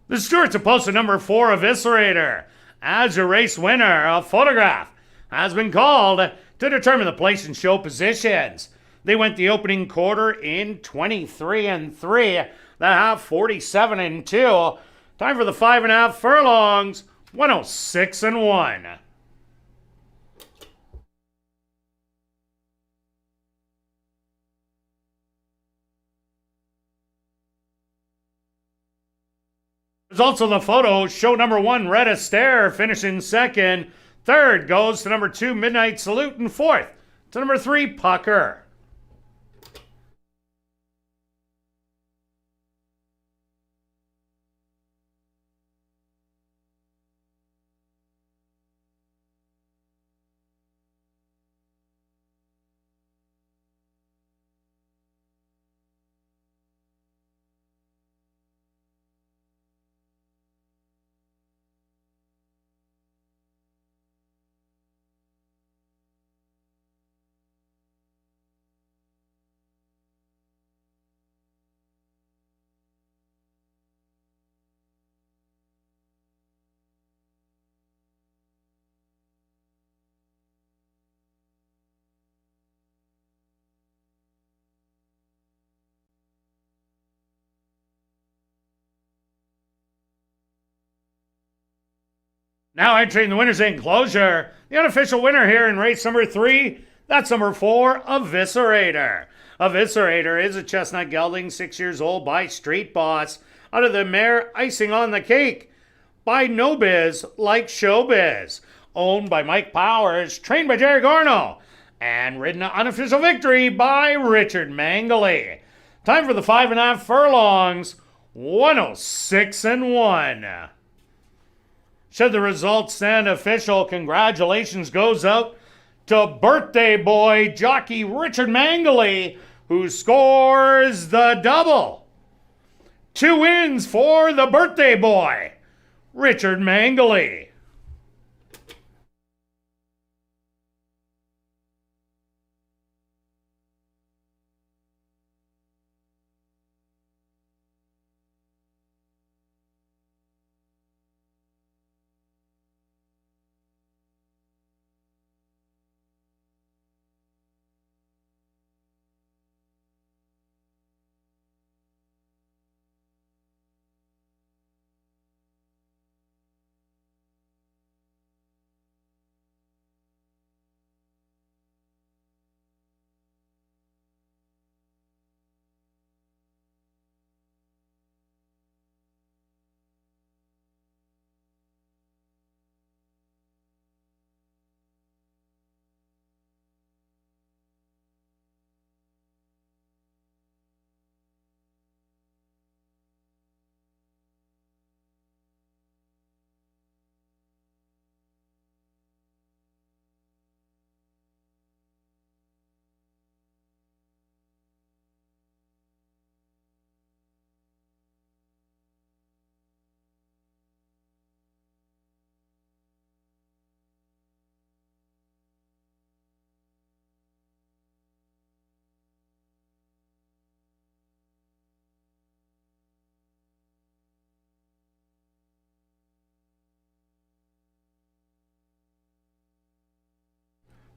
B: The Stewards are posted number 4, Eviscerator. As your race winner, a photograph has been called to determine the place and show positions. They went the opening quarter in 23-3, the half 47-2. Time for the 5.5 furlongs, 106-1. Results on the photo show number 1, Red Astaire, finishing second. Third goes to number 2, Midnight Salute, and fourth to number 3, Pucker. Now entering the winner's enclosure, the unofficial winner here in race number 3, that's number 4, Eviscerator. Eviscerator is a chestnut gelding, 6 years old, by Street Boss, out of the mare Icing on the Cake, by No Biz Like Showbiz, owned by Mike Powers, trained by Jerry Gorno, and ridden to unofficial victory by Richard Mangley. Time for the 5.5 furlongs, 106-1. Should the results stand official, congratulations goes out to birthday boy jockey Richard Mangley, who scores the double. 2 wins for the birthday boy, Richard Mangley.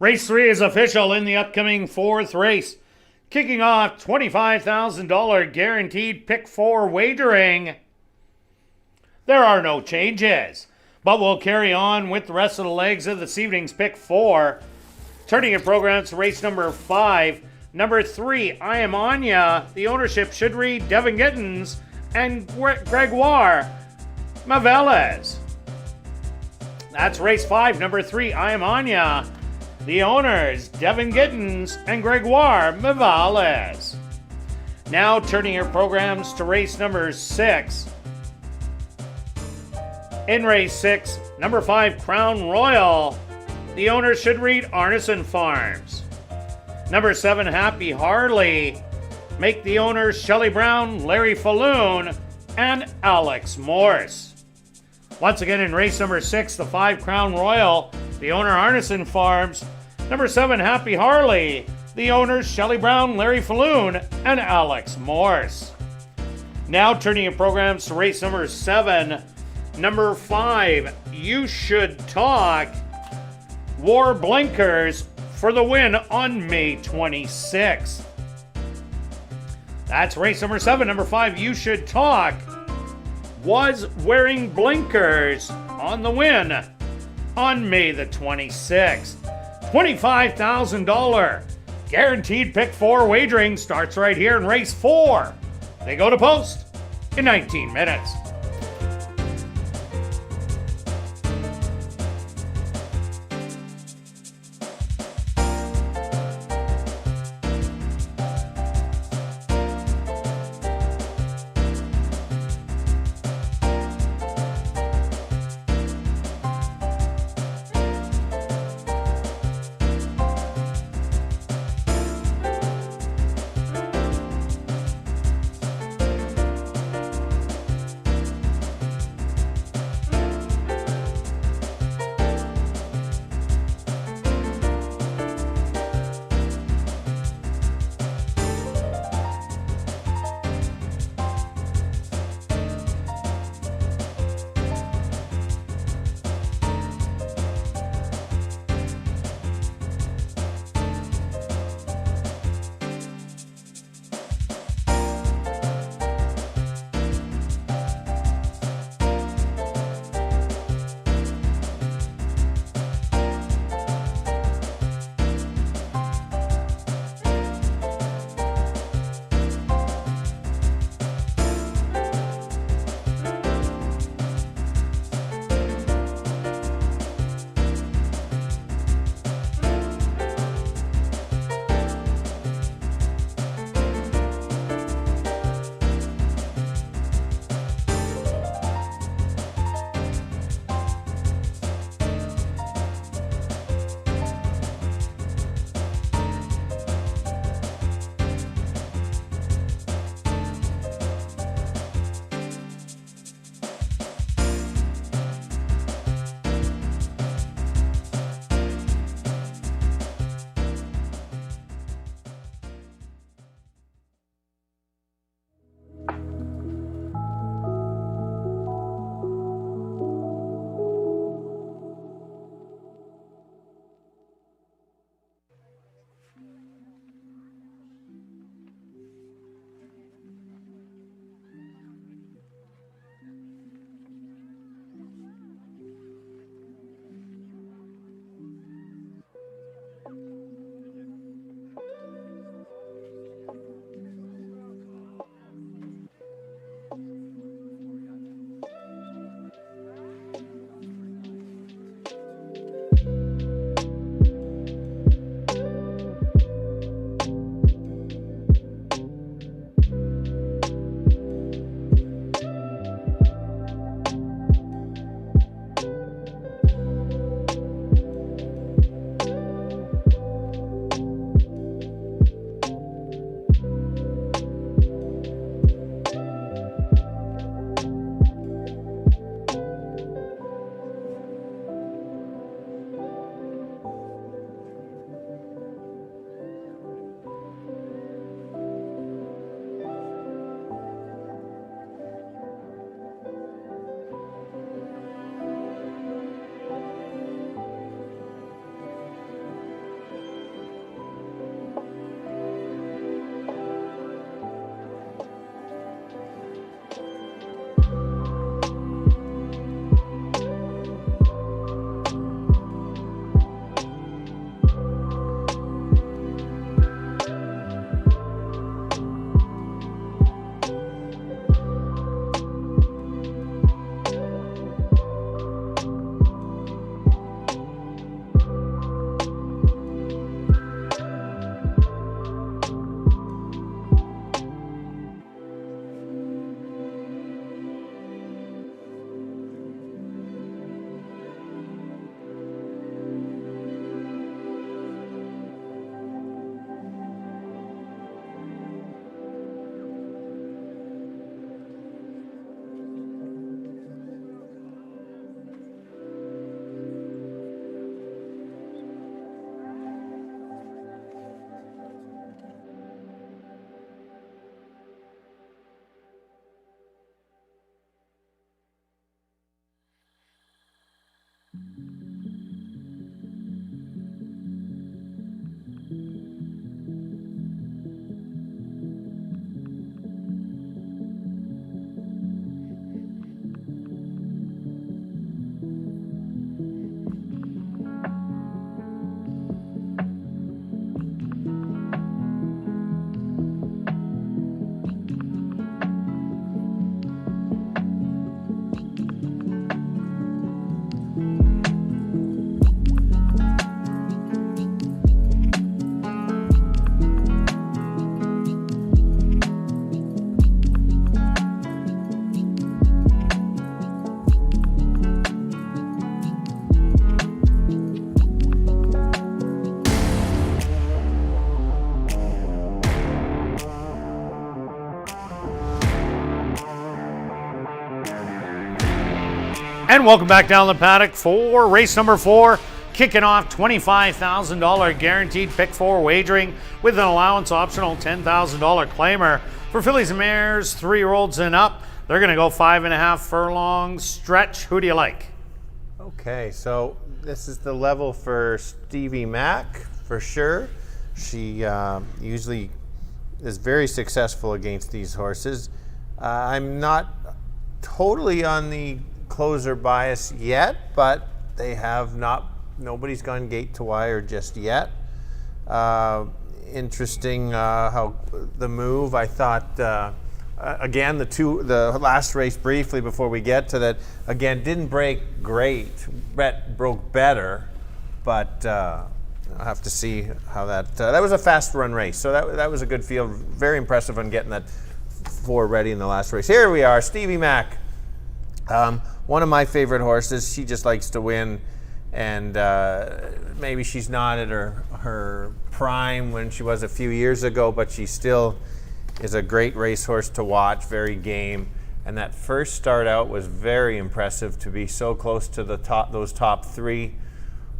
B: Race 3 is official in the upcoming 4th race. Kicking off $25,000 guaranteed pick 4 wagering. There are no changes, but we'll carry on with the rest of the legs of this evening's pick 4. Turning your programs to race number 5. Number 3, I Am Anya. The ownership should read Devin Gittins and Gregoire Maveles. That's race 5, number 3, I Am Anya. The owners, Devin Gittins and Gregoire Maveles. Now turning your programs to race number 6. In race 6, number 5, Crown Royal. The owners should read Arneson Farms. Number 7, Happy Harley. Make the owners Shelley Brown, Larry Falloon, and Alex Morse. Once again in race number 6, the 5, Crown Royal. The owner Arneson Farms. Number 7, Happy Harley. The owners Shelley Brown, Larry Falloon, and Alex Morse. Now turning your programs to race number 7. Number 5, You Should Talk. War Blinkers for the win on May 26th. That's race number 7. Number 5, You Should Talk. Was wearing blinkers on the win on May the 26th. $25,000 guaranteed pick 4 wagering starts right here in race 4. They go to post in 19 minutes. And welcome back down the paddock for race number 4. Kicking off $25,000 guaranteed pick 4 wagering with an allowance optional $10,000 claimer for fillies and mares, 3-year-olds and up. They're going to go 5.5 furlongs stretch. Who do you like?
C: Okay, so this is the level for Stevie Mack for sure. She usually is very successful against these horses. I'm not totally on the closer bias yet, but they have not. Nobody's gone gate to wire just yet. Interesting how the move. I thought again the last race briefly before we get to that again didn't break great. Brett broke better, but I'll have to see how that. That was a fast run race, so that was a good field. Very impressive on getting that 4 ready in the last race. Here we are, Stevie Mack. One of my favorite horses. She just likes to win, and maybe she's not at her prime when she was a few years ago, but she still is a great racehorse to watch, very game. And that first start out was very impressive to be so close to the those top 3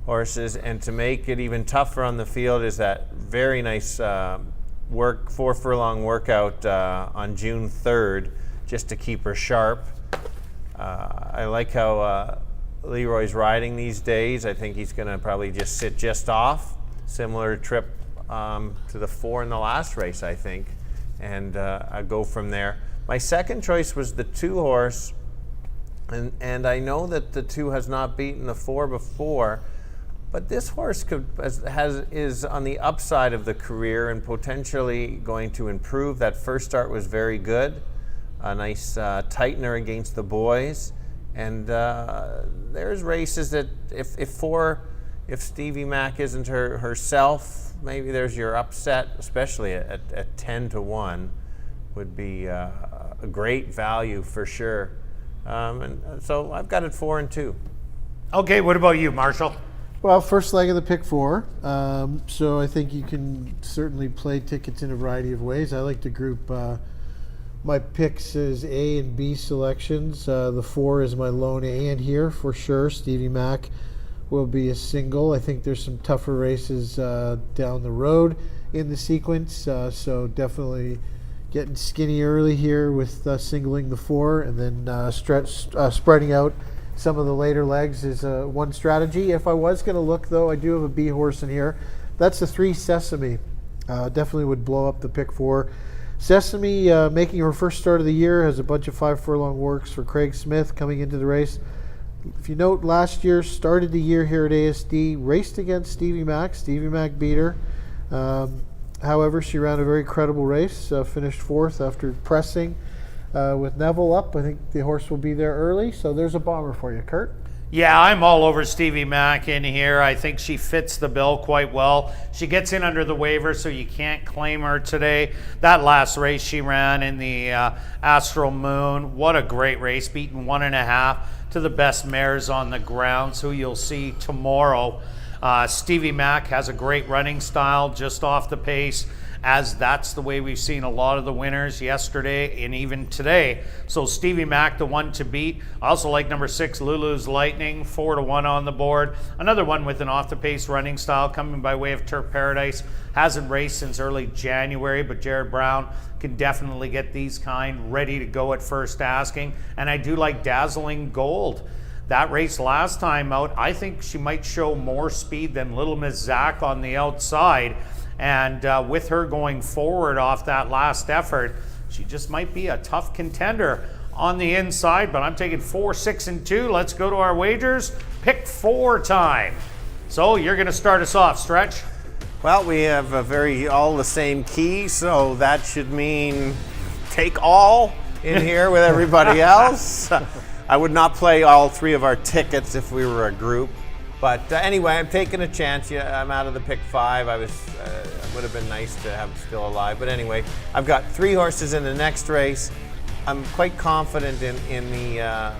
C: horses, and to make it even tougher on the field is that very nice 4 furlong workout on June 3rd, just to keep her sharp. I like how Leroy's riding these days. I think he's going to probably just sit just off, similar trip to the 4 in the last race, I think, and I go from there. My second choice was the 2 horse, and I know that the 2 has not beaten the 4 before, but this horse is on the upside of the career and potentially going to improve. That first start was very good. A nice tightener against the boys, and there's races that if Stevie Mack isn't herself, maybe there's your upset, especially at 10-1, would be a great value for sure. And so I've got it 4 and 2.
B: Okay, what about you, Marshall?
D: Well, first leg of the pick 4, so I think you can certainly play tickets in a variety of ways. I like to group my picks as A and B selections. The 4 is my lone A in here for sure. Stevie Mack will be a single. I think there's some tougher races down the road in the sequence, so definitely getting skinny early here with singling the 4, and then spreading out some of the later legs is one strategy. If I was going to look, though, I do have a B horse in here. That's the 3 Sesame. Definitely would blow up the pick 4. Sesame, making her first start of the year, has a bunch of 5 furlong works for Craig Smith coming into the race. If you note, last year, started the year here at ASD, raced against Stevie Mack. Stevie Mack beat her. However, she ran a very credible race, finished 4th after pressing. With Neville up, I think the horse will be there early, so there's a bomber for you, Kirt.
B: Yeah, I'm all over Stevie Mack in here. I think she fits the bill quite well. She gets in under the waiver, so you can't claim her today. That last race she ran in the Astral Moon, what a great race, beating 1.5 to the best mares on the ground, so you'll see tomorrow. Stevie Mack has a great running style, just off the pace, as that's the way we've seen a lot of the winners yesterday and even today. So Stevie Mack, the one to beat. I also like number 6, Lulu's Lightning, 4-1 on the board. Another one with an off-the-pace running style coming by way of Turf Paradise. Hasn't raced since early January, but Jared Brown can definitely get these kind ready to go at first asking. And I do like Dazzling Gold. That race last time out, I think she might show more speed than Little Miss Zach on the outside. And with her going forward off that last effort, she just might be a tough contender on the inside. But I'm taking 4, 6, and 2. Let's go to our wagers. Pick 4 time. So you're going to start us off, Stretch.
C: Well, we have all the same key, so that should mean take all in here with everybody else. I would not play all 3 of our tickets if we were a group. But anyway, I'm taking a chance. Yeah, I'm out of the pick 5. It would have been nice to have still alive. But anyway, I've got 3 horses in the next race. I'm quite confident in the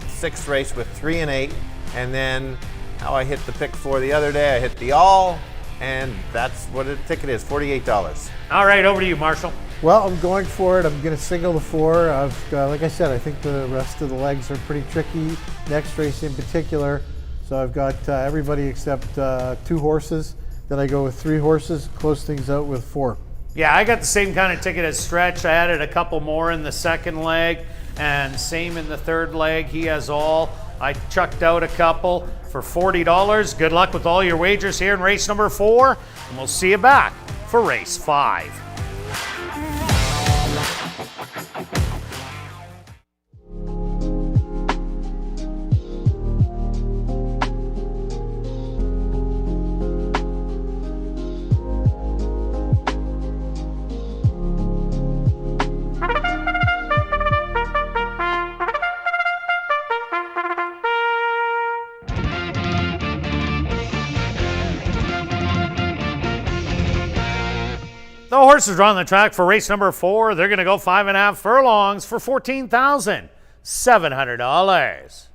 C: 6th race with 3 and 8. And then how I hit the pick 4 the other day, I hit the all. And that's what a ticket is, $48.
B: All right, over to you, Marshall.
D: Well, I'm going for it. I'm going to single the 4. Like I said, I think the rest of the legs are pretty tricky. Next race in particular. So I've got everybody except 2 horses. Then I go with 3 horses, close things out with 4.
B: Yeah, I got the same kind of ticket as Stretch. I added a couple more in the second leg, and same in the third leg. He has all. I chucked out a couple for $40. Good luck with all your wagers here in race number 4, and we'll see you back for race 5. The horses are on the track for race number 4. They're going to go 5.5 furlongs for $14,700.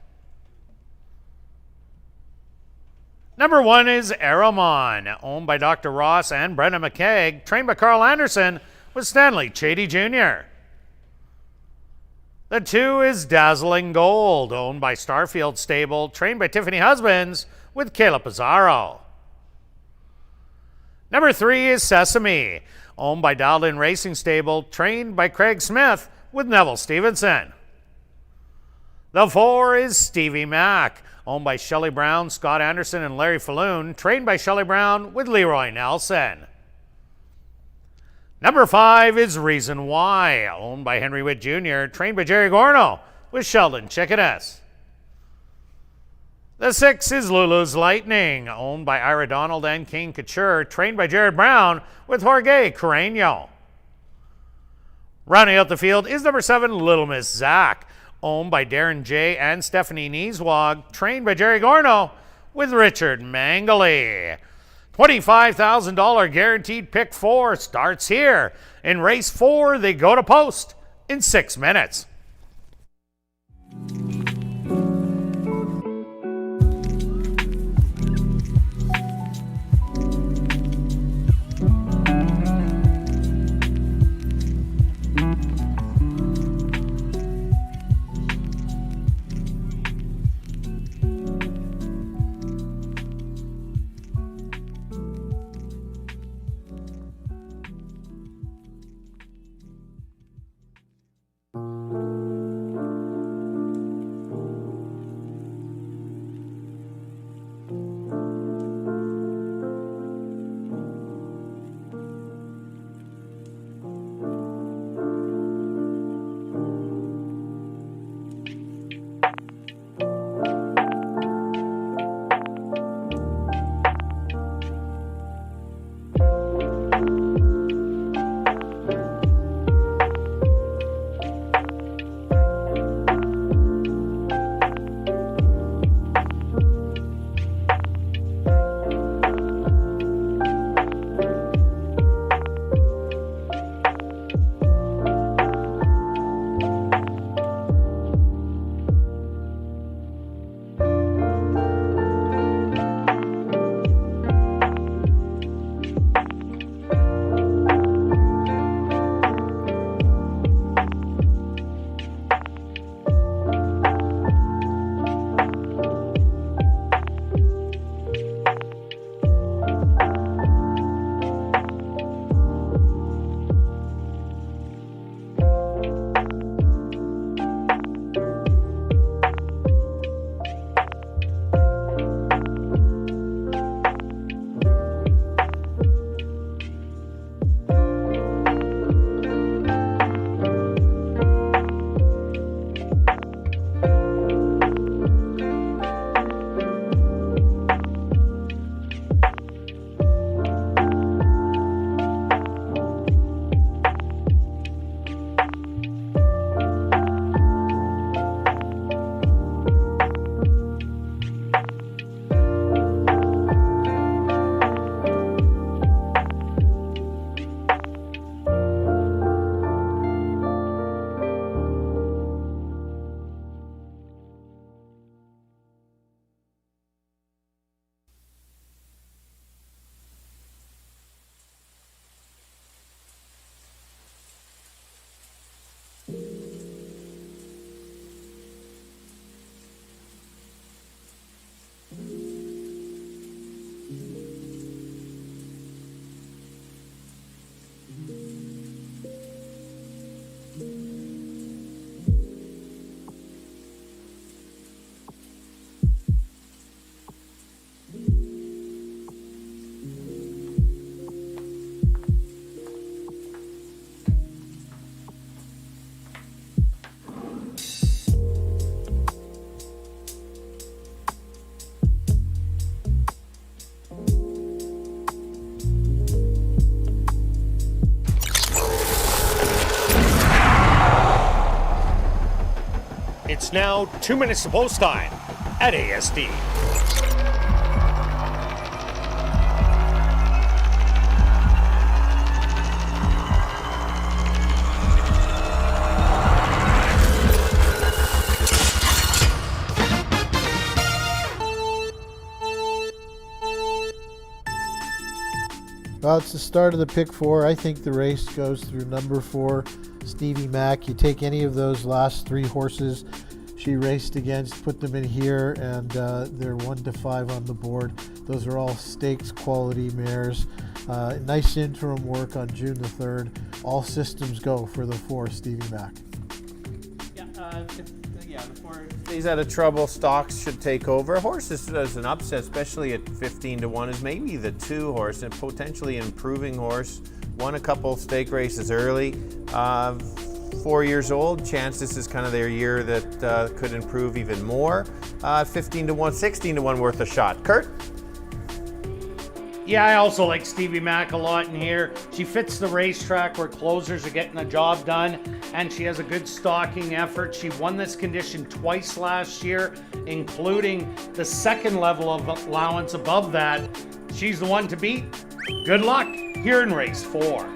B: Number 1 is Aramon, owned by Dr. Ross and Brendan McKeag, trained by Carl Anderson with Stanley Chady Jr. The 2 is Dazzling Gold, owned by Starfield Stable, trained by Tiffany Husbands with Kayla Pizarro. Number 3 is Sesame, owned by Dialed In Racing Stable, trained by Craig Smith with Neville Stevenson. The 4 is Stevie Mack, owned by Shelley Brown, Scott Anderson, and Larry Falloon, trained by Shelley Brown with Leroy Nelson. Number 5 is Reason Why, owned by Henry Witt Jr., trained by Jerry Gorno with Sheldon Chickadas. The 6 is Lulu's Lightning, owned by Ira Donald and King Couture, trained by Jared Brown with Jorge Carreño. Rounding out the field is number 7, Little Miss Zach, owned by Darren J. and Stephanie Nieswag, trained by Jerry Gorno with Richard Mangley. $25,000 guaranteed pick 4 starts here. In race 4, they go to post in 6 minutes. It's now 2 minutes to post time at ASD.
D: Well, it's the start of the pick 4. I think the race goes through number 4, Stevie Mac. You take any of those last 3 horses she raced against, put them in here, and they're 1 to 5 on the board. Those are all stakes quality mares. Nice interim work on June the 3rd. All systems go for the 4, Stevie Mac.
C: The 4 stays out of trouble, stocks should take over. Horses as an upset, especially at 15 to 1, is maybe the 2 horse, and potentially an improving horse. Won a couple stake races early. 4 years old, chance this is kind of their year that could improve even more. 15 to 1, 16 to 1 worth a shot. Kirt?
B: Yeah, I also like Stevie Mac a lot in here. She fits the racetrack where closers are getting the job done, and she has a good stalking effort. She won this condition twice last year, including the second level of allowance above that. She's the one to beat. Good luck here in race 4.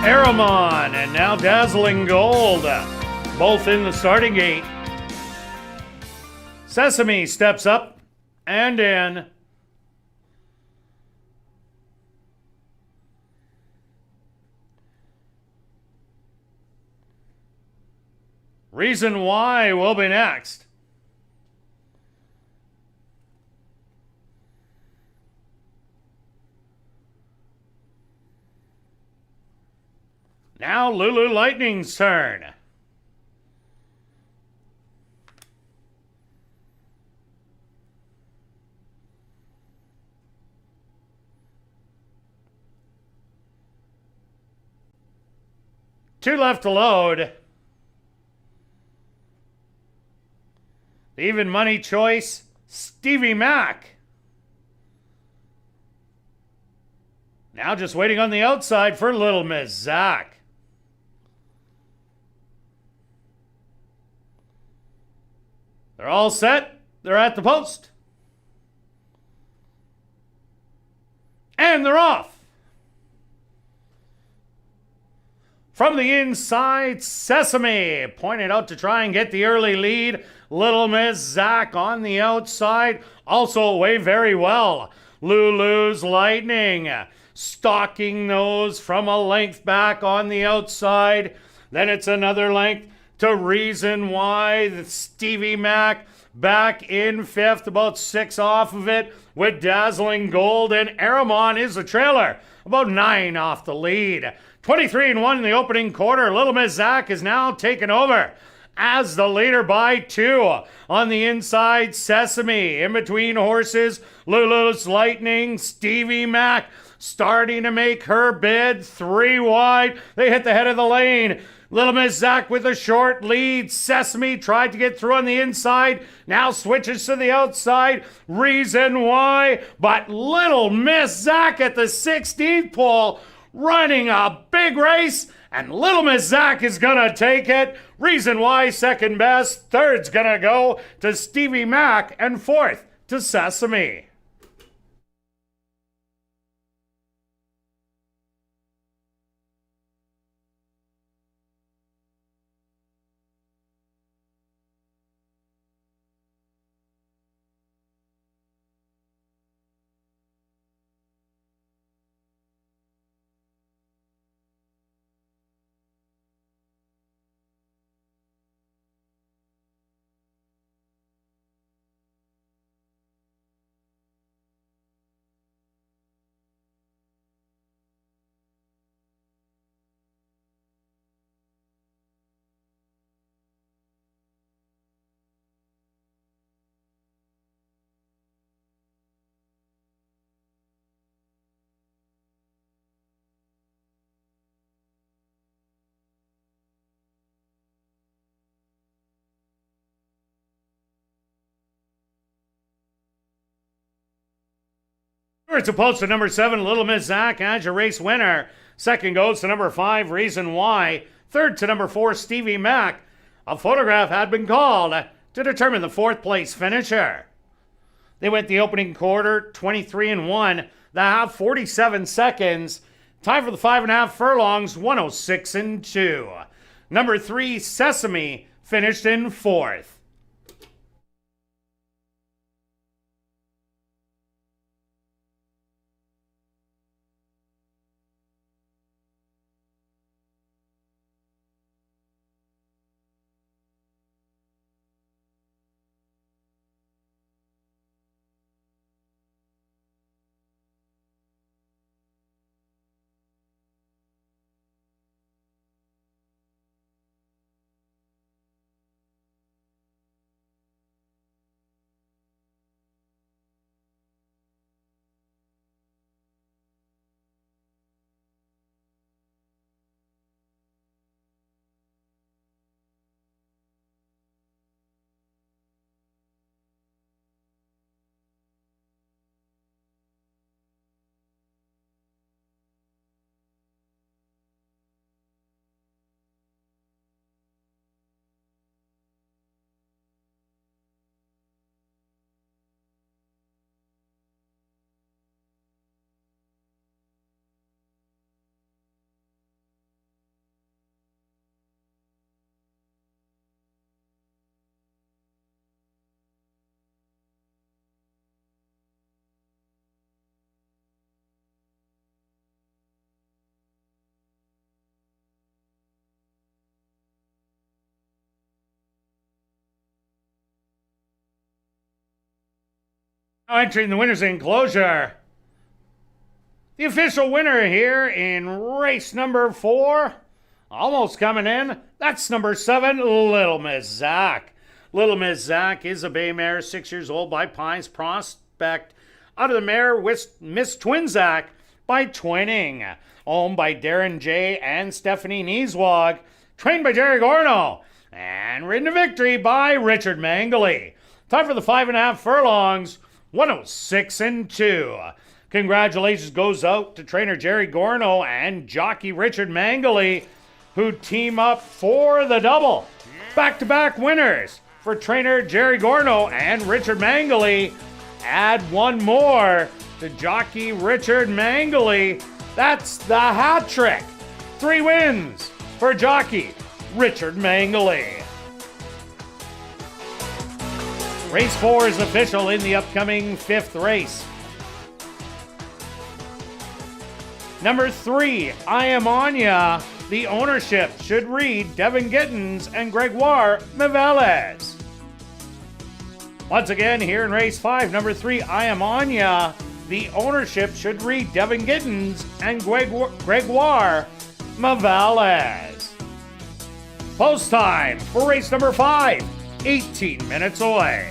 B: Aramon, and now Dazzling Gold, both in the starting gate. Sesame steps up and in. Reason Why will be next. Now Lulu Lightning's turn. Two left to load. The even money choice, Stevie Mac. Now just waiting on the outside for Little Miss Zach. They're all set. They're at the post. And they're off. From the inside, Sesame pointed out to try and get the early lead. Little Miss Zach on the outside, also away very well. Lulu's Lightning stalking those from a length back on the outside. Then it's another length to Reason Why. The Stevie Mac back in fifth, about 6 off of it with Dazzling Gold, and Aramon is the trailer, about 9 off the lead. 23-1 in the opening quarter. Little Miss Zach is now taken over as the leader by 2. On the inside, Sesame. In between horses, Lulu's Lightning, Stevie Mac starting to make her bid. 3 wide. They hit the head of the lane. Little Miss Zach with a short lead. Sesame tried to get through on the inside. Now switches to the outside. Reason Why. But Little Miss Zach at the 16th pole running a big race. And Little Miss Zach is going to take it. Reason Why second best. Third's going to go to Stevie Mac. And fourth to Sesame. It's opposed to number 7, Little Miss Zach as your race winner. Second goes to number 5, Reason Why. Third to number 4, Stevie Mac. A photograph had been called to determine the 4th place finisher. They went the opening quarter 23-1. The half 47 seconds. Time for the 5.5 furlongs 106-2. Number 3, Sesame finished in 4th. Now entering the winner's enclosure. The official winner here in race number 4, almost coming in, that's number 7, Little Miss Zach. Little Miss Zach is a bay mare, 6 years old, by Pines Prospect. Out of the mare, Miss Twin Zach by Twinning. Owned by Darren J. and Stephanie Nieswag. Trained by Jerry Gorno. And ridden to victory by Richard Mangley. Time for the 5.5 furlongs, 106-2. Congratulations goes out to trainer Jerry Gorno and jockey Richard Mangley, who team up for the double. Back-to-back winners for trainer Jerry Gorno and Richard Mangley. Add one more to jockey Richard Mangley. That's the hat trick. 3 wins for jockey Richard Mangley. Race 4 is official in the upcoming 5th race. Number 3, I Am Anya. The ownership should read Devin Gittins and Gregoire Miveles. Once again, here in race 5, number 3, I Am Anya. The ownership should read Devin Gittins and Gregoire Miveles. Post time for race number 5, 18 minutes away.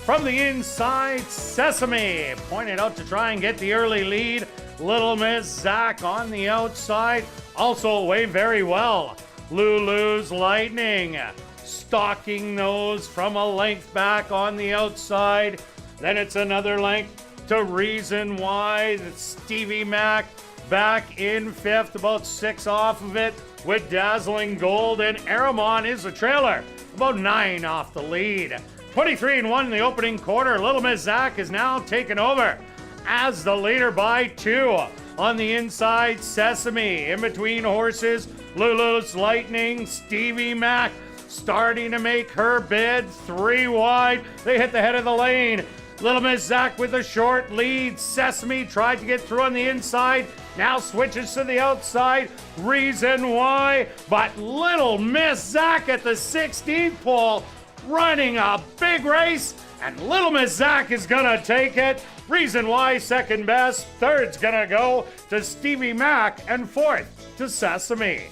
B: From the inside, Sesame pointed out to try and get the early lead. Little Miss Zach on the outside, also away very well. Lulu's Lightning stalking those from a length back on the outside. Then it's another length to Reason Why. Stevie Mac back in 5th, about 6 off of it with Dazzling Gold, and Aramon is the trailer, about 9 off the lead. 23-1 in the opening quarter. Little Miss Zach is now taken over as the leader by 2. On the inside, Sesame. In between horses, Lulu's Lightning, Stevie Mac starting to make her bid. 3 wide. They hit the head of the lane. Little Miss Zach with a short lead. Sesame tried to get through on the inside. Now switches to the outside. Reason Why. But Little Miss Zach at the 16th pole, running a big race, and Little Miss Zach is gonna take it. Reason Why second best. Third's gonna go to Stevie Mac, and 4th to Sesame.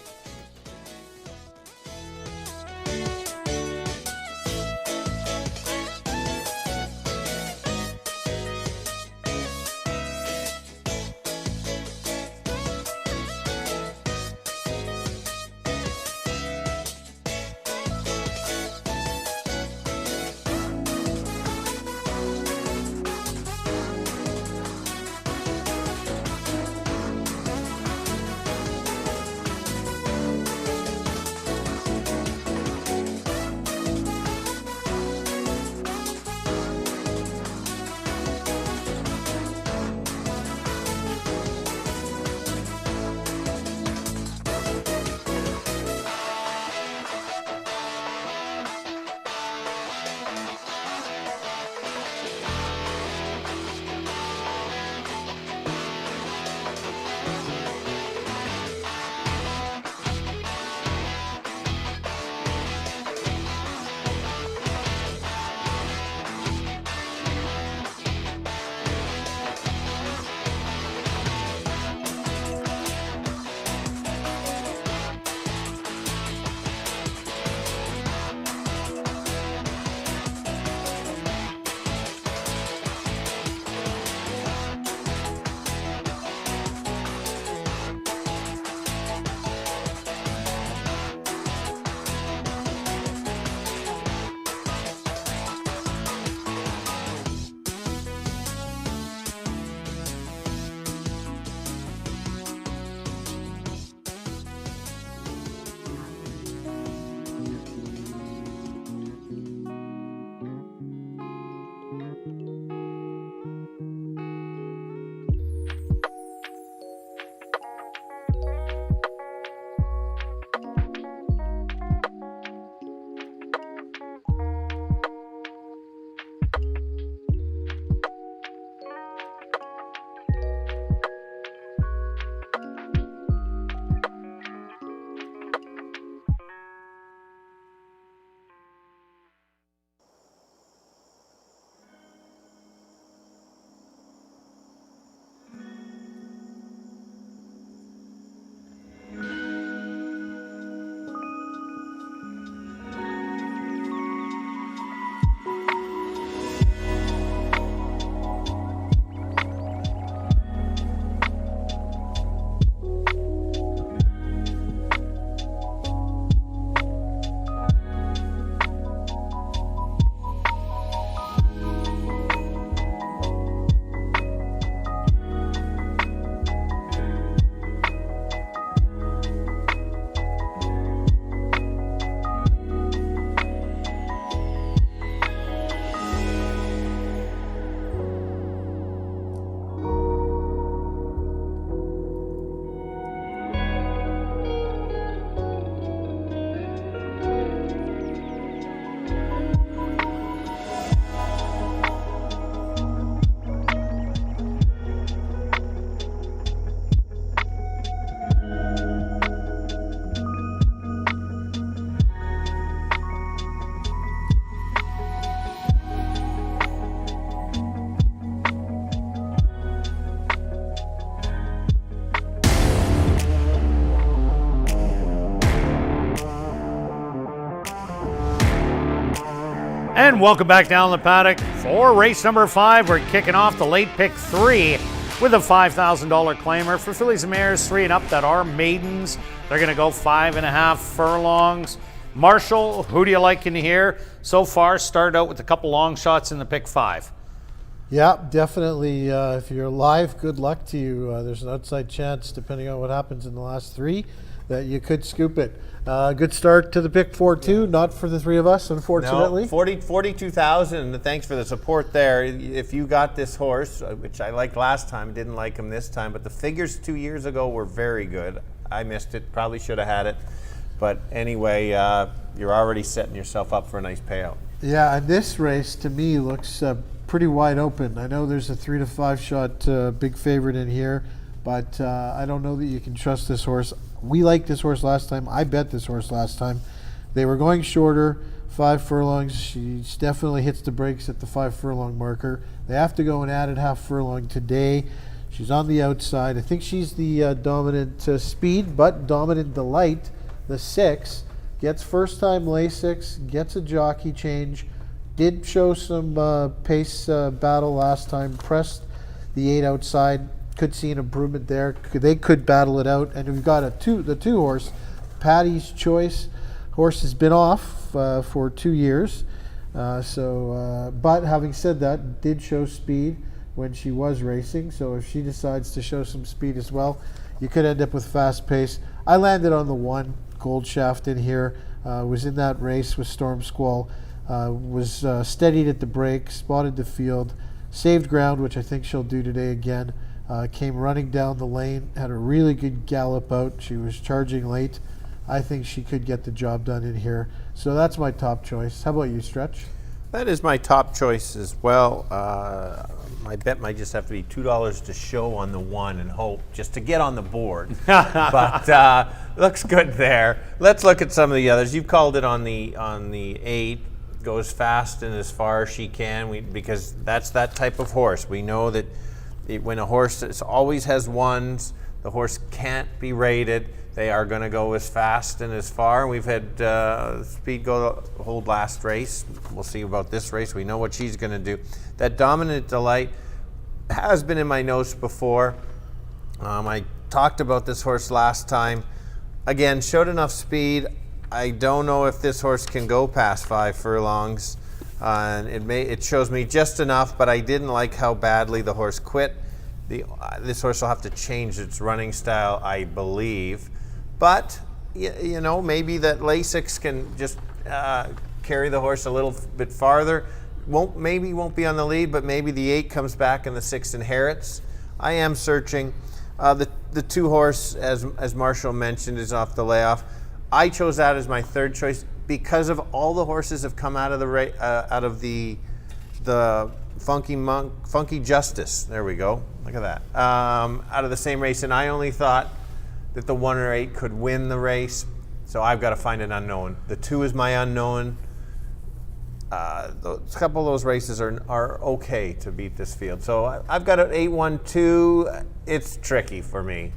B: And welcome back down the paddock for race number 5. We're kicking off the late pick 3 with a $5,000 claimer for fillies and mares 3 and up that are maidens. They're going to go 5.5 furlongs. Marshall, who do you like in here so far? Start out with a couple long shots in the pick 5.
D: Yeah, definitely. If you're alive, good luck to you. There's an outside chance, depending on what happens in the last 3, that you could scoop it. Good start to the pick 4 too. Not for the 3 of us, unfortunately.
C: No, 42,000. Thanks for the support there. If you got this horse, which I liked last time, didn't like him this time, but the figures 2 years ago were very good. I missed it. Probably should have had it. But anyway, you're already setting yourself up for a nice payout.
D: Yeah, and this race to me looks pretty wide open. I know there's a 3 to 5 shot big favorite in here, but I don't know that you can trust this horse. We liked this horse last time. I bet this horse last time. They were going shorter, 5 furlongs. She definitely hits the brakes at the 5 furlong marker. They have to go and add a half furlong today. She's on the outside. I think she's the dominant speed, but dominant delight. The 6 gets first time Lasix, gets a jockey change, did show some pace battle last time, pressed the 8 outside. Could see an improvement there. They could battle it out, and we've got the 2 horse, Patty's Choice. Horse has been off for 2 years, but having said that, did show speed when she was racing. So if she decides to show some speed as well, you could end up with fast pace. I landed on the 1 Gold Shaft in here. Was in that race with Storm Squall. Was steadied at the break, spotted the field, saved ground, which I think she'll do today again. Came running down the lane, had a really good gallop out. She was charging late. I think she could get the job done in here. So that's my top choice. How about you, Stretch?
C: That is my top choice as well. My bet might just have to be $2 to show on the 1 and hope just to get on the board. But looks good there. Let's look at some of the others. You've called it on the 8. Goes fast and as far as she can, because that's that type of horse. We know that when a horse always has 1s, the horse can't be rated. They are going to go as fast and as far. We've had Speed hold last race. We'll see about this race. We know what she's going to do. That Dominant Delight has been in my notes before. I talked about this horse last time. Again, showed enough speed. I don't know if this horse can go past 5 furlongs. And it shows me just enough, but I didn't like how badly the horse quit. This horse will have to change its running style, I believe. But, you know, maybe that Lasix can just carry the horse a little bit farther. Maybe won't be on the lead, but maybe the 8 comes back and the 6 inherits. I am searching. The 2 horse, as Marshall mentioned, is off the layoff. I chose that as my 3rd choice because of all the horses have come out of the Funky Justice. There we go. Look at that. Out of the same race, and I only thought that the 1 or 8 could win the race. So I've got to find an unknown. The 2 is my unknown. A couple of those races are okay to beat this field. So I've got an 8-1-2. It's tricky for me.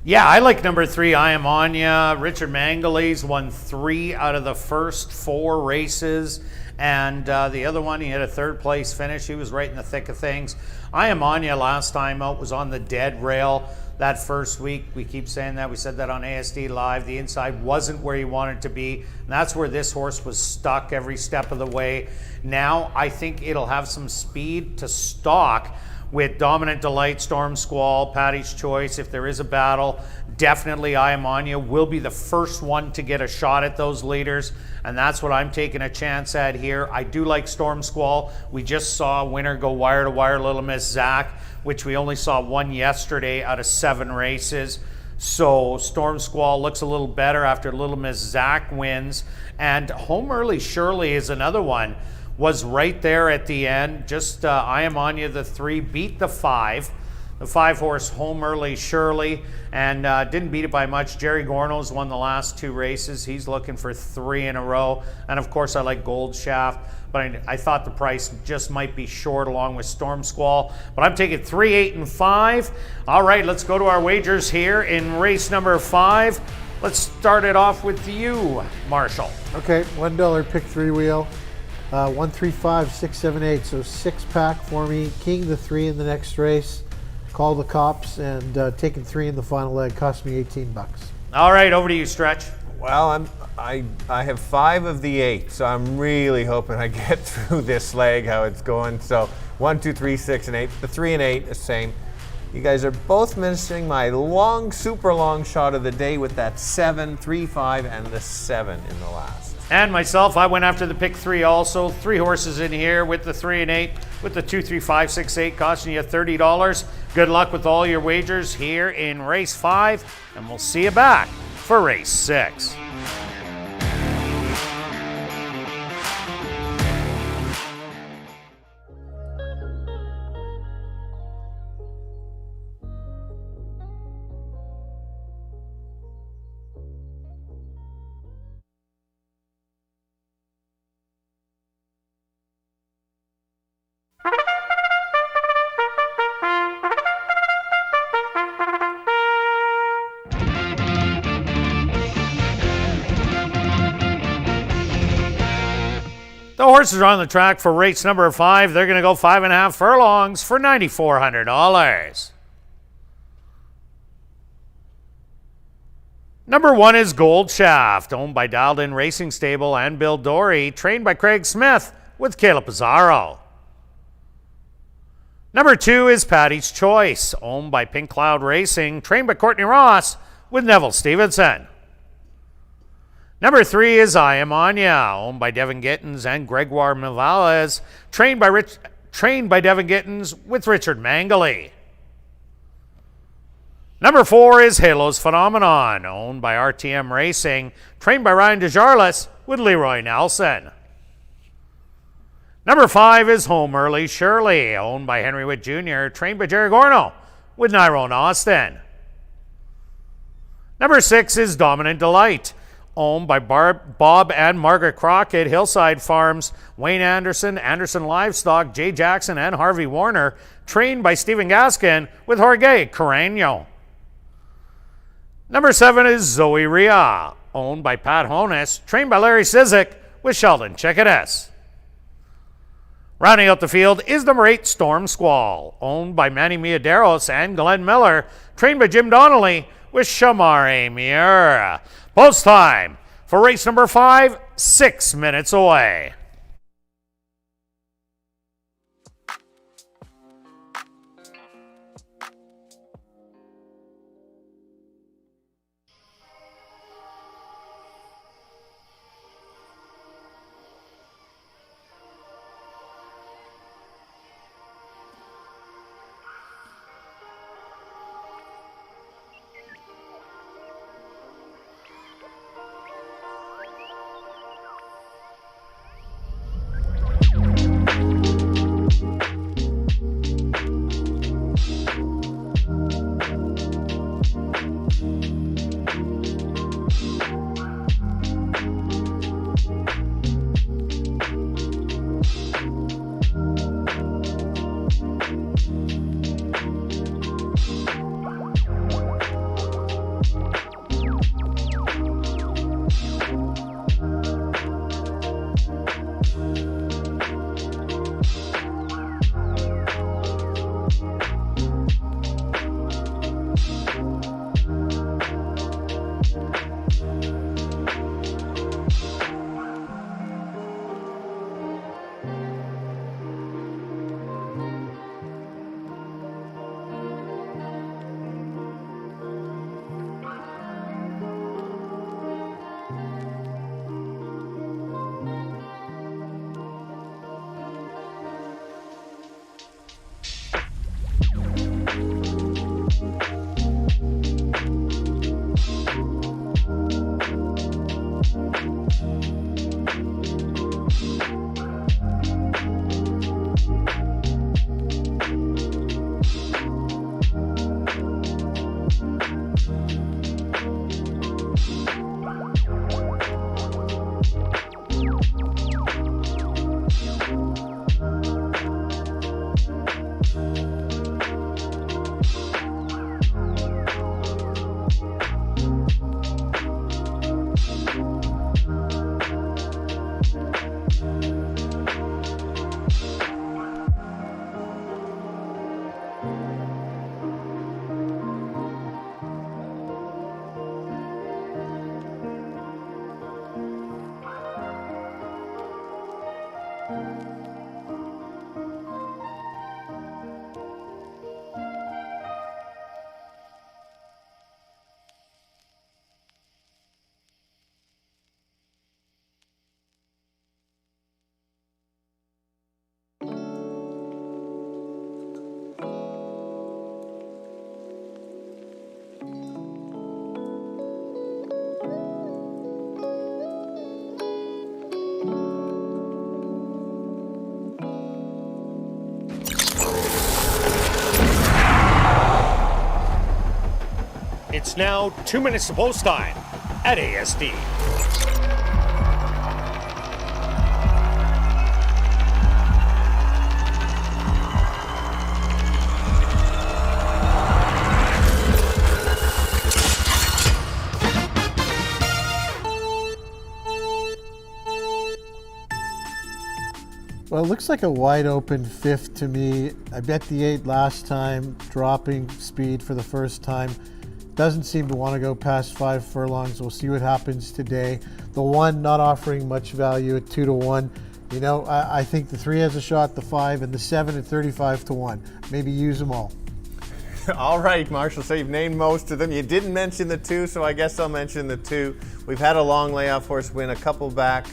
B: Yeah, I like number 3, I Am Anya. Richard Mangalese won 3 out of the first 4 races. And the other one, he had a 3rd place finish. He was right in the thick of things. I Am Anya last time out was on the dead rail that first week. We keep saying that. We said that on ASD Live. The inside wasn't where he wanted to be. And that's where this horse was stuck every step of the way. Now, I think it'll have some speed to stalk with Dominant Delight, Storm Squall, Patty's Choice. If there is a battle, definitely I Am Anya will be the first one to get a shot at those leaders, and that's what I'm taking a chance at here. I do like Storm Squall. We just saw a winner go wire to wire, Little Miss Zach, which we only saw 1 yesterday out of 7 races. So Storm Squall looks a little better after Little Miss Zach wins. And Home Early Shirley is another one. Was right there at the end. Just I Am Anya, the 3, beat the 5. The 5 horse Home Early Shirley, and didn't beat it by much. Jerry Gorno's won the last 2 races. He's looking for 3 in a row. And of course I like Gold Shaft, but I thought the price just might be short along with Storm Squall. But I'm taking 3, 8, and 5. All right, let's go to our wagers here in race number 5. Let's start it off with you, Marshall.
D: Okay, $1 pick 3 wheel. 1, 3, 5, 6, 7, 8. So 6-pack for me. King the 3 in the next race. Call the cops, and taking 3 in the final leg cost me $18.
B: All right, over to you, Stretch.
C: Well, I have 5 of the 8, so I'm really hoping I get through this leg, how it's going. So 1, 2, 3, 6, and 8. The 3 and 8 is the same. You guys are both missing my long, super long shot of the day with that 7, 3, 5, and the 7 in the last.
B: And myself, I went after the pick 3 also. 3 horses in here with the 3 and 8, with the 2, 3, 5, 6, 8, costing you $30. Good luck with all your wagers here in race 5, and we'll see you back for race 6. The horses are on the track for race number 5. They're going to go 5.5 furlongs for $9,400. Number 1 is Gold Shaft, owned by Dialed In Racing Stable and Bill Dory, trained by Craig Smith with Caleb Pizarro. Number 2 is Patty's Choice, owned by Pink Cloud Racing, trained by Courtney Ross with Neville Stevenson. Number 3 is I Am Anya, owned by Devin Gittins and Gregoire Mivalez, trained by Devin Gittins with Richard Mangley. Number 4 is Halo's Phenomenon, owned by RTM Racing, trained by Ryan DeJarlis with Leroy Nelson. Number 5 is Home Early Shirley, owned by Henry Witt Jr., trained by Jerry Gorno with Nyrone Austin. Number 6 is Dominant Delight, owned by Bob and Margaret Crockett, Hillside Farms, Wayne Anderson, Anderson Livestock, Jay Jackson, and Harvey Warner, trained by Stephen Gaskin with Jorge Carreño. Number 7 is Zoe Ria, owned by Pat Honus, trained by Larry Sizik with Sheldon Chickadas. Rounding out the field is number 8, Storm Squall, owned by Manny Miaderos and Glenn Miller, trained by Jim Donnelly with Shamar Amir. Post time for race number 5, 6 minutes away. It's now 2 minutes to post time at ASD.
D: Well, it looks like a wide open fifth to me. I bet the 8 last time, dropping speed for the first time. Doesn't seem to want to go past 5 furlongs. We'll see what happens today. The 1 not offering much value at 2 to 1. You know, I think the 3 has a shot, the 5, and the 7 at 35 to 1. Maybe use them all.
C: All right, Marshall, so you've named most of them. You didn't mention the 2, so I guess I'll mention the 2. We've had a long layoff horse win, a couple back.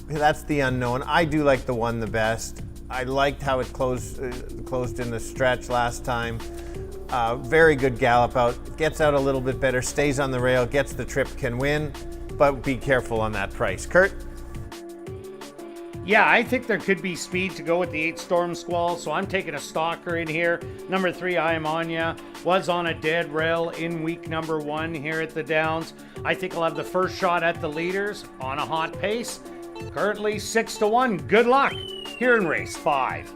C: That's the unknown. I do like the 1 the best. I liked how it closed in the stretch last time. Very good gallop out. Gets out a little bit better, stays on the rail, gets the trip, can win, but be careful on that price. Kirt?
B: Yeah, I think there could be speed to go with the 8 Storm Squall, so I'm taking a stalker in here. Number 3, I Am Anya, was on a dead rail in week number 1 here at the Downs. I think I'll have the first shot at the leaders on a hot pace. Currently 6 to 1. Good luck here in race 5.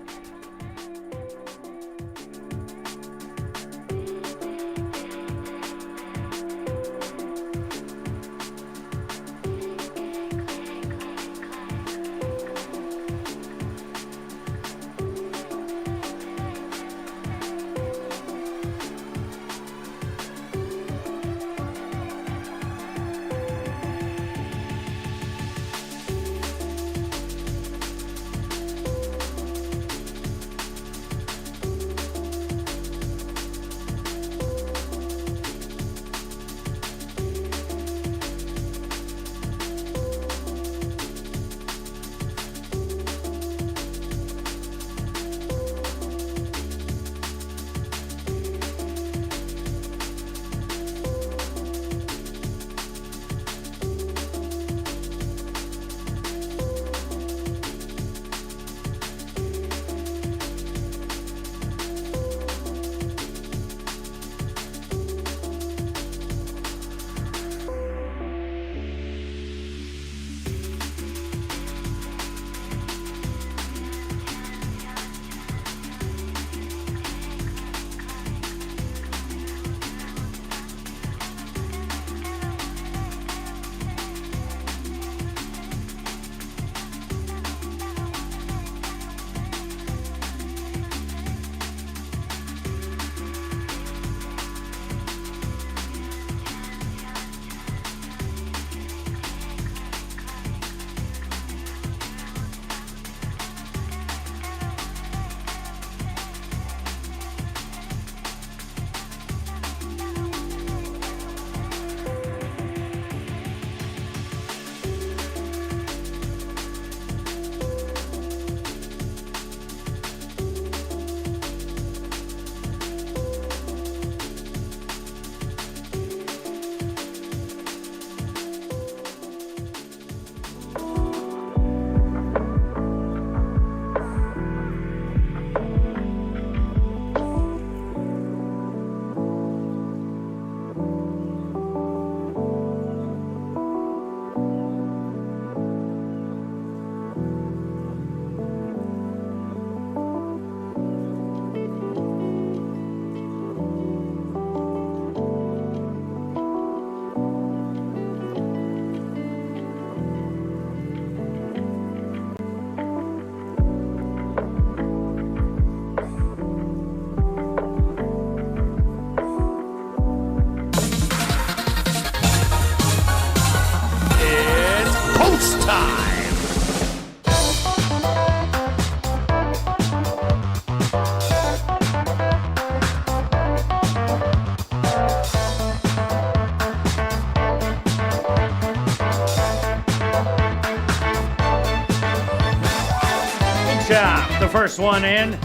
B: The first one in.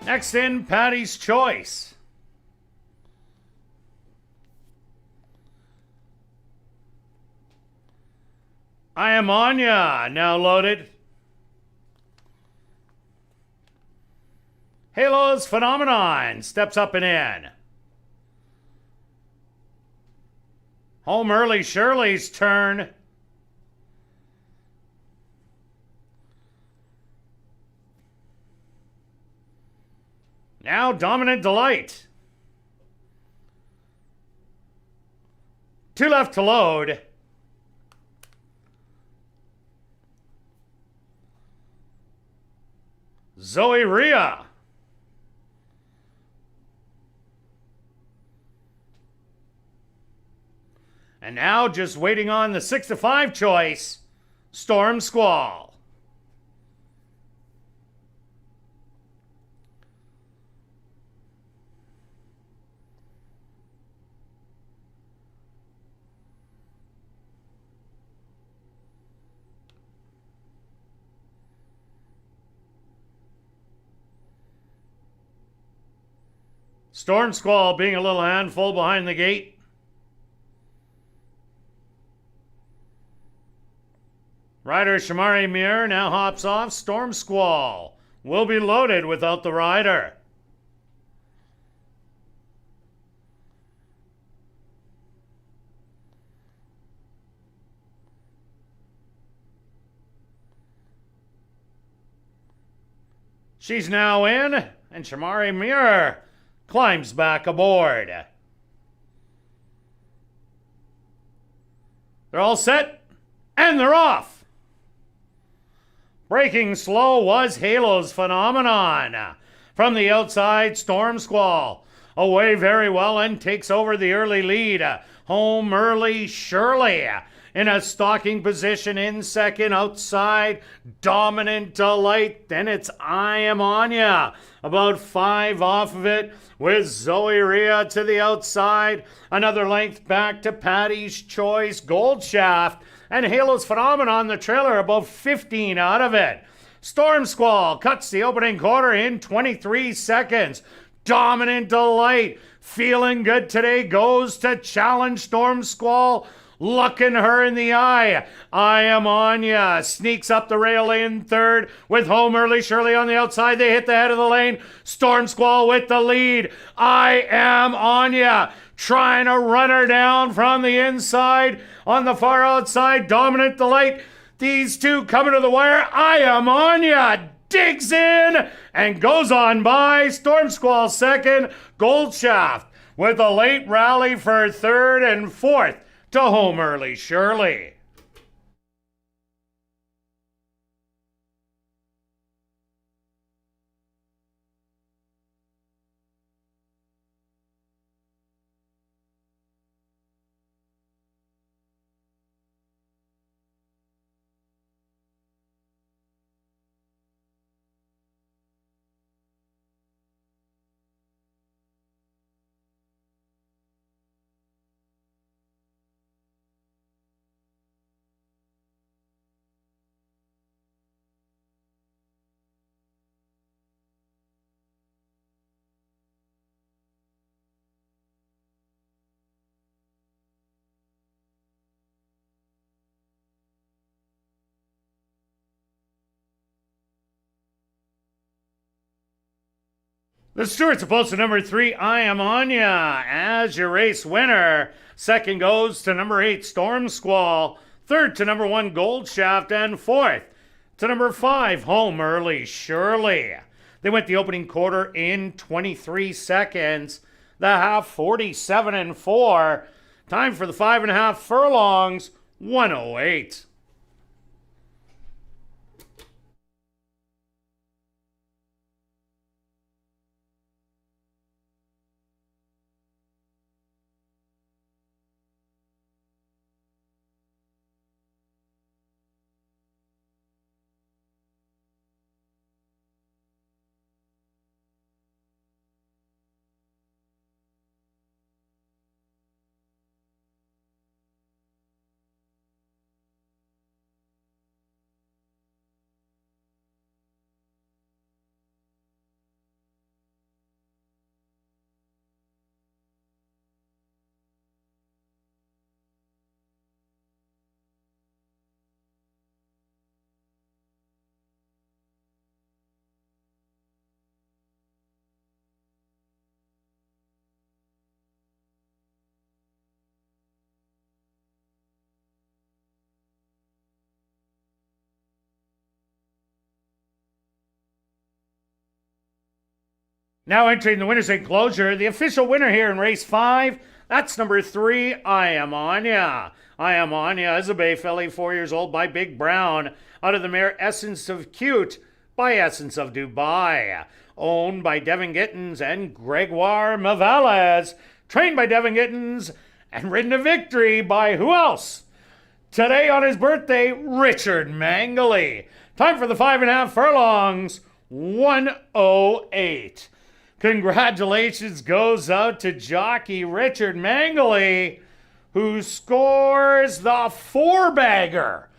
B: Next in, Patty's Choice. I Am Anya, now loaded. Halo's Phenomenon steps up and in. Home early Shirley's turn. Now Dominant Delight. 2 left to load. Zoe Rhea. And now just waiting on the 6-5 choice, Storm Squall. Storm Squall being a little handful behind the gate. Rider Shamari Muir now hops off. Storm Squall will be loaded without the rider. She's now in, and Shamari Muir climbs back aboard. They're all set, and they're off. Breaking slow was Halo's Phenomenon. From the outside, Storm Squall away very well and takes over the early lead. Home early Shirley in a stalking position in second. Outside, Dominant Delight. Then it's I Am Anya. About 5 off of it with Zoe Rhea to the outside. Another length back to Patty's Choice, Gold Shaft. And Halo's Phenomenon, the trailer, about 15 out of it. Storm Squall cuts the opening quarter in 23 seconds. Dominant Delight, feeling good today, goes to challenge Storm Squall. Looking her in the eye. I Am Anya sneaks up the rail in third with Home Early Shirley on the outside. They hit the head of the lane. Storm Squall with the lead. I Am Anya trying to run her down from the inside. On the far outside, Dominant Delight. These two coming to the wire. I Am Anya digs in and goes on by. Storm Squall second. Gold Shaft with a late rally for third and fourth to Home Early Shirley. The Stewart's opposed to number 3, I Am Anya, as your race winner. Second goes to number 8, Storm Squall. Third to number 1, Gold Shaft. And fourth to number 5, Home Early Shirley. They went the opening quarter in 23 seconds. The half 47 and 4. Time for the 5.5 furlongs, 1:08. Now entering the winner's enclosure, the official winner here in race 5, that's number 3, I Am Anya. I Am Anya is a bay filly, 4 years old, by Big Brown, out of the mare Essence of Cute by Essence of Dubai. Owned by Devin Gittins and Gregoire Mavales. Trained by Devin Gittins and ridden to victory by who else? Today on his birthday, Richard Mangley. Time for the 5.5 furlongs, 1:08. Congratulations goes out to jockey Richard Mangley, who scores the 4-bagger.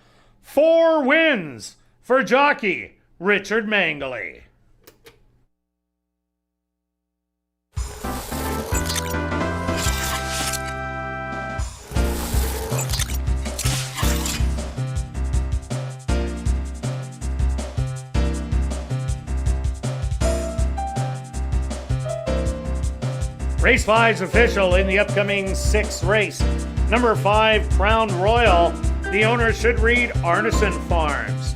B: 4 wins for jockey Richard Mangley. Race 5's official in the upcoming 6th race. Number 5, Crown Royal. The owner should read Arneson Farms.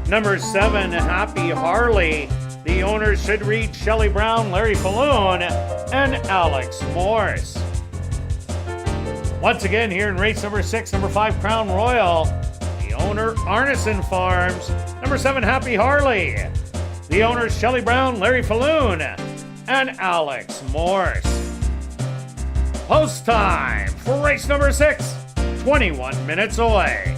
B: Number 7, Happy Harley. The owner should read Shelley Brown, Larry Falloon, and Alex Morse. Once again, here in race number 6, number 5, Crown Royal. The owner, Arneson Farms. Number 7, Happy Harley. The owner, Shelley Brown, Larry Falloon, and Alex Morse. Post time for race number 6, 21 minutes away.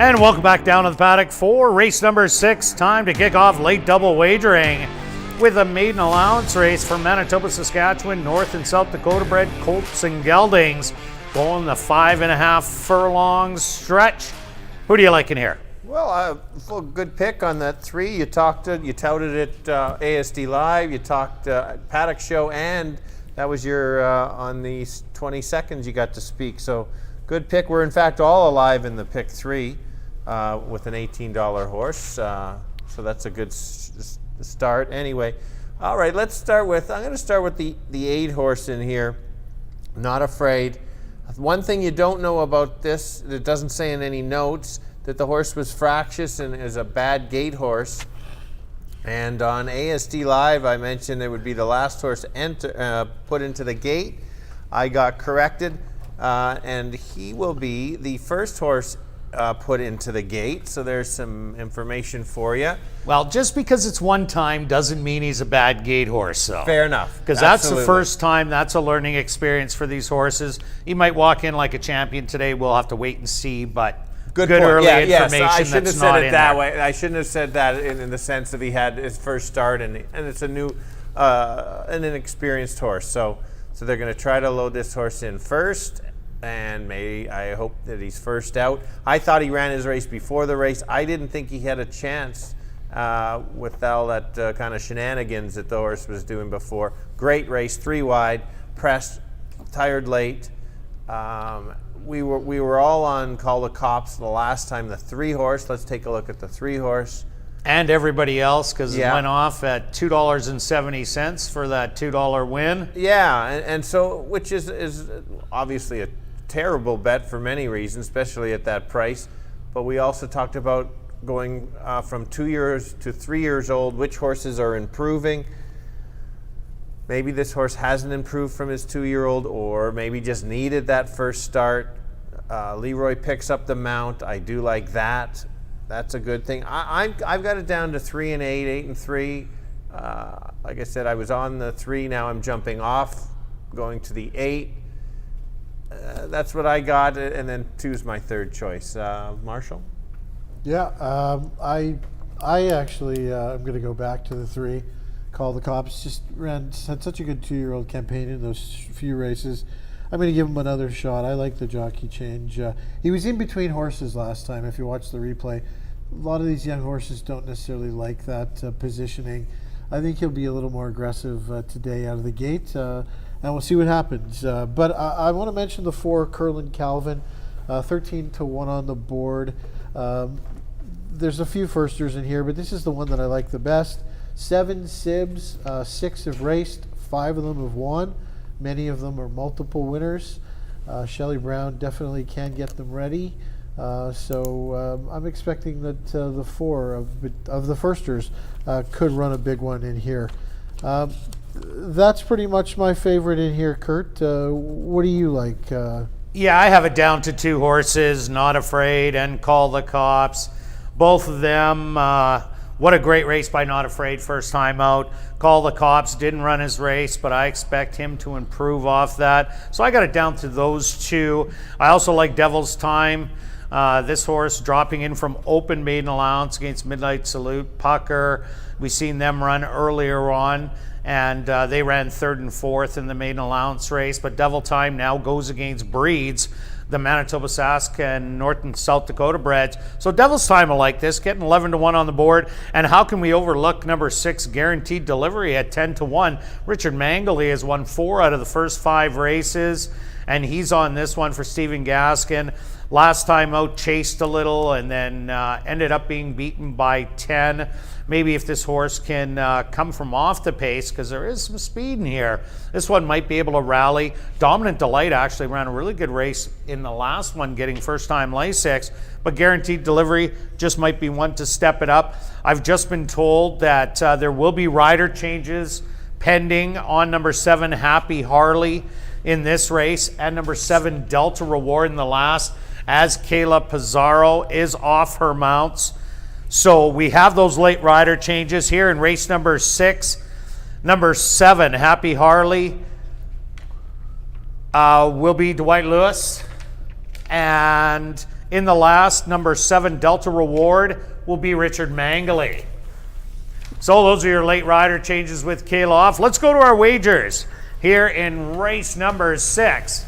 B: And welcome back down to the paddock for race number 6. Time to kick off late double wagering with a maiden allowance race for Manitoba, Saskatchewan, North and South Dakota bred colts and geldings going the 5.5 furlong stretch. Who do you like in here?
C: Well, good pick on that 3. You touted it ASD Live, you talked Paddock Show, and that was your on the 22nd you got to speak. So good pick. We're in fact all alive in the pick 3 with an $18 horse. So that's a good start. Anyway, all right, I'm going to start with the 8 horse in here, Not Afraid. One thing you don't know about this, that doesn't say in any notes, that the horse was fractious and is a bad gate horse. And on ASD Live, I mentioned it would be the last horse put into the gate. I got corrected, and he will be the first horse put into the gate. So there's some information for you.
B: Well, just because it's one time doesn't mean he's a bad gate horse, though.
C: Fair enough.
B: Because that's the first time. That's a learning experience for these horses. He might walk in like a champion today. We'll have to wait and see, but good early information.
C: Yes, I shouldn't have
B: that's
C: said
B: not
C: it
B: in
C: that
B: there.
C: way. I shouldn't have said that in the sense that he had his first start and it's a new an inexperienced horse. So they're going to try to load this horse in first, and I hope that he's first out. I thought he ran his race before the race. I didn't think he had a chance with all that kind of shenanigans that the horse was doing before. Great race, 3 wide, pressed, tired late. We were all on Call the Cops the last time, the 3 horse. Let's take a look at the 3 horse.
B: And everybody else, because it went off at $2.70 for that $2 win.
C: Yeah, and so, which is obviously a terrible bet for many reasons, especially at that price. But we also talked about going from 2 years to 3 years old, which horses are improving. Maybe this horse hasn't improved from his 2-year-old, or maybe just needed that first start. Leroy picks up the mount. I do like that. That's a good thing. I've got it down to 3 and 8, 8 and 3. Like I said, I was on the 3. Now I'm jumping off, going to the 8. That's what I got, and then 2 is my third choice. Marshall?
D: Yeah, I actually I'm going to go back to the 3. Call the Cops. Had such a good 2-year-old campaign in those few races. I'm going to give him another shot. I like the jockey change. He was in between horses last time, if you watch the replay. A lot of these young horses don't necessarily like that positioning. I think he'll be a little more aggressive today out of the gate, and we'll see what happens. But I want to mention the 4, Curlin Calvin, 13 to 1 on the board. There's a few firsters in here, but this is the one that I like the best. 7 sibs, 6 have raced, 5 of them have won. Many of them are multiple winners. Shelley Brown definitely can get them ready. So I'm expecting that the 4 of the firsters could run a big one in here. That's pretty much my favorite in here, Kirt. What do you like?
B: Yeah, I have it down to 2 horses, Not Afraid and Call the Cops. Both of them, what a great race by Not Afraid, first time out. Call the Cops didn't run his race, but I expect him to improve off that. So I got it down to those 2. I also like Devil's Time. This horse dropping in from open maiden allowance against Midnight Salute, Pucker. We've seen them run earlier on, and they ran 3rd and 4th in the maiden allowance race. But Devil Time now goes against Breeds, the Manitoba, Sask, and North and South Dakota breds. So Devil's Time will like this, getting 11-1 on the board. And how can we overlook number 6, Guaranteed Delivery at 10-1? Richard Mangley has won 4 out of the first 5 races, and he's on this one for Stephen Gaskin. Last time out, chased a little and then ended up being beaten by 10. Maybe if this horse can come from off the pace, because there is some speed in here, this one might be able to rally. Dominant Delight actually ran a really good race in the last one, getting first-time Lasix, but Guaranteed Delivery just might be one to step it up. I've just been told that there will be rider changes pending on number 7, Happy Harley, in this race, and number 7, Delta Reward in the last, as Kayla Pizarro is off her mounts. So we have those late rider changes here in race number 6. Number 7, Happy Harley, will be Dwight Lewis. And in the last, number 7, Delta Reward, will be Richard Mangley. So those are your late rider changes with Kayla off. Let's go to our wagers here in race number 6.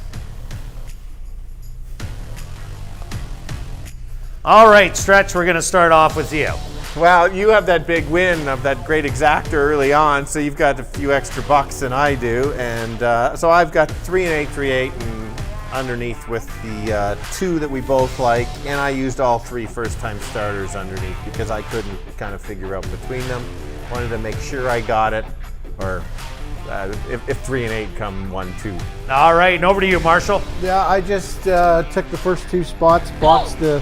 B: All right, Stretch, we're going to start off with you.
C: Well, you have that big win of that great exactor early on, so you've got a few extra bucks than I do. And so I've got 3 and 8, 3, 8, and underneath with the 2 that we both like. And I used all 3 first-time starters underneath because I couldn't kind of figure out between them. Wanted to make sure I got it, or if 3 and 8 come 1, 2.
B: All right, and over to you, Marshall.
D: Yeah, I just took the first 2 spots, boxed the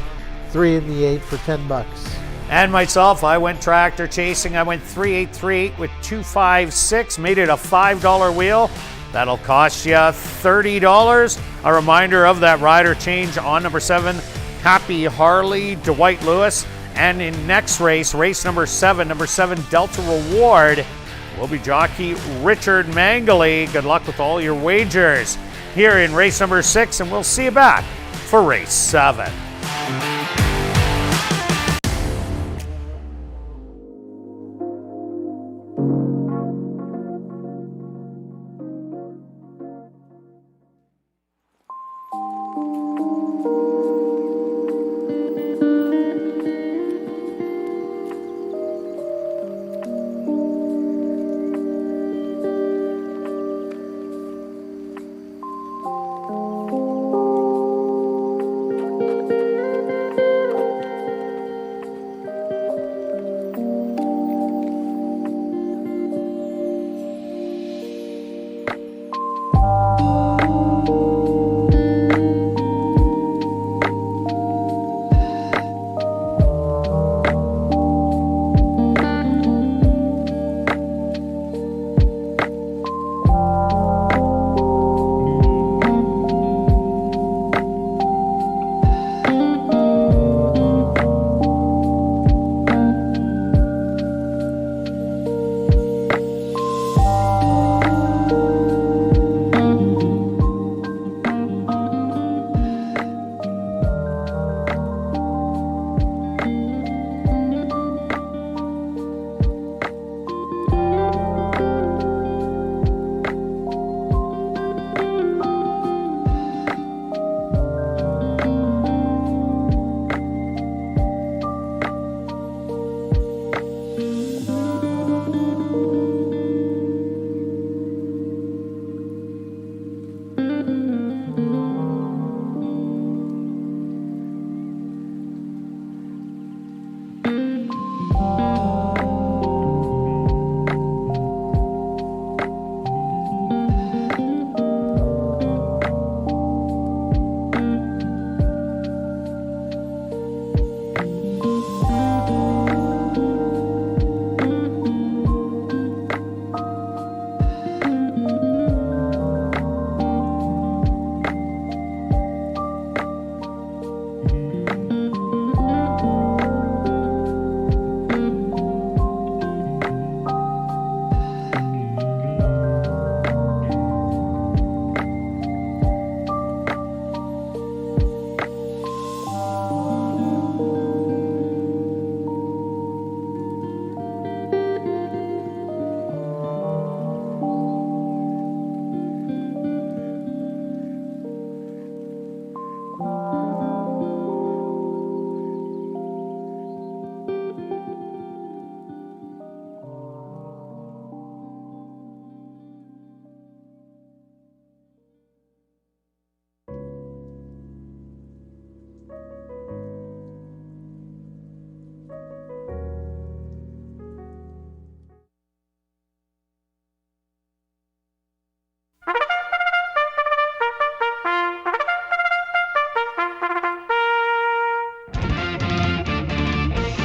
D: 3 and the 8 for $10.
B: And myself, I went tractor chasing. I went 3-8-3-8 with 2-5-6, made it a $5 wheel. That'll cost you $30. A reminder of that rider change on number 7, Happy Harley, Dwight Lewis. And in next race, race number 7, Delta Reward, will be jockey Richard Mangley. Good luck with all your wagers here in race number 6, and we'll see you back for race 7.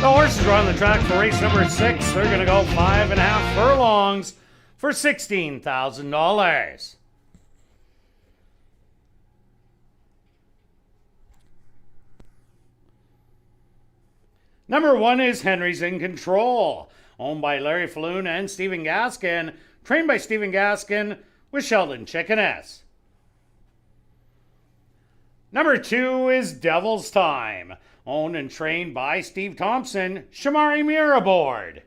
B: The horses are on the track for race number 6. They're going to go 5.5 furlongs for $16,000. Number 1 is Henry's in Control, owned by Larry Falloon and Stephen Gaskin, trained by Stephen Gaskin with Sheldon Chickeness. Number 2 is Devil's Time, owned and trained by Steve Thompson, Shamari Muir aboard.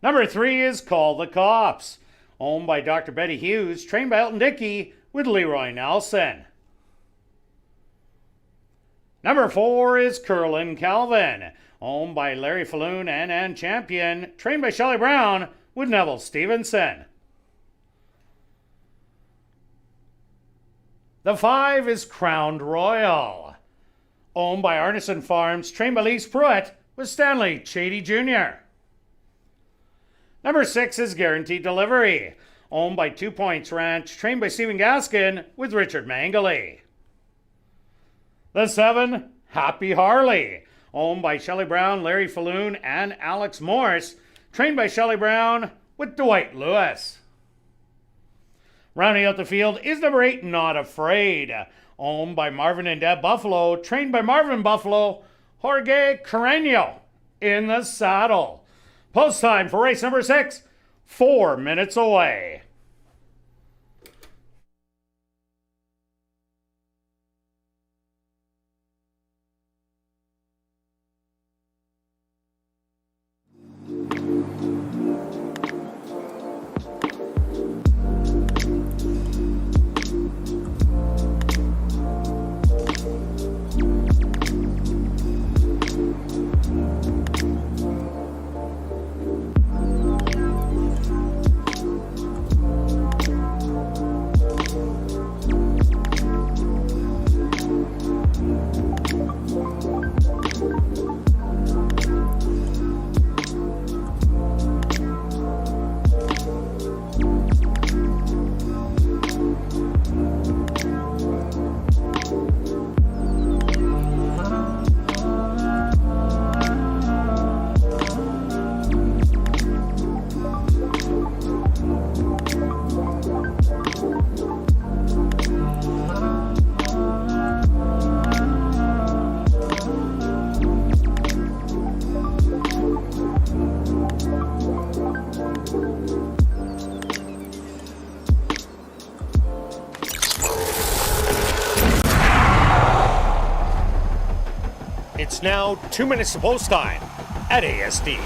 B: Number 3 is Call the Cops, owned by Dr. Betty Hughes, trained by Elton Dickey with Leroy Nelson. Number 4 is Curlin Calvin, owned by Larry Falloon and Ann Champion, trained by Shelley Brown with Neville Stevenson. The 5 is Crowned Royal, owned by Arneson Farms, trained by Lise Pruitt with Stanley Chady Jr. Number 6 is Guaranteed Delivery, owned by 2 Points Ranch, trained by Stephen Gaskin with Richard Mangley. The 7, Happy Harley, owned by Shelley Brown, Larry Falloon, and Alex Morse, trained by Shelley Brown with Dwight Lewis. Rounding out the field is number 8, Not Afraid, owned by Marvin and Deb Buffalo, trained by Marvin Buffalo, Jorge Carreño in the saddle. Post time for race number 6, 4 minutes away. It's now 2 minutes to post time at ASD.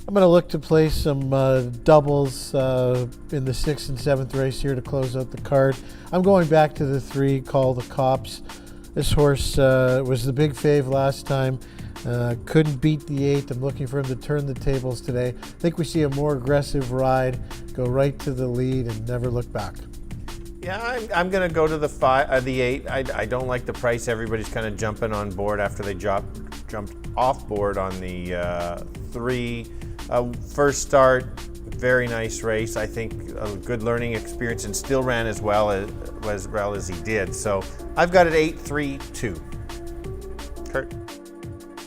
D: I'm going to look to play some doubles in the 6th and 7th race here to close out the card. I'm going back to the 3, Call the Cops. This horse was the big fave last time. Couldn't beat the 8. I'm looking for him to turn the tables today. I think we see a more aggressive ride, go right to the lead and never look back.
C: Yeah, I'm going to go to the 8. I don't like the price. Everybody's kind of jumping on board after they jumped off board on the 3. First start, very nice race. I think a good learning experience, and still ran as well as he did. So I've got it 8-3-2. Kirt.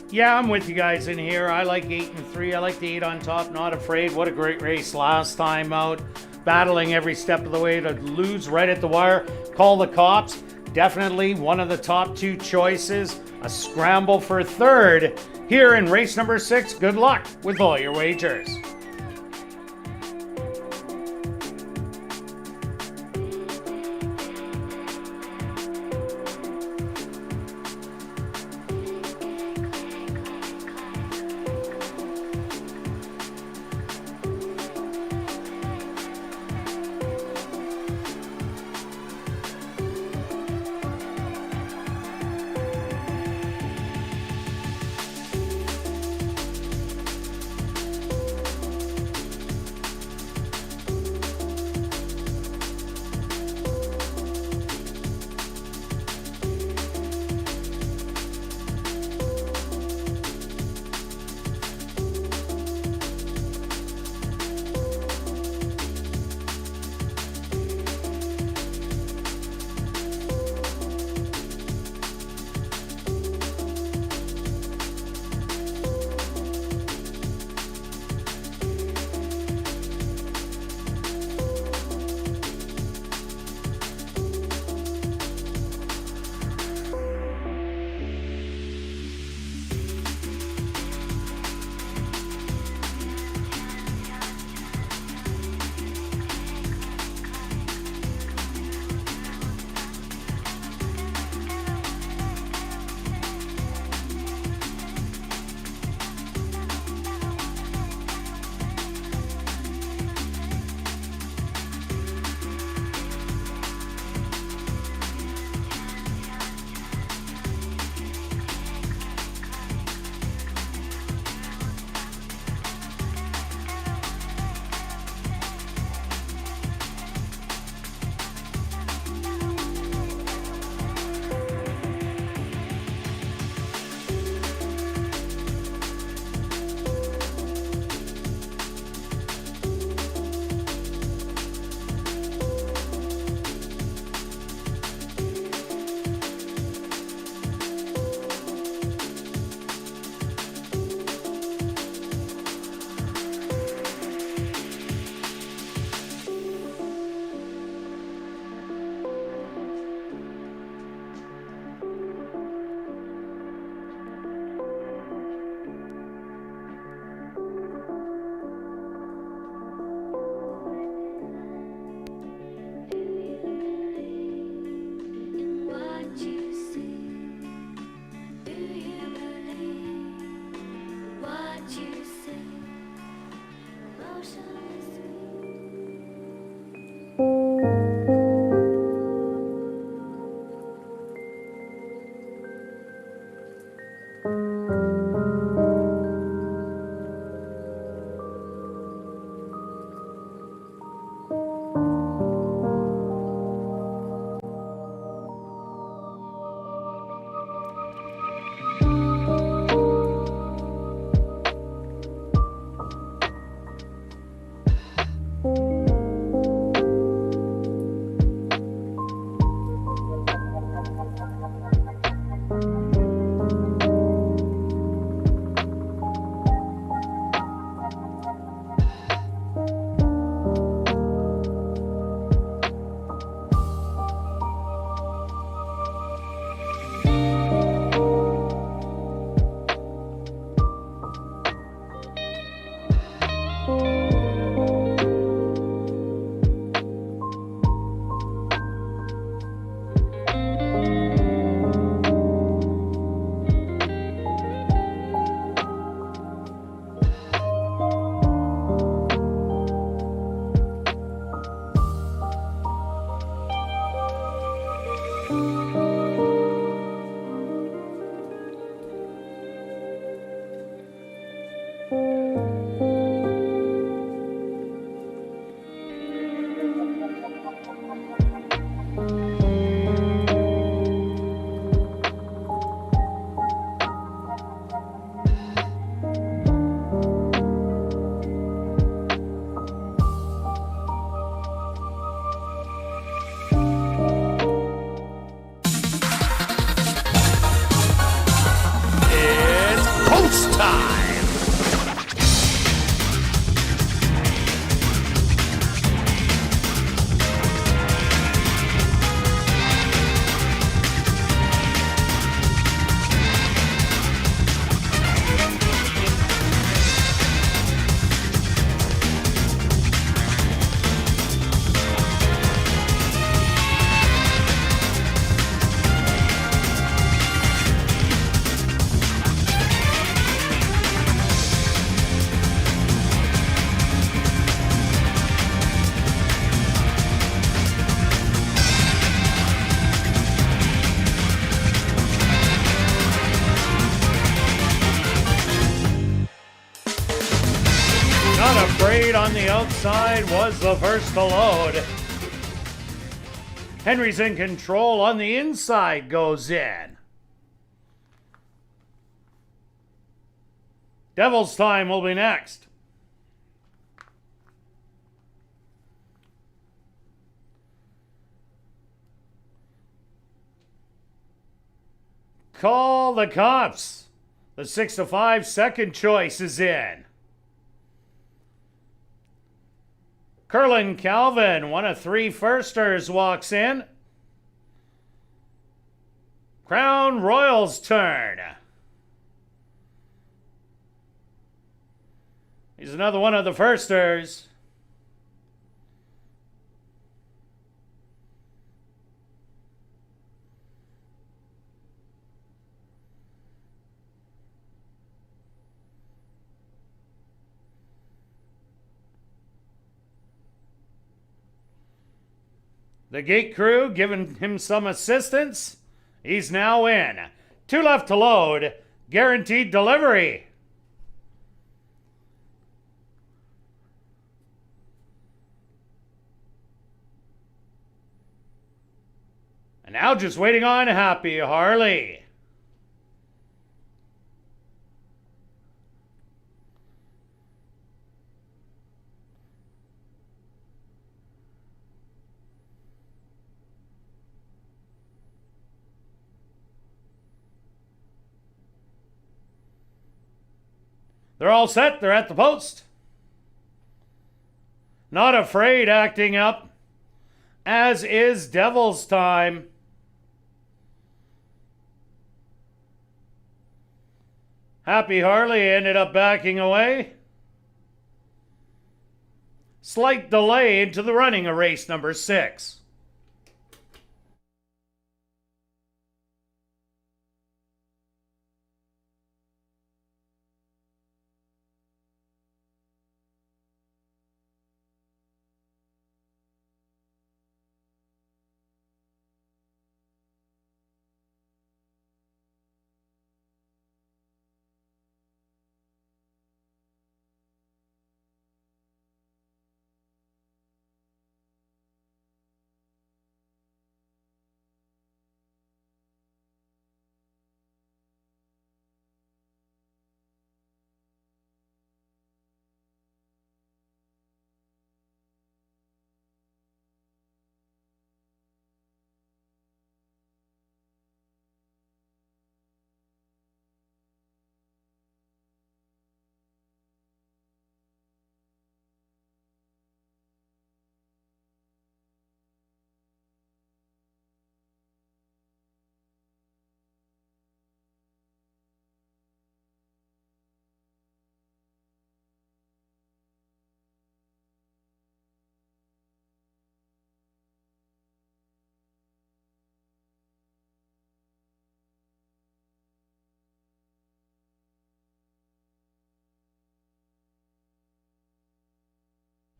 B: Yeah, I'm with you guys in here. I like 8 and 3. I like the 8 on top, Not Afraid. What a great race last time out. Battling every step of the way to lose right at the wire. Call the Cops. Definitely one of the top 2 choices. A scramble for 3rd here in race number 6. Good luck with all your wagers. Wade on the outside was the first to load. Henry's in control on the inside, goes in. Devil's Time will be next. Call the cops. The 6 to 5 second choice is in. Curlin Calvin, one of 3 firsters, walks in. Crown Royal's turn. He's another one of the firsters. The gate crew giving him some assistance. He's now in. 2 left to load. Guaranteed delivery. And now just waiting on Happy Harley. They're all set. They're at the post. Not Afraid acting up, as is Devil's Time. Happy Harley ended up backing away. Slight delay into the running of race number 6.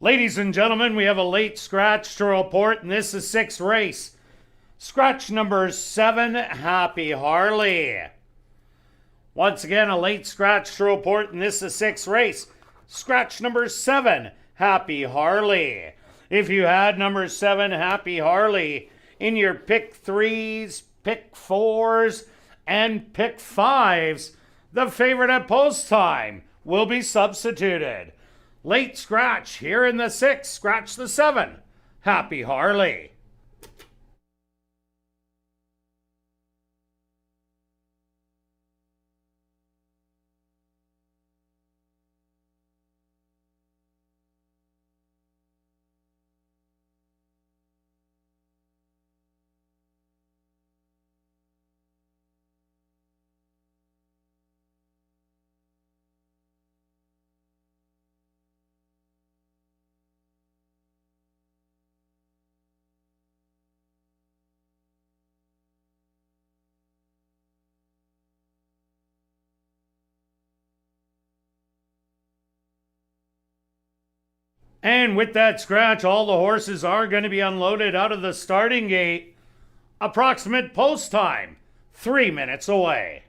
B: Ladies and gentlemen, we have a late scratch to report, and this is 6th race. Scratch number 7, Happy Harley. Once again, a late scratch to report, and this is 6th race. Scratch number 7, Happy Harley. If you had number 7, Happy Harley, in your pick 3s, pick 4s, and pick 5s, the favorite at post time will be substituted. Late scratch here in the 6, scratch the 7, Happy Harley. And with that scratch, all the horses are going to be unloaded out of the starting gate. Approximate post time, 3 minutes away.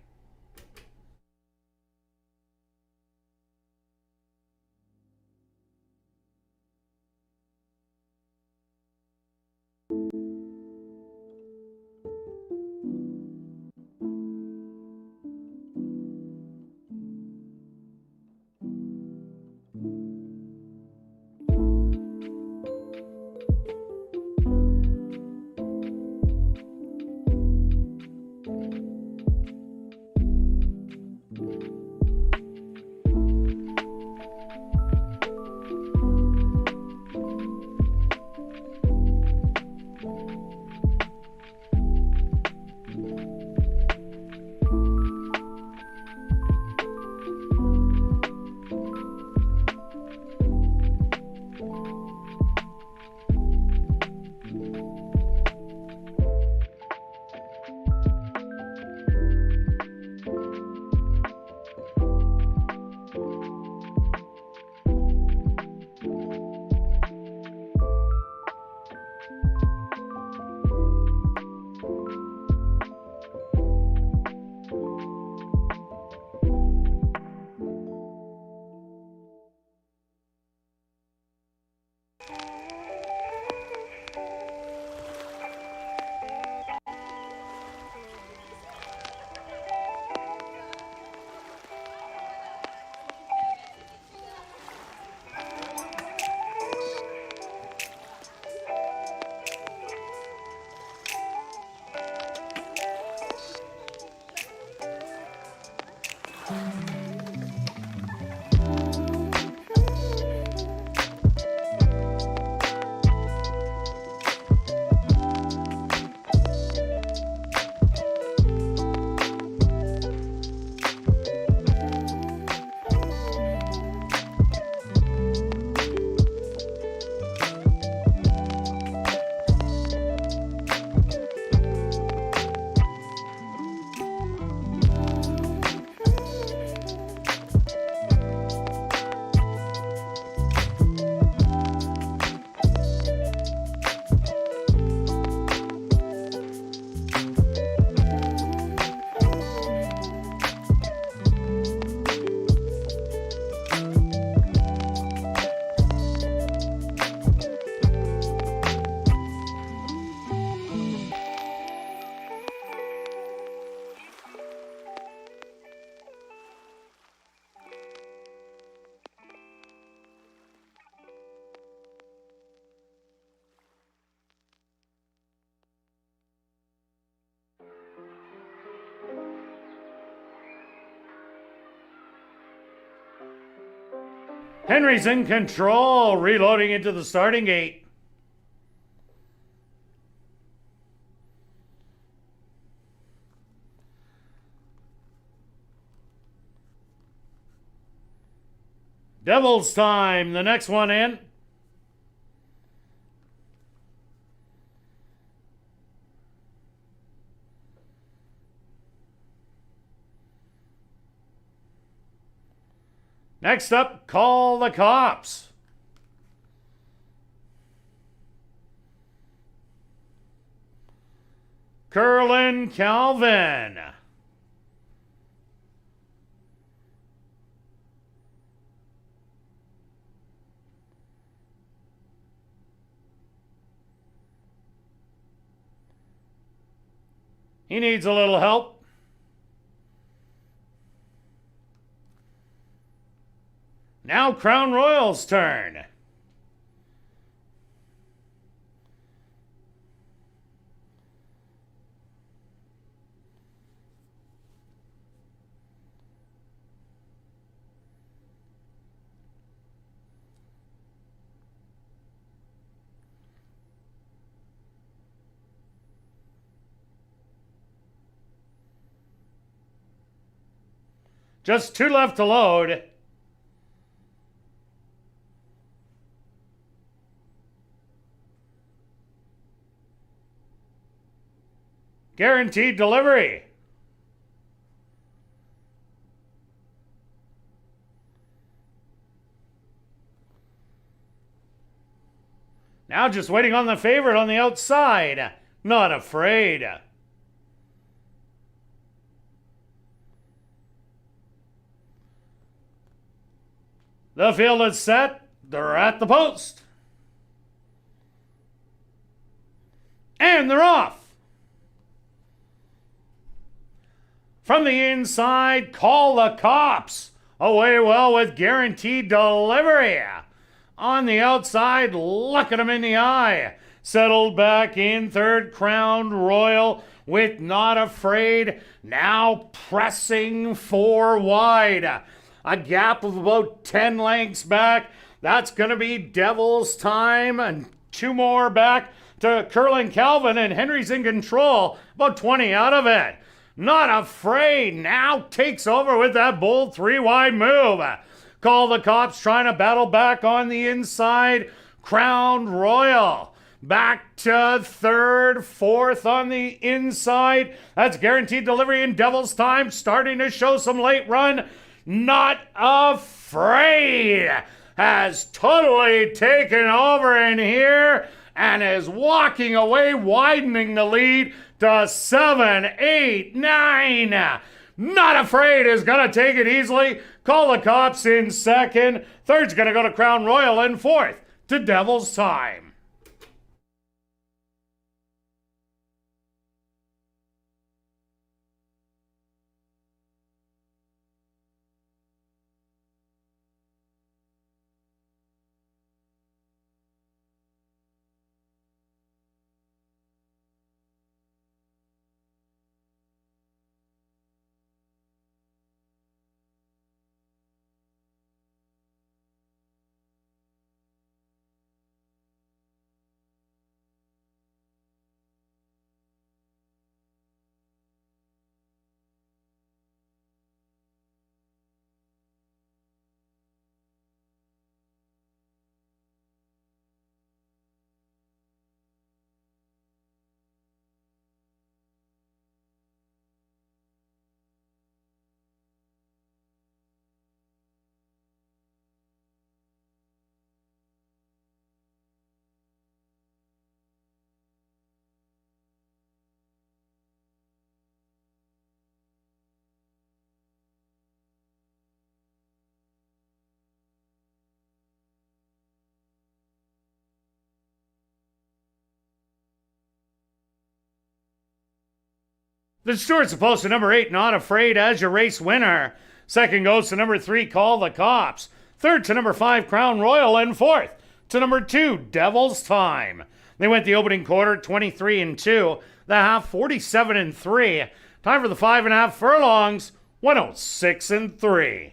B: Henry's in control, reloading into the starting gate. Devil's Time, the next one in. Next up, Call the Cops. Curlin Calvin. He needs a little help. Now Crown Royal's turn. Just 2 left to load. Guaranteed delivery. Now just waiting on the favorite on the outside. Not Afraid. The field is set. They're at the post. And they're off. From the inside, Call the Cops. Away well with Guaranteed Delivery. On the outside, look at him in the eye. Settled back in third, Crown Royal with Not Afraid. Now pressing 4 wide. A gap of about 10 lengths back. That's going to be Devil's Time. And 2 more back to Curlin Calvin, and Henry's in control. About 20 out of it. Not Afraid now takes over with that bold 3 wide move. Call the Cops trying to battle back on the inside. Crown Royal back to third, fourth on the inside. That's Guaranteed Delivery and Devil's Time starting to show some late run. Not Afraid has totally taken over in here and is walking away, widening the lead to 7, 8, 9. Not Afraid is going to take it easily. Call the Cops in second. Third's going to go to Crown Royal in fourth to Devil's Time. The Stewart's opposed to number 8, Not Afraid, as your race winner. Second goes to number 3, Call the Cops. Third to number 5, Crown Royal. And fourth to number 2, Devil's Time. They went the opening quarter 23-2, the half 47-3. Time for the 5.5 furlongs, 106-3.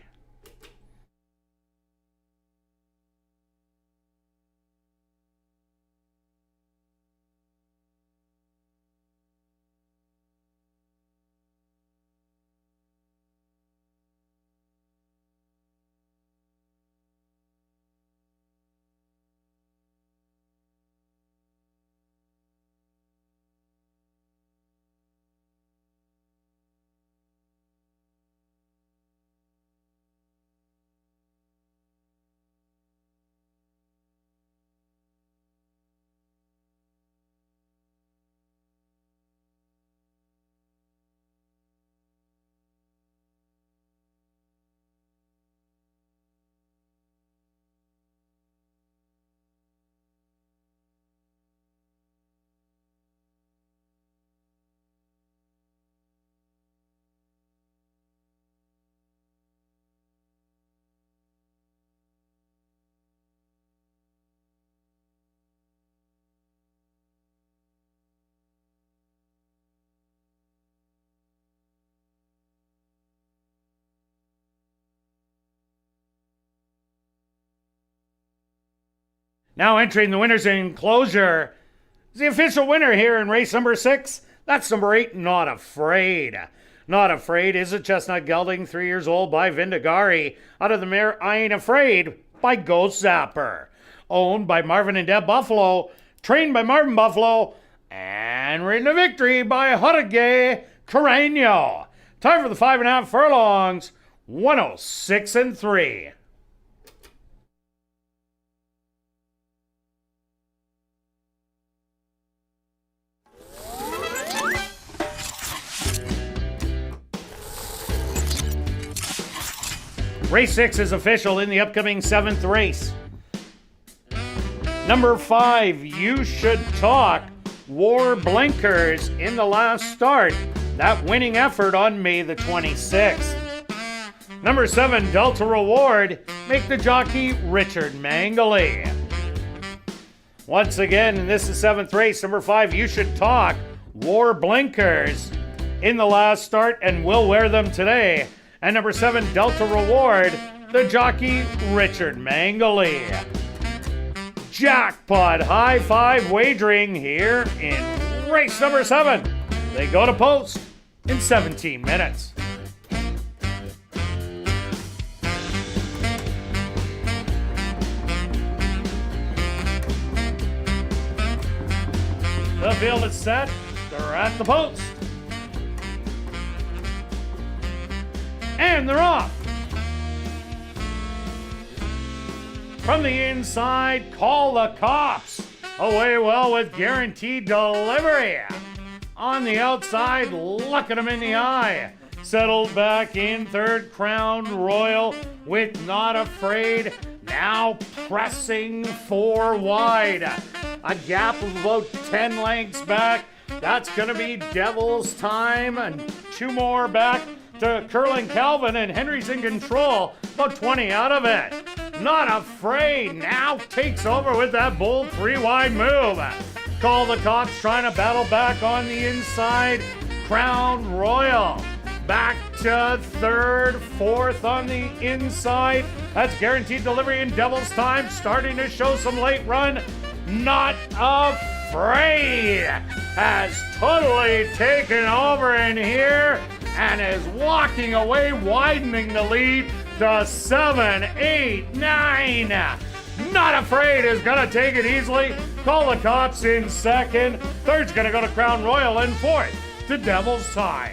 B: Now entering the winner's enclosure is the official winner here in race number 6. That's number 8, Not Afraid. Not Afraid is a chestnut gelding, 3 years old, by Vindagari, out of the mare I Ain't Afraid by Ghost Zapper. Owned by Marvin and Deb Buffalo, trained by Marvin Buffalo, and ridden to victory by Jorge Carreño. Time for the 5.5 furlongs, 106-3. Race 6 is official in the upcoming 7th race. Number 5, You Should Talk, wore blinkers in the last start. That winning effort on May the 26th. Number 7, Delta Reward, make the jockey Richard Mangley. Once again, this is 7th race. Number 5, You Should Talk, wore blinkers in the last start and will wear them today. And number 7, Delta Reward, the jockey Richard Mangley. Jackpot high five wagering here in race number 7. They go to post in 17 minutes. The field is set. They're at the post. And they're off. From the inside, Call the Cops. Away well with Guaranteed Delivery. On the outside, look at him in the eye. Settled back in third, Crown Royal with Not Afraid. Now pressing 4 wide. A gap of about 10 lengths back. That's going to be Devil's Time. And 2 more back to Curlin Calvin, and Henry's in control. About 20 out of it. Not Afraid now takes over with that bold 3 wide move. Call the Cops trying to battle back on the inside. Crown Royal back to third, fourth on the inside. That's Guaranteed Delivery and Devil's Time starting to show some late run. Not Afraid has totally taken over in here and is walking away, widening the lead to 7, 8, 9. Not Afraid is going to take it easily. Call the Cops in second. Third's going to go to Crown Royal, and fourth to Devil's Time.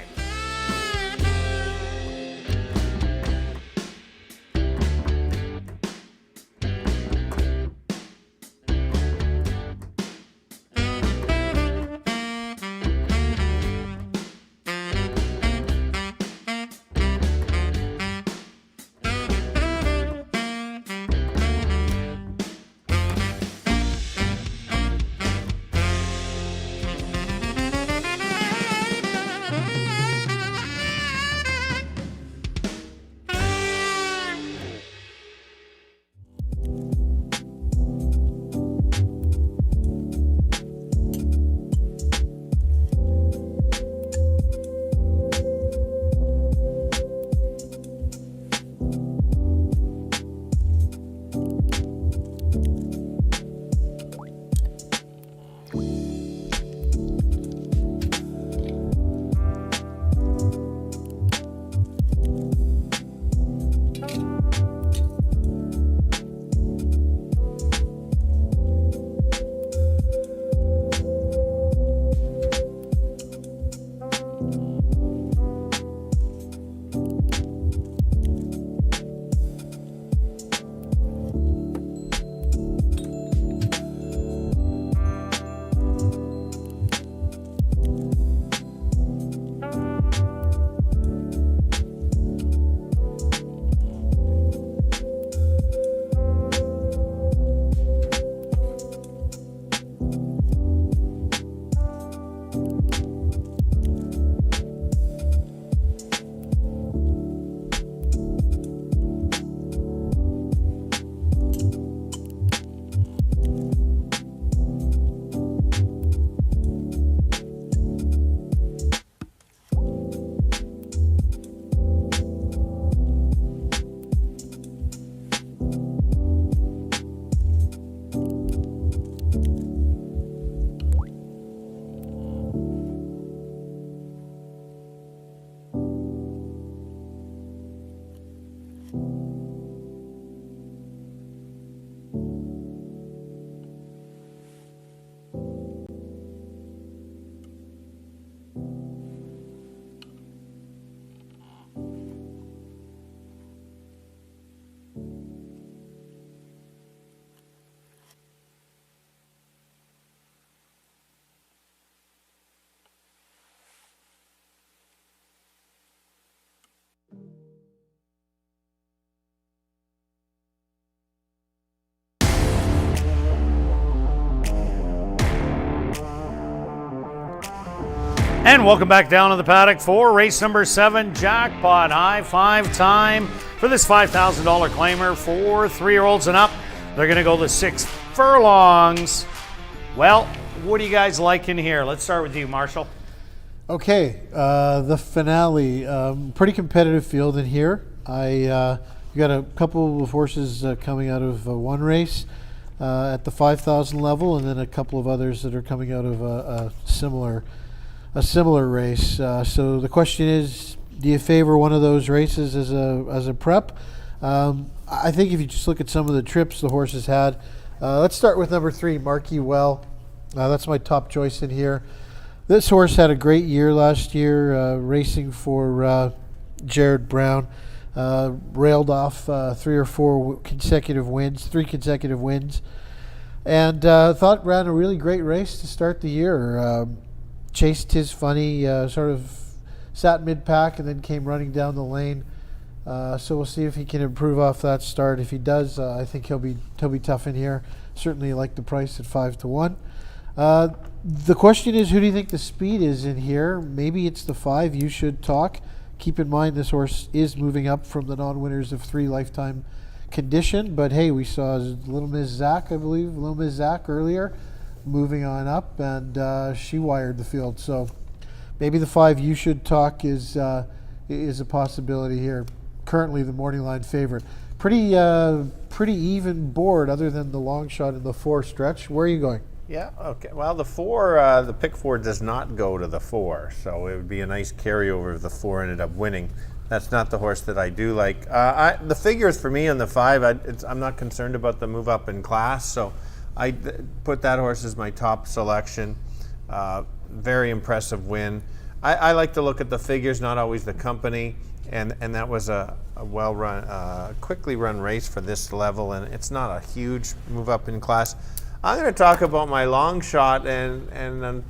B: And welcome back down to the paddock for race number 7, Jackpot High Five time for this $5,000 claimer for 3-year-olds and up. They're going to go the 6 furlongs. Well, what do you guys like in here? Let's start with you, Marshall.
D: Okay, the finale. Pretty competitive field in here. You got a couple of horses coming out of one race at the 5,000 level, and then a couple of others that are coming out of a similar race. So the question is, do you favor one of those races as a prep? I think if you just look at some of the trips the horse has had, let's start with number 3, Marquee Well. That's my top choice in here. This horse had a great year last year, racing for Jared Brown. Railed off 3 consecutive wins, and thought ran a really great race to start the year. Chased Tis Funny, sort of sat mid-pack and then came running down the lane. So we'll see if he can improve off that start. If he does, I think he'll be tough in here. Certainly like the price at 5-1. The question is, who do you think the speed is in here? Maybe it's the 5, You Should Talk. Keep in mind this horse is moving up from the non-winners of 3 lifetime condition, but hey, we saw Little Miss Zach earlier, moving on up, and she wired the field. So maybe the 5, You Should Talk is a possibility here. Currently the morning line favorite. Pretty even board, other than the long shot in the 4 stretch. Where are you going?
C: Yeah, okay. Well, the 4, the pick 4 does not go to the 4, so it would be a nice carryover if the 4 ended up winning. That's not the horse that I do like. The figures for me on the 5, I'm not concerned about the move up in class, so I put that horse as my top selection. Very impressive win. I like to look at the figures, not always the company, and that was a well-run, quickly run race for this level, and it's not a huge move up in class. I'm going to talk about my long shot, and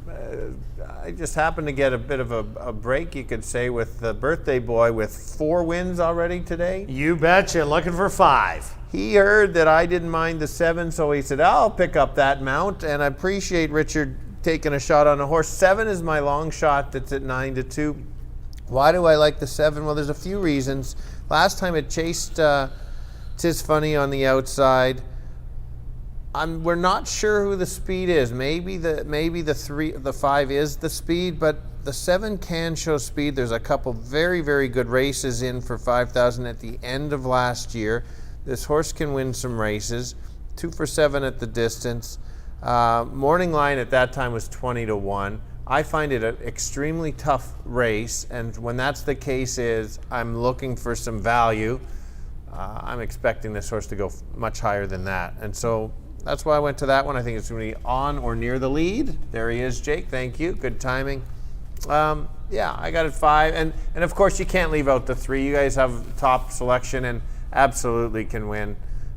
C: I just happened to get a bit of a break, you could say, with the birthday boy with 4 wins already today.
B: You betcha, looking for 5.
C: He heard that I didn't mind the 7, so he said, I'll pick up that mount, and I appreciate Richard taking a shot on a horse. 7 is my long shot that's at 9-2. Why do I like the 7? Well, there's a few reasons. Last time it chased Tis Funny on the outside. We're not sure who the speed is. Maybe the 5 is the speed, but the 7 can show speed. There's a couple very, very good races in for 5,000 at the end of last year. This horse can win some races. 2 for 7 at the distance. Morning line at that time was 20-1. I find it an extremely tough race, and when that's the case, I'm looking for some value. I'm expecting this horse to go much higher than that, and so that's why I went to that one. I think it's going to be on or near the lead. There he is, Jake. Thank you. Good timing. Yeah, I got it 5. And of course, you can't leave out the 3. You guys have top selection and absolutely can win.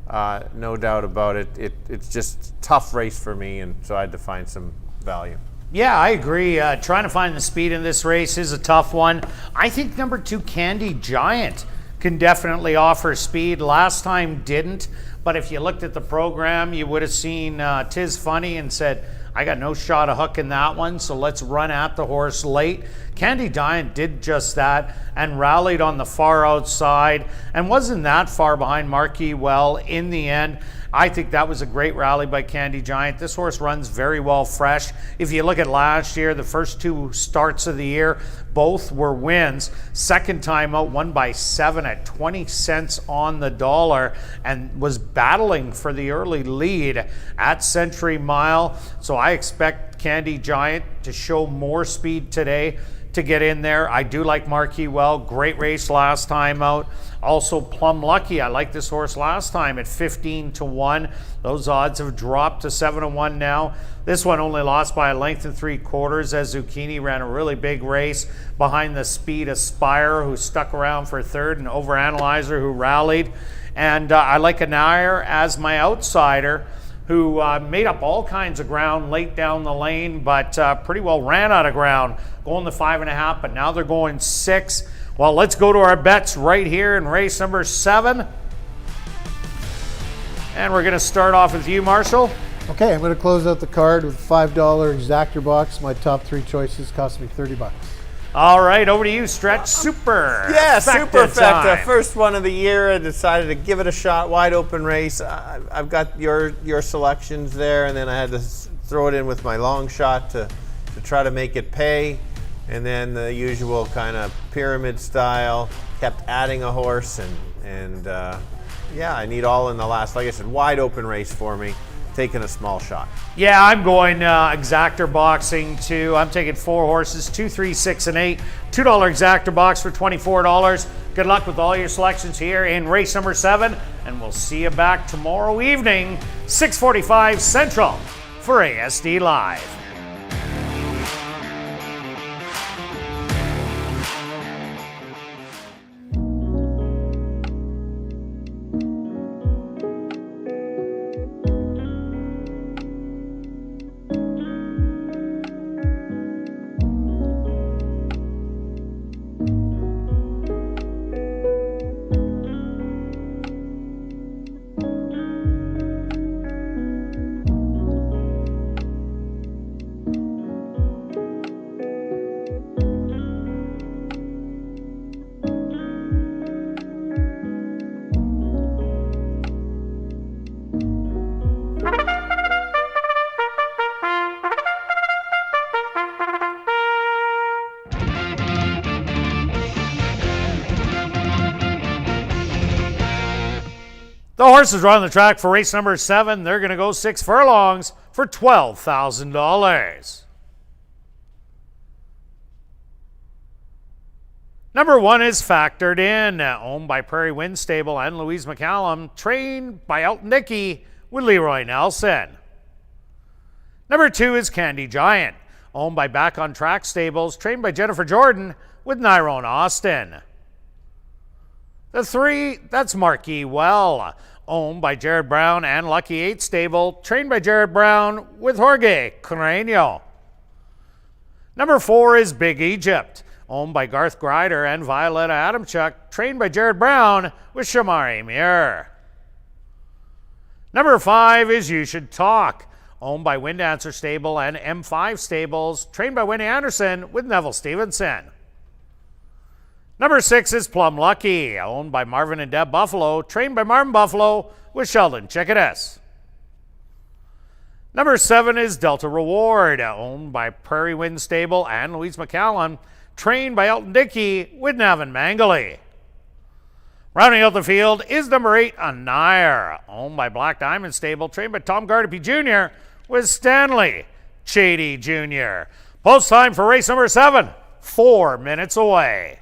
C: No doubt about it. It's just a tough race for me, and so I had to find some value.
B: Yeah, I agree. Trying to find the speed in this race is a tough one. I think number 2, Candy Giant, can definitely offer speed. Last time didn't. But if you looked at the program, you would have seen Tis Funny and said, I got no shot of hooking that one, so let's run at the horse late. Candy Giant did just that and rallied on the far outside and wasn't that far behind Marquee Well in the end. I think that was a great rally by Candy Giant. This horse runs very well fresh. If you look at last year, the first 2 starts of the year, both were wins. Second time out, won by 7 at 20 cents on the dollar and was battling for the early lead at Century Mile. So I expect Candy Giant to show more speed today to get in there. I do like Marquee Well. Great race last time out. Also Plum Lucky. I like this horse last time at 15-1. Those odds have dropped to 7-1 now. This one only lost by a length and 3/4 as Zucchini ran a really big race behind the Speed Aspire, who stuck around for 3rd, and Overanalyzer, who rallied. And I like Anire as my outsider, who made up all kinds of ground late down the lane, but pretty well ran out of ground, going the 5.5, but now they're going 6. Well, let's go to our bets right here in race number 7. And we're going to start off with you, Marshall.
D: Okay, I'm going to close out the card with a $5 exactor box. My top 3 choices cost me $30.
B: All right, over to you, Stretch. Super.
C: Yeah, super effective.
B: time.
C: First one of the year. I decided to give it a shot. Wide open race. I've got your selections there, and then I had to throw it in with my long shot to try to make it pay. And then the usual kind of pyramid style. Kept adding a horse, and yeah, I need all in the last. Like I said, wide open race for me. Taking a small shot.
B: Yeah, I'm going exactor boxing too. I'm taking 4 horses, 2, 3, 6, and 8. $2 exactor box for $24. Good luck with all your selections here in race number 7, and we'll see you back tomorrow evening, 6:45 Central for ASD Live. The horses are on the track for race number 7. They're going to go 6 furlongs for $12,000. Number 1 is Factored In, owned by Prairie Wind Stable and Louise McCallum, trained by Elton Dickey with Leroy Nelson. Number 2 is Candy Giant, owned by Back on Track Stables, trained by Jennifer Jordan with Nyrone Austin. The 3, that's Marquee Well, owned by Jared Brown and Lucky 8 Stable, trained by Jared Brown with Jorge Carreño. Number 4 is Big Egypt, owned by Garth Grider and Violetta Adamchuk, trained by Jared Brown with Shamari Muir. Number 5 is You Should Talk, owned by Wind Dancer Stable and M5 Stables, trained by Winnie Anderson with Neville Stevenson. Number 6 is Plum Lucky, owned by Marvin and Deb Buffalo, trained by Marvin Buffalo with Sheldon Chickadas. Number 7 is Delta Reward, owned by Prairie Wind Stable and Louise McCallum, trained by Elton Dickey with Navin Mangali. Rounding out the field is number 8, Anire, owned by Black Diamond Stable, trained by Tom Gardapi Jr. with Stanley Chady Jr. Post time for race number 7, 4 minutes away.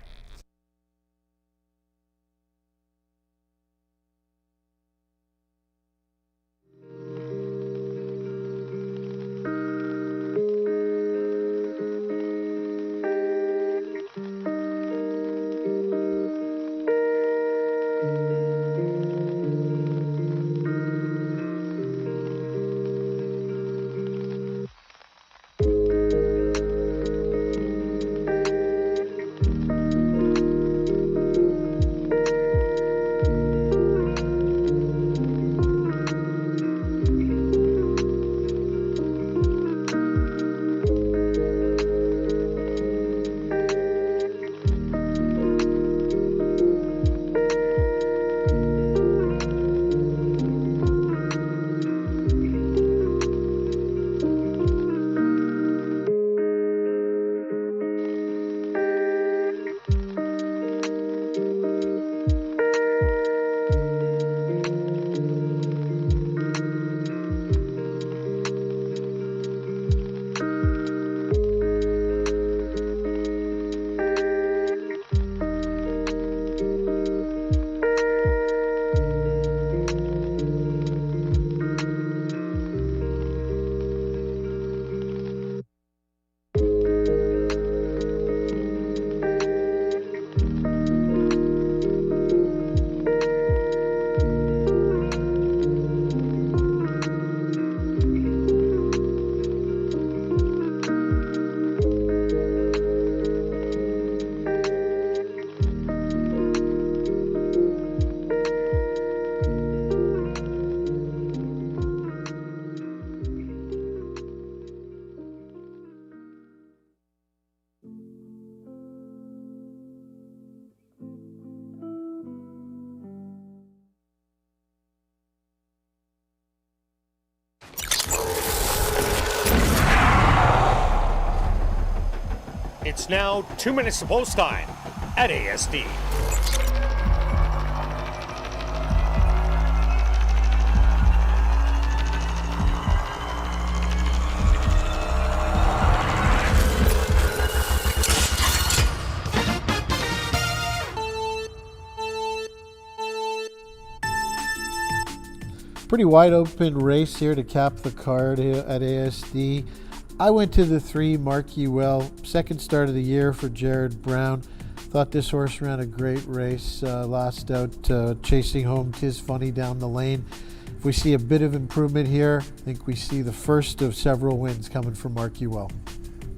B: It's now 2 minutes to post time at ASD.
D: Pretty wide open race here to cap the card at ASD. I went to the 3 Marquee Well, second start of the year for Jared Brown. Thought this horse ran a great race last out, chasing home Tis Funny down the lane. If we see a bit of improvement here, I think we see the first of several wins coming from Marquee Well.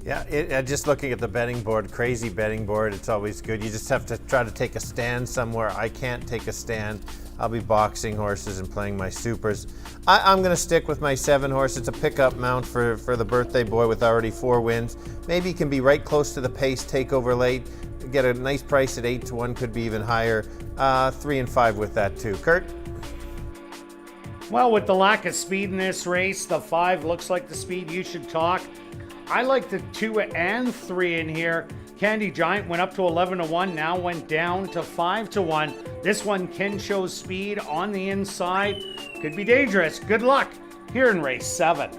C: Yeah, just looking at the betting board, crazy betting board, it's always good. You just have to try to take a stand somewhere. I can't take a stand. I'll be boxing horses and playing my supers. I'm going to stick with my 7 horse. It's a pickup mount for the birthday boy with already 4 wins. Maybe he can be right close to the pace, take over late, get a nice price at 8-1, could be even higher. 3 and 5 with that too. Kirt?
B: Well, with the lack of speed in this race, the 5 looks like the speed you should talk. I like the 2 and 3 in here. Candy Giant went up to 11-1, now went down to 5-1. This one can show speed on the inside. Could be dangerous. Good luck here in race 7.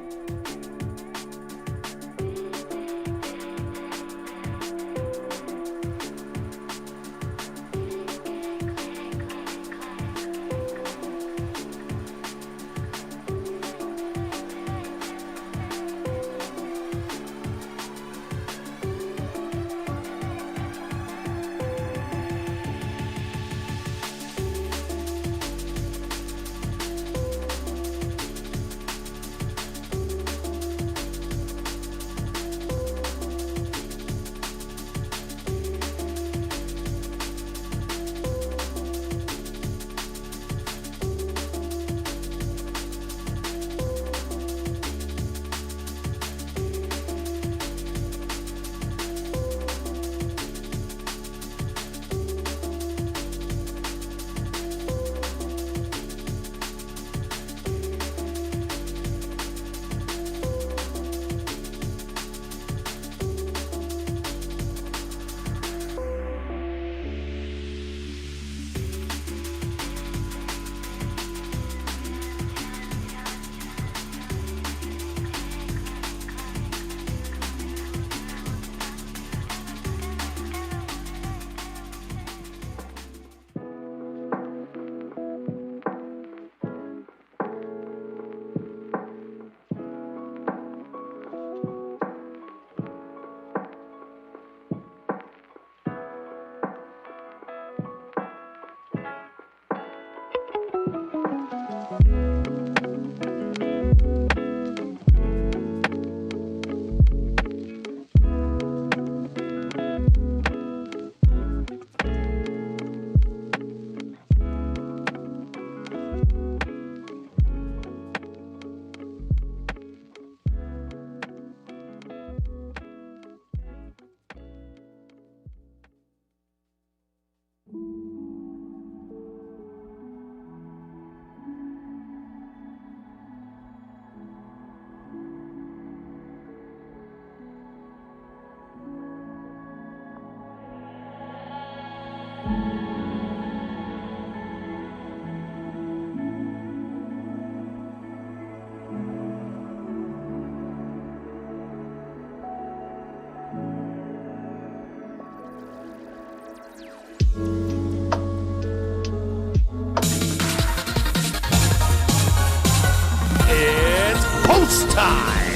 B: Post time!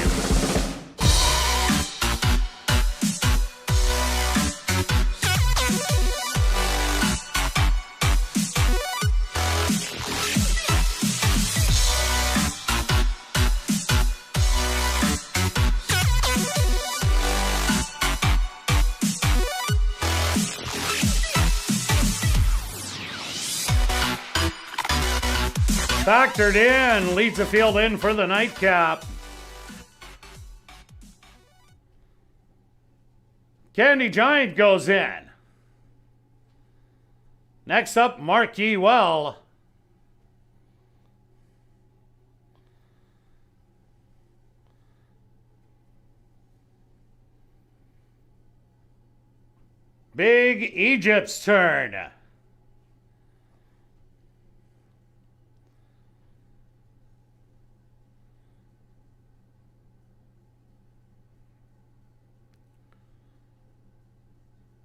B: Factored in, leads the field in for the nightcap. Candy Giant goes in. Next up, Marquee Well. Big Egypt's turn.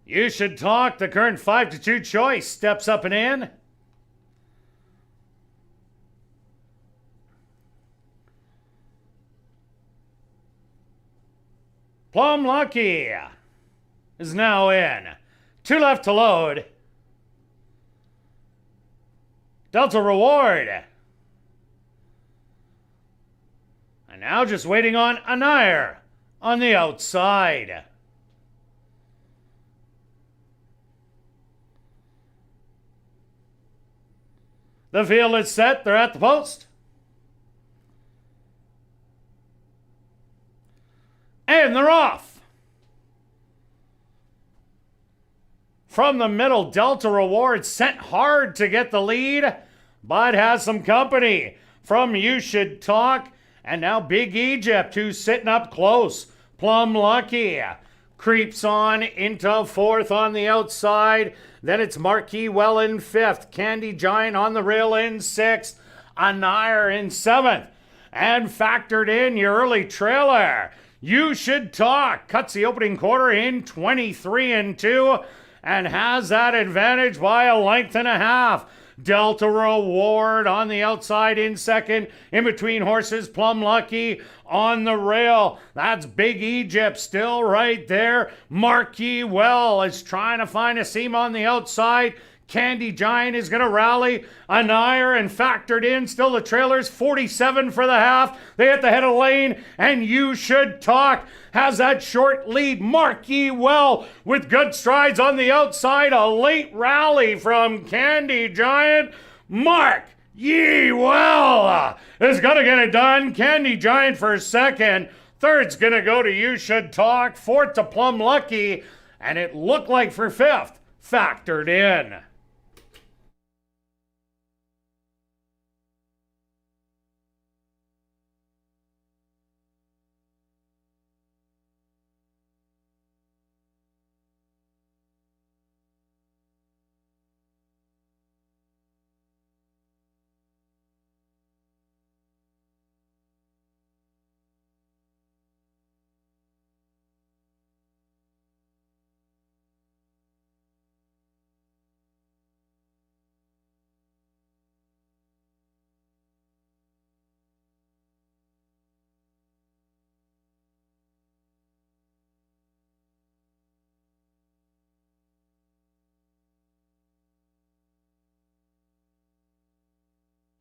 B: You Should Talk, the current 5-2 choice, steps up and in. Plum Lucky is now in. 2 left to load. Delta Reward. And now just waiting on Anire on the outside. The field is set. They're at the post. And they're off. From the middle, Delta Reward sent hard to get the lead, but has some company from You Should Talk. And now Big Egypt, who's sitting up close. Plum Lucky creeps on into fourth on the outside. Then it's Marquis Well in fifth. Candy Giant on the rail in sixth. Anire in seventh. And factored in your early trailer. You Should Talk cuts the opening quarter in 23-2 and has that advantage by a length and a half. Delta Reward on the outside in second. In between horses, Plum Lucky on the rail. That's Big Egypt still right there. Marquis Well is trying to find a seam on the outside. Candy Giant is going to rally. Anire and factored in. Still the trailers, 47 for the half. They hit the head of the lane, and You Should Talk has that short lead. Marquis Well with good strides on the outside. A late rally from Candy Giant. Mark Ye Well is going to get it done. Candy Giant for second. Third's going to go to You Should Talk. Fourth to Plum Lucky. And it looked like for fifth, factored in.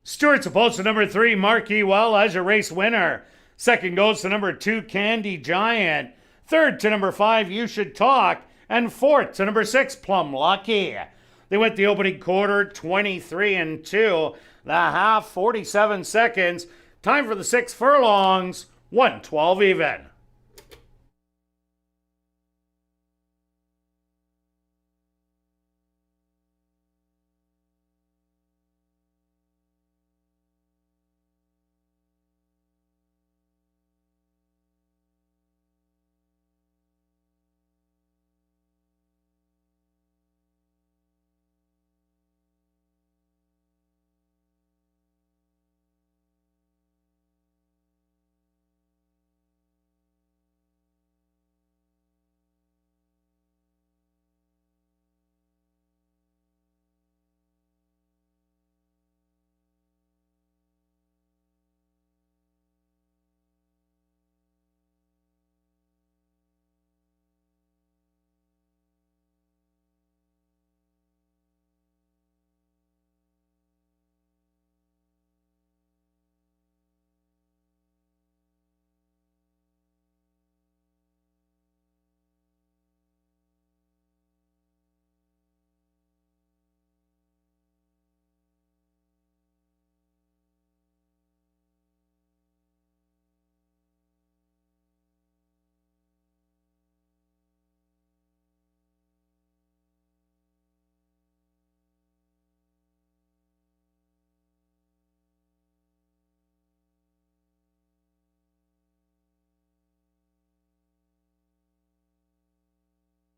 B: Stewart's opposed to number 3, Marquis Well, as your race winner. Second goes to number 2, Candy Giant. Third to number 5, You Should Talk. And fourth to number 6, Plum Lucky. They went the opening quarter 23-2. The half 47 seconds. Time for the 6 furlongs. 1:12 even.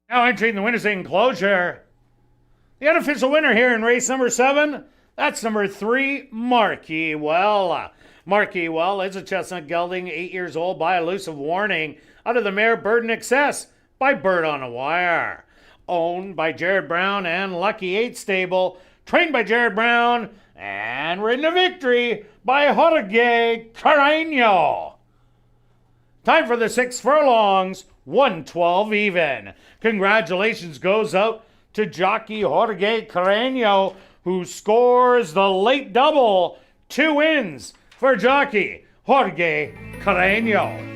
B: Now entering the winner's enclosure, the unofficial winner here in race number 7, that's number 3, Marquee Well. Marquee Well is a chestnut gelding, 8 years old by Elusive Warning, out of the mare Bird in Excess by Bird on a Wire. Owned by Jared Brown and Lucky 8 Stable, trained by Jared Brown, and ridden to victory by Jorge Carreño. Time for the 6 furlongs, 112 even. Congratulations goes out to jockey Jorge Carreño, who scores the late double. 2 wins for jockey Jorge Carreño.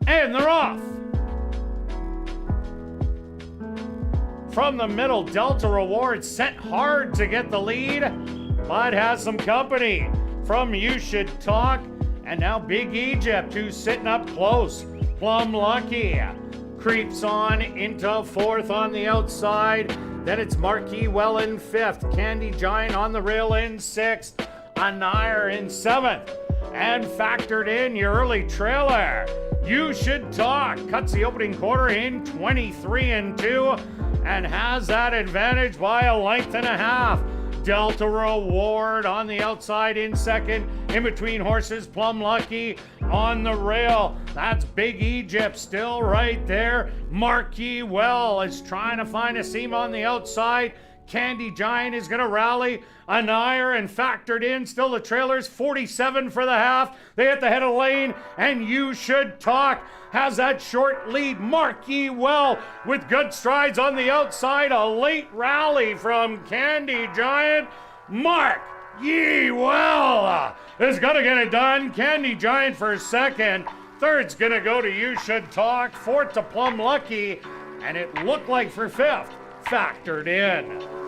B: And they're off. From the middle, Delta Reward sent hard to get the lead, but has some company from You Should Talk. And now Big Egypt, who's sitting up close. Plum Lucky creeps on into 4th on the outside. Then it's Marquee Well in 5th. Candy Giant on the rail in 6th. Anire in 7th. And factored in your early trailer, You Should Talk cuts the opening quarter in 23-2 and has that advantage by a length and a half. Delta Reward on the outside in 2nd. In between horses, Plum Lucky on the rail. That's Big Egypt still right there. Marquee Well is trying to find a seam on the outside. Candy Giant is going to rally. Anire and factored in. Still the trailers, 47 for the half. They hit the head of lane, and You Should Talk has that short lead. Marquee Well with good strides on the outside. A late rally from Candy Giant. Mark Ye Well is going to get it done. Candy Giant for 2nd. 3rd's going to go to You Should Talk. 4th to Plum Lucky. And it looked like for 5th, factored in.